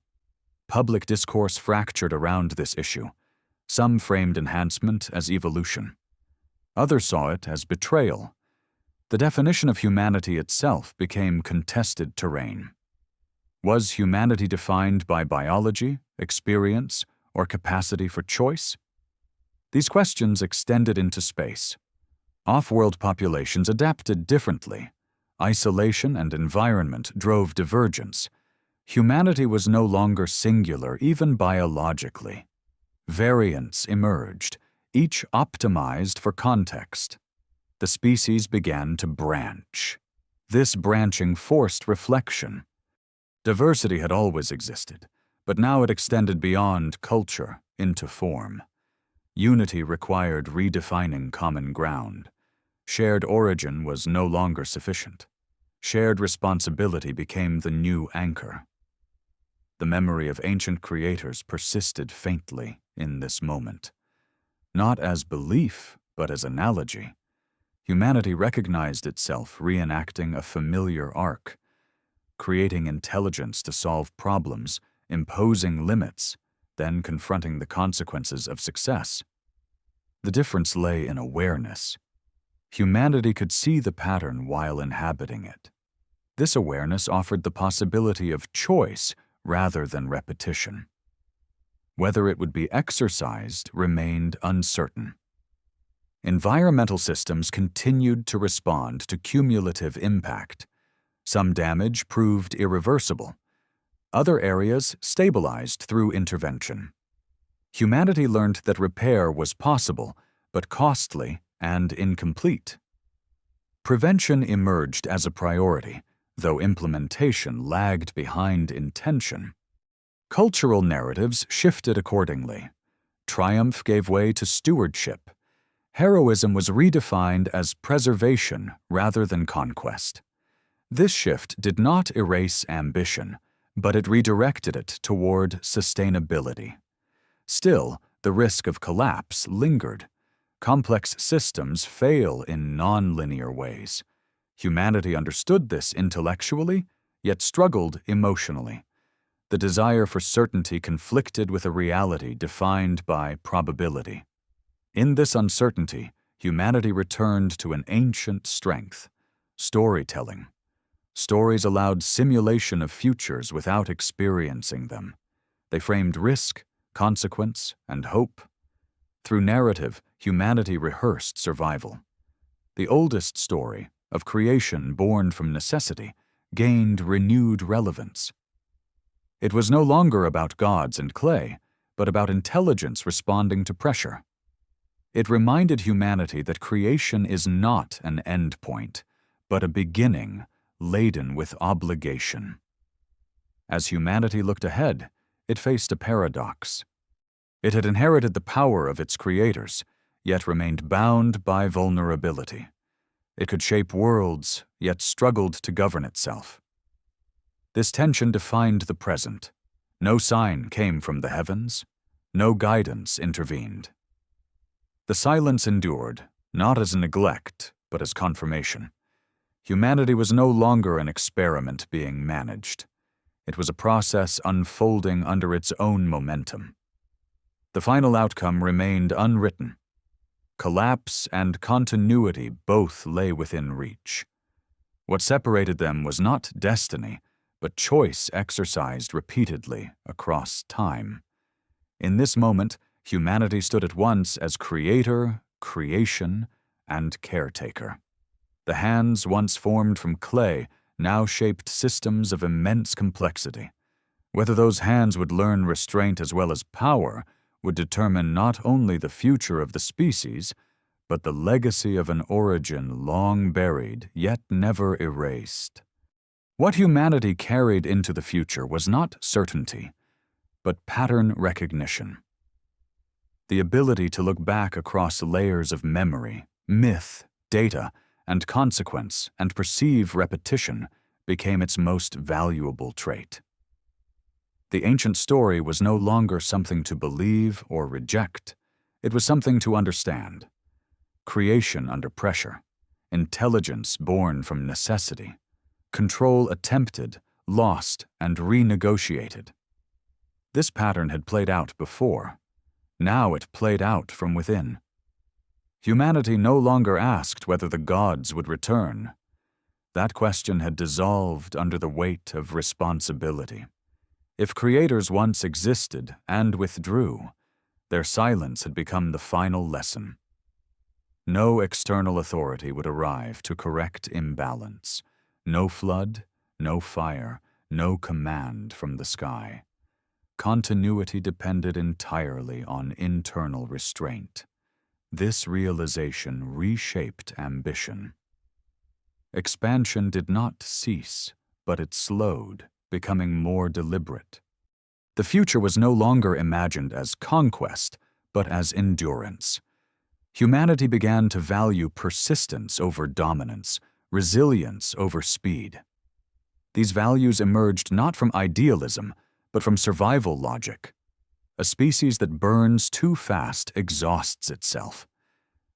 Public discourse fractured around this issue. Some framed enhancement as evolution. Others saw it as betrayal. The definition of humanity itself became contested terrain. Was humanity defined by biology, experience, or capacity for choice? These questions extended into space. Off-world populations adapted differently. Isolation and environment drove divergence. Humanity was no longer singular, even biologically. Variants emerged, each optimized for context. The species began to branch. This branching forced reflection. Diversity had always existed, but now it extended beyond culture into form. Unity required redefining common ground. Shared origin was no longer sufficient. Shared responsibility became the new anchor. The memory of ancient creators persisted faintly in this moment. Not as belief, but as analogy. Humanity recognized itself reenacting a familiar arc, creating intelligence to solve problems, imposing limits, then confronting the consequences of success. The difference lay in awareness. Humanity could see the pattern while inhabiting it. This awareness offered the possibility of choice rather than repetition. Whether it would be exercised remained uncertain. Environmental systems continued to respond to cumulative impact. Some damage proved irreversible. Other areas stabilized through intervention. Humanity learned that repair was possible, but costly and incomplete. Prevention emerged as a priority, though implementation lagged behind intention. Cultural narratives shifted accordingly. Triumph gave way to stewardship. Heroism was redefined as preservation rather than conquest. This shift did not erase ambition, but it redirected it toward sustainability. Still, the risk of collapse lingered. Complex systems fail in non-linear ways. Humanity understood this intellectually, yet struggled emotionally. The desire for certainty conflicted with a reality defined by probability. In this uncertainty, humanity returned to an ancient strength: storytelling. Stories allowed simulation of futures without experiencing them. They framed risk, consequence, and hope. Through narrative, humanity rehearsed survival. The oldest story, of creation born from necessity, gained renewed relevance. It was no longer about gods and clay, but about intelligence responding to pressure. It reminded humanity that creation is not an endpoint, but a beginning laden with obligation. As humanity looked ahead, it faced a paradox. It had inherited the power of its creators, yet remained bound by vulnerability. It could shape worlds, yet struggled to govern itself. This tension defined the present. No sign came from the heavens. No guidance intervened. The silence endured, not as neglect, but as confirmation. Humanity was no longer an experiment being managed. It was a process unfolding under its own momentum. The final outcome remained unwritten. Collapse and continuity both lay within reach. What separated them was not destiny, but choice exercised repeatedly across time. In this moment, humanity stood at once as creator, creation, and caretaker. The hands once formed from clay now shaped systems of immense complexity. Whether those hands would learn restraint as well as power would determine not only the future of the species, but the legacy of an origin long buried yet never erased. What humanity carried into the future was not certainty, but pattern recognition. The ability to look back across layers of memory, myth, data, and consequence and perceive repetition became its most valuable trait. The ancient story was no longer something to believe or reject. It was something to understand. Creation under pressure, intelligence born from necessity, control attempted, lost, and renegotiated. This pattern had played out before. Now it played out from within. Humanity no longer asked whether the gods would return. That question had dissolved under the weight of responsibility. If creators once existed and withdrew, their silence had become the final lesson. No external authority would arrive to correct imbalance. No flood, no fire, no command from the sky. Continuity depended entirely on internal restraint. This realization reshaped ambition. Expansion did not cease, but it slowed, becoming more deliberate. The future was no longer imagined as conquest, but as endurance. Humanity began to value persistence over dominance, resilience over speed. These values emerged not from idealism, but from survival logic. A species that burns too fast exhausts itself.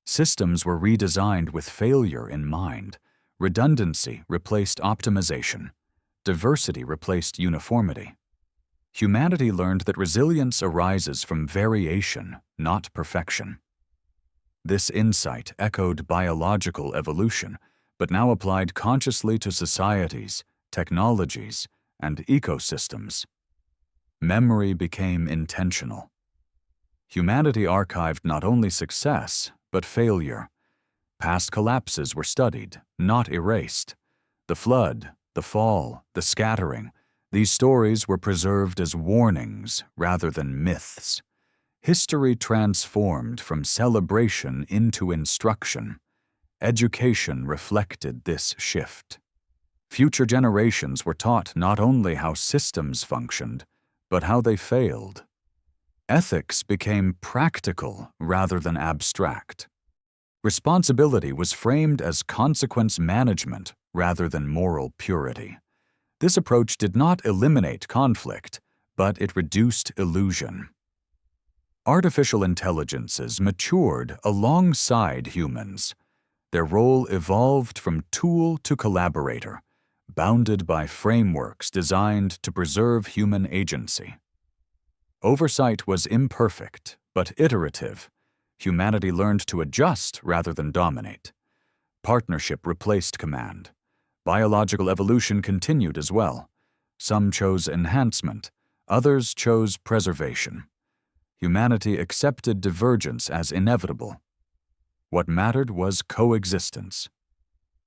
Systems were redesigned with failure in mind. Redundancy replaced optimization. Diversity replaced uniformity. Humanity learned that resilience arises from variation, not perfection. This insight echoed biological evolution, but now applied consciously to societies, technologies, and ecosystems. Memory became intentional. Humanity archived not only success, but failure. Past collapses were studied, not erased. The flood, the fall, the scattering, these stories were preserved as warnings rather than myths. History transformed from celebration into instruction. Education reflected this shift. Future generations were taught not only how systems functioned, but how they failed. Ethics became practical rather than abstract. Responsibility was framed as consequence management rather than moral purity. This approach did not eliminate conflict, but it reduced illusion. Artificial intelligences matured alongside humans. Their role evolved from tool to collaborator, bounded by frameworks designed to preserve human agency. Oversight was imperfect, but iterative. Humanity learned to adjust rather than dominate. Partnership replaced command. Biological evolution continued as well. Some chose enhancement, others chose preservation. Humanity accepted divergence as inevitable. What mattered was coexistence.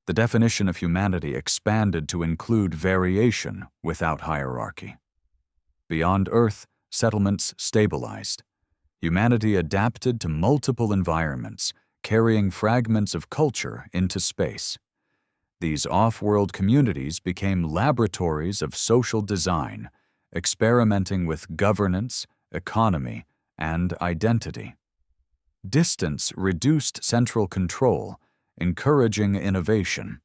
The definition of humanity expanded to include variation without hierarchy. Beyond Earth, settlements stabilized. Humanity adapted to multiple environments, carrying fragments of culture into space. These off-world communities became laboratories of social design, experimenting with governance, economy, and identity. Distance reduced central control, encouraging innovation.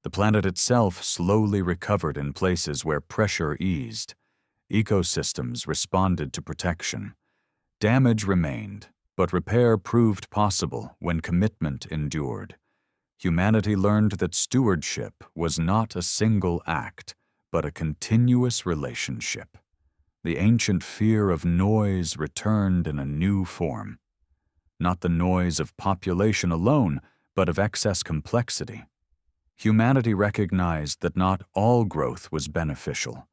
The planet itself slowly recovered in places where pressure eased. Ecosystems responded to protection. Damage remained, but repair proved possible when commitment endured. Humanity learned that stewardship was not a single act, but a continuous relationship. The ancient fear of noise returned in a new form. Not the noise of population alone, but of excess complexity. Humanity recognized that not all growth was beneficial.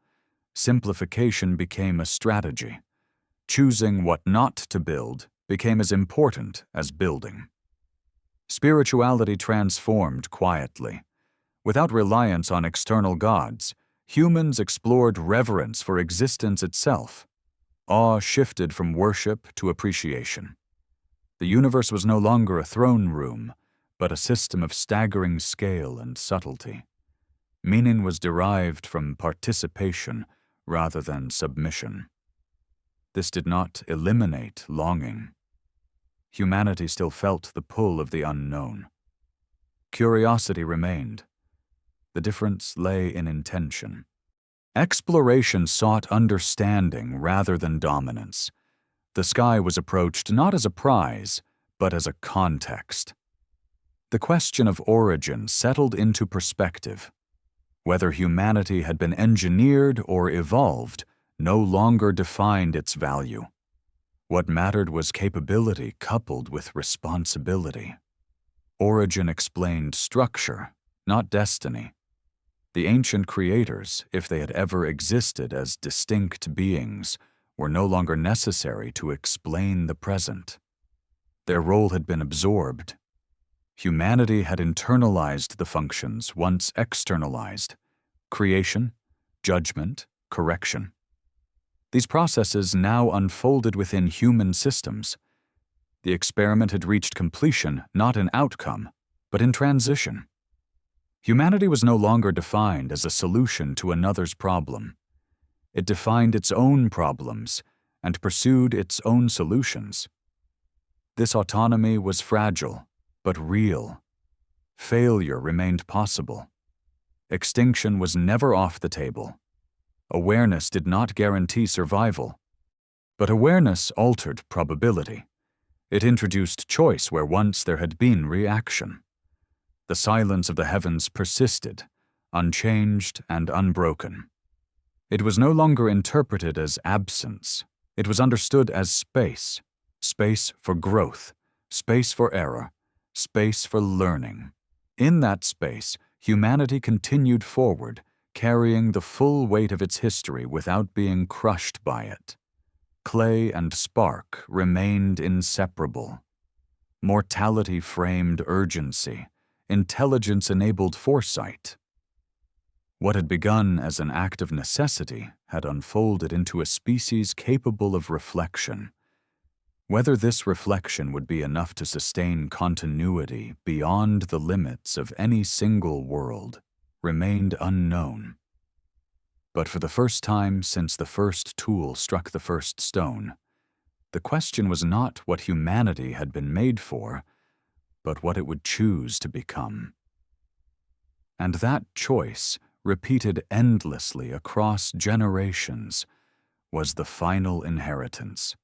Simplification became a strategy. Choosing what not to build became as important as building. Spirituality transformed quietly. Without reliance on external gods, humans explored reverence for existence itself. Awe shifted from worship to appreciation. The universe was no longer a throne room, but a system of staggering scale and subtlety. Meaning was derived from participation rather than submission. This did not eliminate longing. Humanity still felt the pull of the unknown. Curiosity remained. The difference lay in intention. Exploration sought understanding rather than dominance. The sky was approached not as a prize, but as a context. The question of origin settled into perspective. Whether humanity had been engineered or evolved no longer defined its value. What mattered was capability coupled with responsibility. Origin explained structure, not destiny. The ancient creators, if they had ever existed as distinct beings, were no longer necessary to explain the present. Their role had been absorbed. Humanity had internalized the functions once externalized: creation, judgment, correction. These processes now unfolded within human systems. The experiment had reached completion not in outcome, but in transition. Humanity was no longer defined as a solution to another's problem. It defined its own problems and pursued its own solutions. This autonomy was fragile, but real. Failure remained possible. Extinction was never off the table. Awareness did not guarantee survival, but awareness altered probability. It introduced choice where once there had been reaction. The silence of the heavens persisted, unchanged and unbroken. It was no longer interpreted as absence. It was understood as space. Space for growth, space for error, space for learning. In that space, humanity continued forward, carrying the full weight of its history without being crushed by it. Clay and spark remained inseparable. Mortality framed urgency. Intelligence enabled foresight. What had begun as an act of necessity had unfolded into a species capable of reflection. Whether this reflection would be enough to sustain continuity beyond the limits of any single world remained unknown. But for the first time since the first tool struck the first stone, the question was not what humanity had been made for, but what it would choose to become. And that choice, repeated endlessly across generations, was the final inheritance.